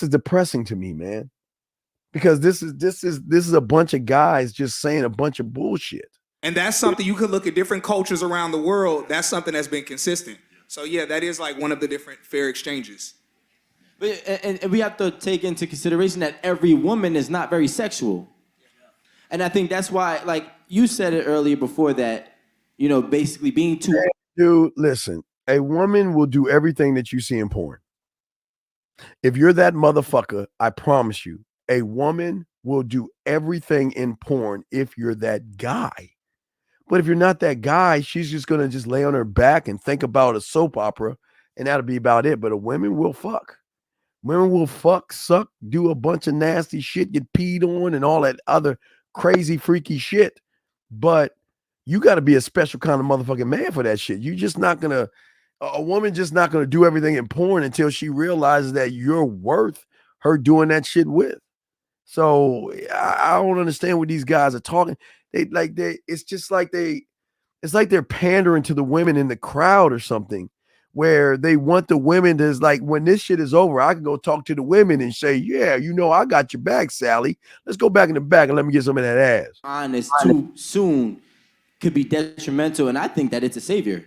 is depressing to me, man. Because this is a bunch of guys just saying a bunch of bullshit. And that's something you could look at different cultures around the world. That's something that's been consistent. So yeah, that is like one of the different fair exchanges. But, and we have to take into consideration that every woman is not very sexual. And I think that's why, like you said it earlier before that, basically being too... Dude, listen, a woman will do everything that you see in porn. If you're that motherfucker, I promise you, a woman will do everything in porn if you're that guy. But if you're not that guy, she's just going to just lay on her back and think about a soap opera, and that'll be about it. But a woman will fuck. Women will fuck, suck, do a bunch of nasty shit, get peed on, and all that other crazy, freaky shit. But you got to be a special kind of motherfucking man for that shit. You just not gonna, a woman just not gonna do everything in porn until she realizes that you're worth her doing that shit with. So I don't understand what these guys are talking. It's just like it's like they're pandering to the women in the crowd or something, where they want the women to, like, when this shit is over, I can go talk to the women and say, yeah, I got your back, Sally. Let's go back in the back and let me get some of that ass. Honest too soon could be detrimental, and I think that it's a savior.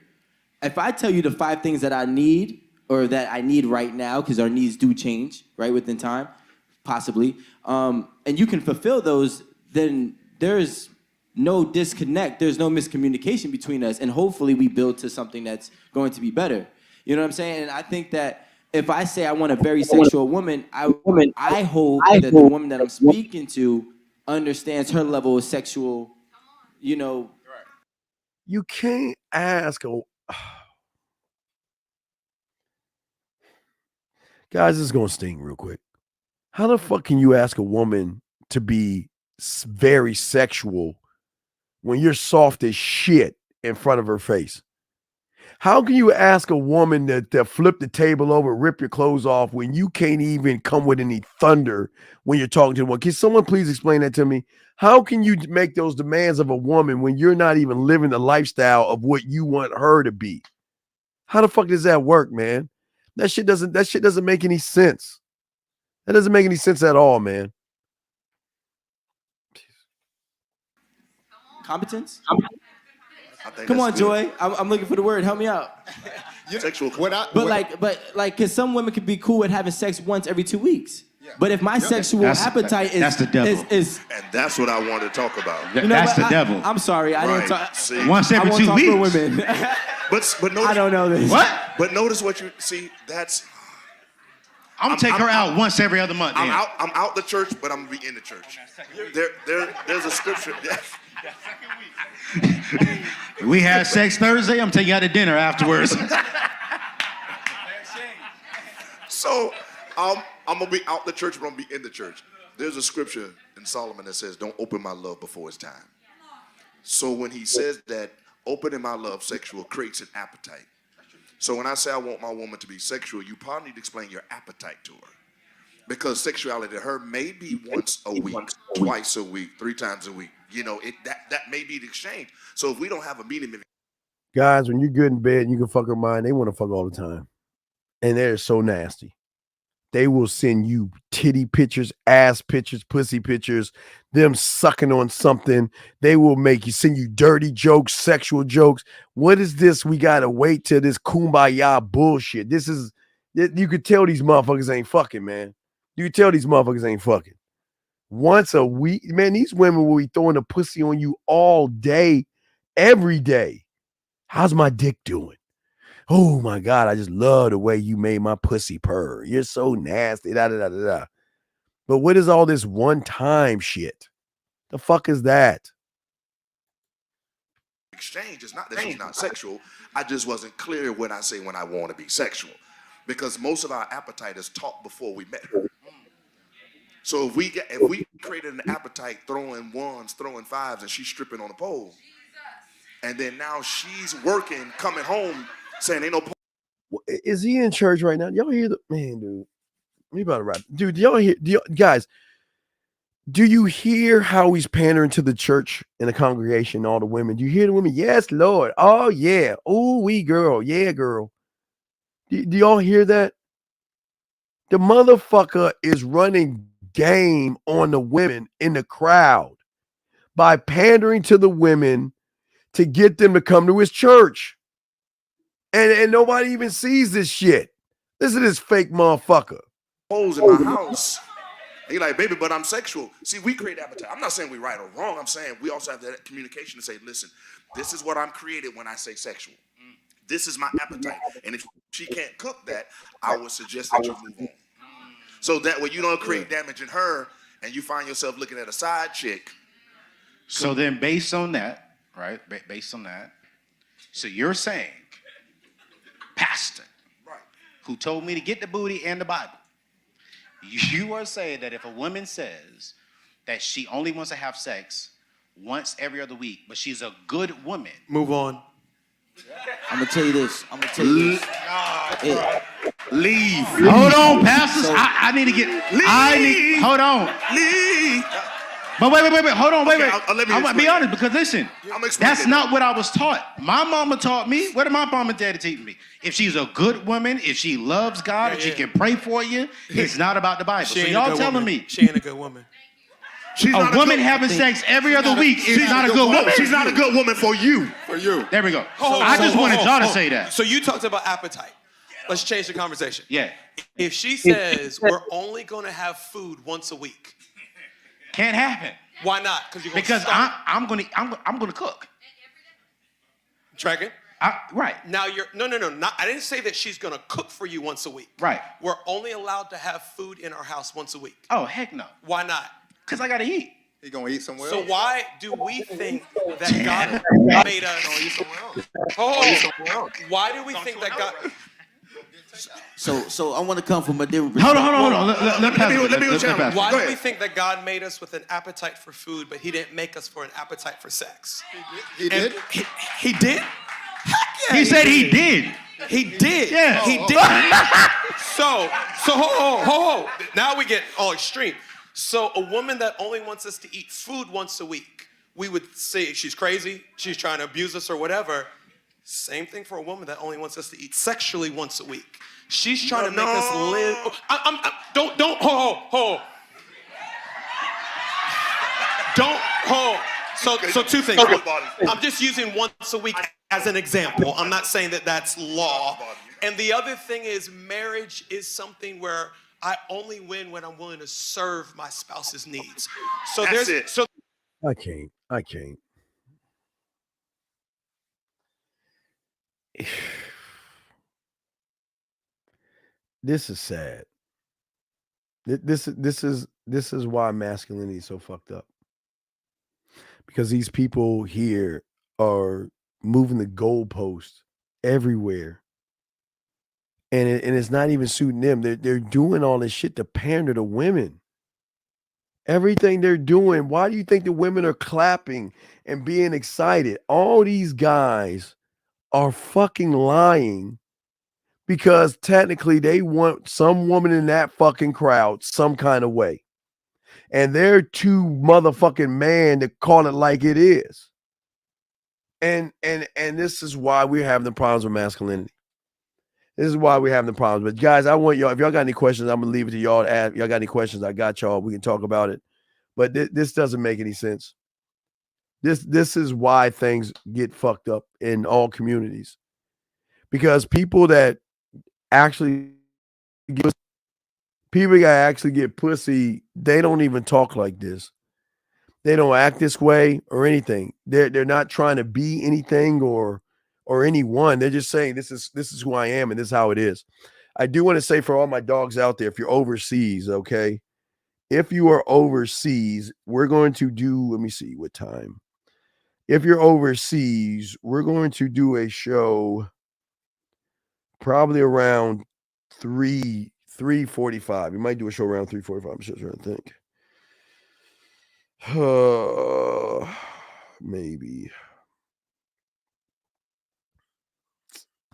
If I tell you the 5 things that I need, or that I need right now, because our needs do change, right, within time, possibly, and you can fulfill those, then there's no disconnect, there's no miscommunication between us, and hopefully we build to something that's going to be better. You know what I'm saying? And I think that if I say I want a very sexual woman, I hope that the woman that I'm speaking to understands her level of sexual, You can't ask a guys, this is gonna sting real quick. How the fuck can you ask a woman to be very sexual when you're soft as shit in front of her face? How can you ask a woman to flip the table over, rip your clothes off when you can't even come with any thunder when you're talking to one? Can someone please explain that to me? How can you make those demands of a woman when you're not even living the lifestyle of what you want her to be? How the fuck does that work, man? That shit doesn't make any sense. That doesn't make any sense at all, man. competence. Come on, Joy. I'm looking for the word. Help me out. Sexual. But because some women could be cool with having sex once every 2 weeks. But if my sexual appetite that's the devil. is and that's what I want to talk about. that's the devil. I'm sorry, I didn't talk. See, Once every 2 weeks. For women. but notice, I don't know this. What? But notice what you see. That's. I'm gonna take her out once every other month. I'm out the church, but I'm gonna be in the church. There's a scripture. We had sex Thursday. I'm taking you out to dinner afterwards. So I'm gonna be out the church, but I'm gonna be in the church. There's a scripture in Solomon that says, "Don't open my love before it's time." So when he says that, opening my love sexual creates an appetite. So when I say I want my woman to be sexual, you probably need to explain your appetite to her. Because sexuality to her may be once a week, twice a week, 3 times a week. You know, that may be the exchange. So if we don't have a meeting, Guys, when you're good in bed and you can fuck her mind, they want to fuck all the time. And they're so nasty. They will send you titty pictures, ass pictures, pussy pictures, them sucking on something. They will send you dirty jokes, sexual jokes. What is this? We got to wait till this kumbaya bullshit. You could tell these motherfuckers ain't fucking, man. You could tell these motherfuckers ain't fucking. Once a week, man, these women will be throwing a pussy on you all day, every day. How's my dick doing? Oh my God, I just love the way you made my pussy purr. You're so nasty. Da, da, da, da, da. But what is all this one-time shit? The fuck is that? exchange, it's not that she's not sexual. I just wasn't clear when I say when I want to be sexual. Because most of our appetite is taught before we met her. So if we created an appetite throwing ones, throwing fives, and she's stripping on a pole, and then now she's working, coming home, saying ain't no pole. Is he in church right now? Y'all hear the man, dude? We about to wrap. Dude, y'all hear guys? Do you hear how he's pandering to the church and the congregation, all the women? Do you hear the women? Yes, Lord. Oh, yeah. Oh, we girl. Yeah, girl. Do y'all hear that? The motherfucker is running game on the women in the crowd by pandering to the women to get them to come to his church. And nobody even sees this shit. Listen to this fake motherfucker. Holes in my house. And you're like, baby, but I'm sexual. See, we create appetite. I'm not saying we're right or wrong. I'm saying we also have that communication to say, listen, this is what I'm created when I say sexual. This is my appetite. And if she can't cook that, I would suggest that you move on. So that way you don't create damage in her and you find yourself looking at a side chick. So then based on that, right, based on that, so you're saying, pastor, right, who told me to get the booty and the Bible, You are saying that if a woman says that she only wants to have sex once every other week, but she's a good woman. Move on. I'm gonna tell you this. Leave. Hold on, pastors. I need to get. Leave. Hold on. Leave. But wait. Hold on. Wait. Let me I'm gonna be explain. honest because listen, I'm explaining that's it. not what I was taught. My mama taught me. What did my mama and daddy teach me? If she's a good woman, if she loves God, if she can pray for you, it's not about the Bible. So y'all telling me she ain't a good woman. She's a woman having sex every other week is not a good woman. She's not a good woman for you. For you. There we go. I just wanted y'all to say that. So you talked about appetite. Let's change the conversation. Yeah. If she says we're only going to have food once a week, can't happen. Why not? Because I'm gonna cook. Tracking? Right. Now you're no. I didn't say that she's gonna cook for you once a week. Right. We're only allowed to have food in our house once a week. Oh heck no. Why not? Because I gotta eat. He gonna eat somewhere So else? why do we think that God made us? Why do we think that God? So I want to come from a different perspective. Hold on. Let me challenge. Why do we think that God made us with an appetite for food, but He didn't make us for an appetite for sex? He did? He did? Heck yeah, He said he did. He did. Yeah. He did. So hold. Now we get all extreme. So a woman that only wants us to eat food once a week, we would say she's crazy, she's trying to abuse us or whatever. Same thing for a woman that only wants us to eat sexually once a week. She's trying to make us live. Don't hold. Don't hold. So two things. I'm just using once a week as an example. I'm not saying that that's law. And the other thing is marriage is something where I only win when I'm willing to serve my spouse's needs. So That's there's it. so I can't. This is sad. This is why masculinity is so fucked up. Because these people here are moving the goalpost everywhere. And it's not even suiting them. They're doing all this shit to pander to women. Everything they're doing, why do you think the women are clapping and being excited? All these guys are fucking lying because technically they want some woman in that fucking crowd some kind of way. And they're too motherfucking man to call it like it is. And this is why we're having the problems with masculinity. This is why we're having the problems. But guys, I want y'all, if y'all got any questions, I'm gonna leave it to y'all to ask. Y'all got any questions? I got y'all. We can talk about it. But this doesn't make any sense. This is why things get fucked up in all communities. Because people that actually get pussy, they don't even talk like this. They don't act this way or anything. They're not trying to be anything or anyone. They're just saying this is who I am and this is how it is. I do want to say for all my dogs out there, if you're overseas, okay, if you are overseas, we're going to do, let me see what time. If you're overseas, we're going to do a show probably around 3:45. We might do a show around 3:45. I'm just trying to think. Maybe.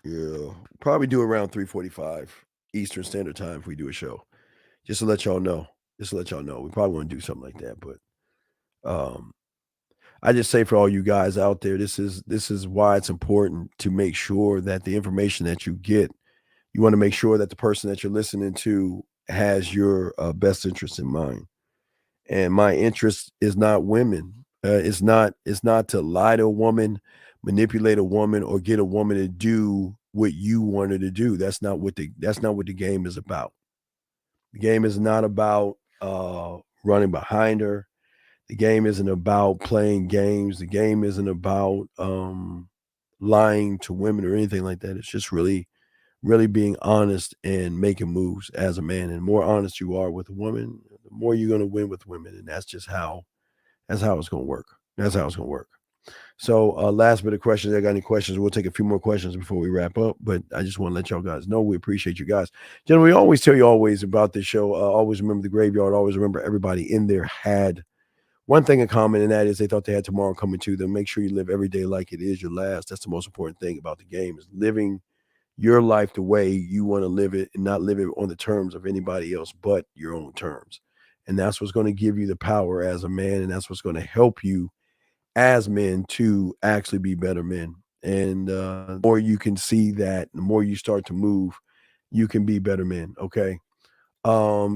Yeah, probably do around 3:45 Eastern Standard Time if we do a show. Just to let y'all know. We probably want to do something like that, but I just say for all you guys out there, this is why it's important to make sure that the information that you get, you want to make sure that the person that you're listening to has your best interest in mind. And my interest is not women. It's not to lie to a woman, manipulate a woman, or get a woman to do what you want her to do. That's not what the game is about. The game is not about running behind her. The game isn't about playing games. The game isn't about lying to women or anything like that. It's just really, really being honest and making moves as a man. And the more honest you are with a woman, the more you're going to win with women. And that's just how it's going to work. That's how it's going to work. So last bit of questions. I got any questions? We'll take a few more questions before we wrap up. But I just want to let y'all guys know we appreciate you guys. Gentlemen, we always tell you always about this show. Always remember the graveyard. Always remember everybody in there had one thing in common, and that is they thought they had tomorrow coming to them. Make sure you live every day like it is your last. That's the most important thing about the game, is living your life the way you want to live it and not live it on the terms of anybody else but your own terms. And that's what's going to give you the power as a man, and that's what's going to help you as men to actually be better men. And the more you can see that, the more you start to move, you can be better men. Okay.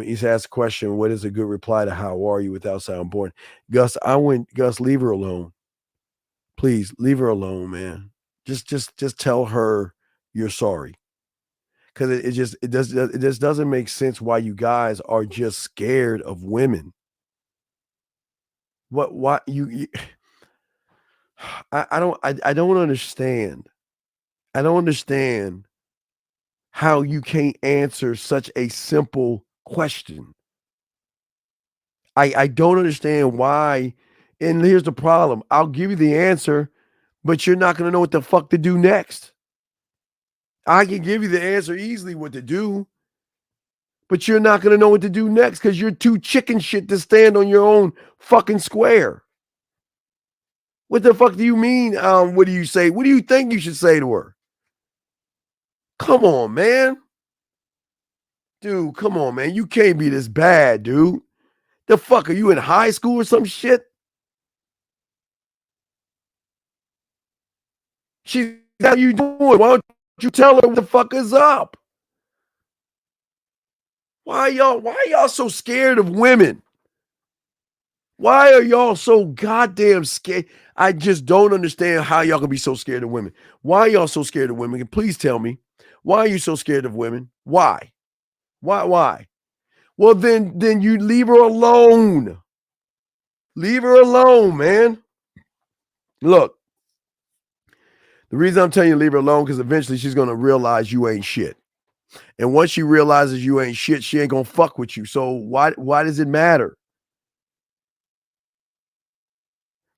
He's asked a question, what is a good reply to how are you without sounding boring? Gus, Gus, leave her alone. Please leave her alone, man. Just tell her you're sorry. Because it just doesn't make sense why you guys are just scared of women. Why you I don't understand. I don't understand how you can't answer such a simple question. I don't understand why. And here's the problem. I'll give you the answer, but you're not going to know what the fuck to do next. I can give you the answer easily what to do, but you're not going to know what to do next because you're too chicken shit to stand on your own fucking square. What the fuck do you mean? What do you say? What do you think you should say to her? Come on, man. Dude, come on, man. You can't be this bad, dude. The fuck, are you in high school or some shit? She's how you doing? Why don't you tell her what the fuck is up? Why y'all so scared of women? Why are y'all so goddamn scared? I just don't understand how y'all can be so scared of women. Why are y'all so scared of women? Please tell me. Why are you so scared of women? Why? Why? Well, then you leave her alone. Leave her alone, man. Look, the reason I'm telling you to leave her alone because eventually she's going to realize you ain't shit. And once she realizes you ain't shit, she ain't going to fuck with you. So why does it matter?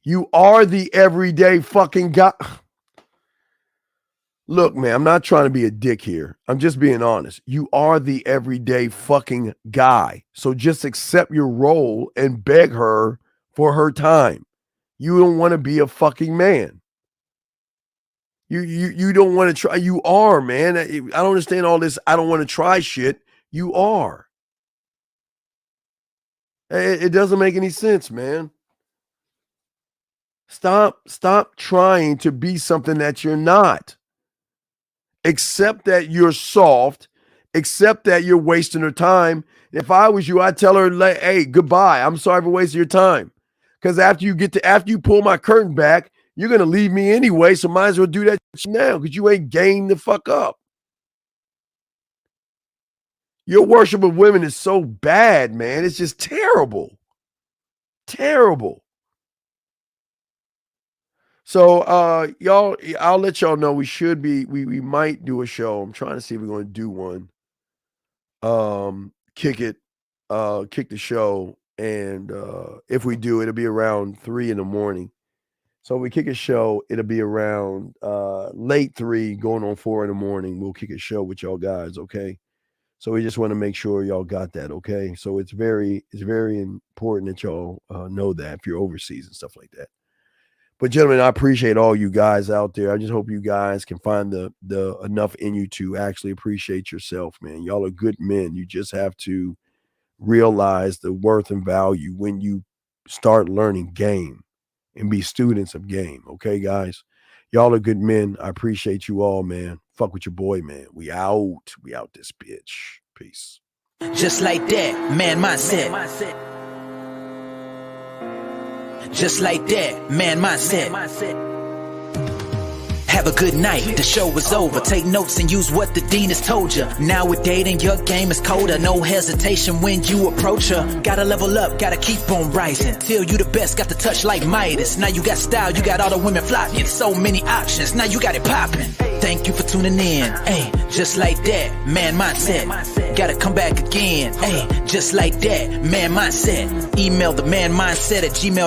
You are the everyday fucking guy. Look, man, I'm not trying to be a dick here. I'm just being honest. You are the everyday fucking guy. So just accept your role and beg her for her time. You don't want to be a fucking man. You don't want to try. You are, man. I don't understand all this. I don't want to try shit. You are. It doesn't make any sense, man. Stop trying to be something that you're not. Accept that you're soft. Accept that you're wasting her time. If I was you, I'd tell her, hey, goodbye. I'm sorry for wasting your time. Because after you pull my curtain back, you're gonna leave me anyway. So might as well do that now because you ain't gained the fuck up. Your worship of women is so bad, man. It's just terrible. Terrible. So y'all, I'll let y'all know we might do a show. I'm trying to see if we're going to do one. Kick the show. And if we do, it'll be around 3 a.m. So we kick a show, it'll be around late 3, going on 4 a.m. We'll kick a show with y'all guys, okay? So we just want to make sure y'all got that, okay? So it's very important that y'all know that if you're overseas and stuff like that. But gentlemen, I appreciate all you guys out there. I just hope you guys can find the enough in you to actually appreciate yourself, man. Y'all are good men. You just have to realize the worth and value when you start learning game and be students of game. Okay, guys? Y'all are good men. I appreciate you all, man. Fuck with your boy, man. We out this bitch. Peace. Just like that, man mindset. Just like that, man mindset. Have a good night, the show is over. Take notes and use what the dean has told you. Now with dating, your game is colder. No hesitation when you approach her. Gotta level up, gotta keep on rising. Till you the best, got the touch like Midas. Now you got style, you got all the women flocking. So many options, now you got it popping. Thank you for tuning in. Hey, just like that, man mindset. Gotta come back again. Hey, just like that, man mindset. Email the man mindset at gmail.com.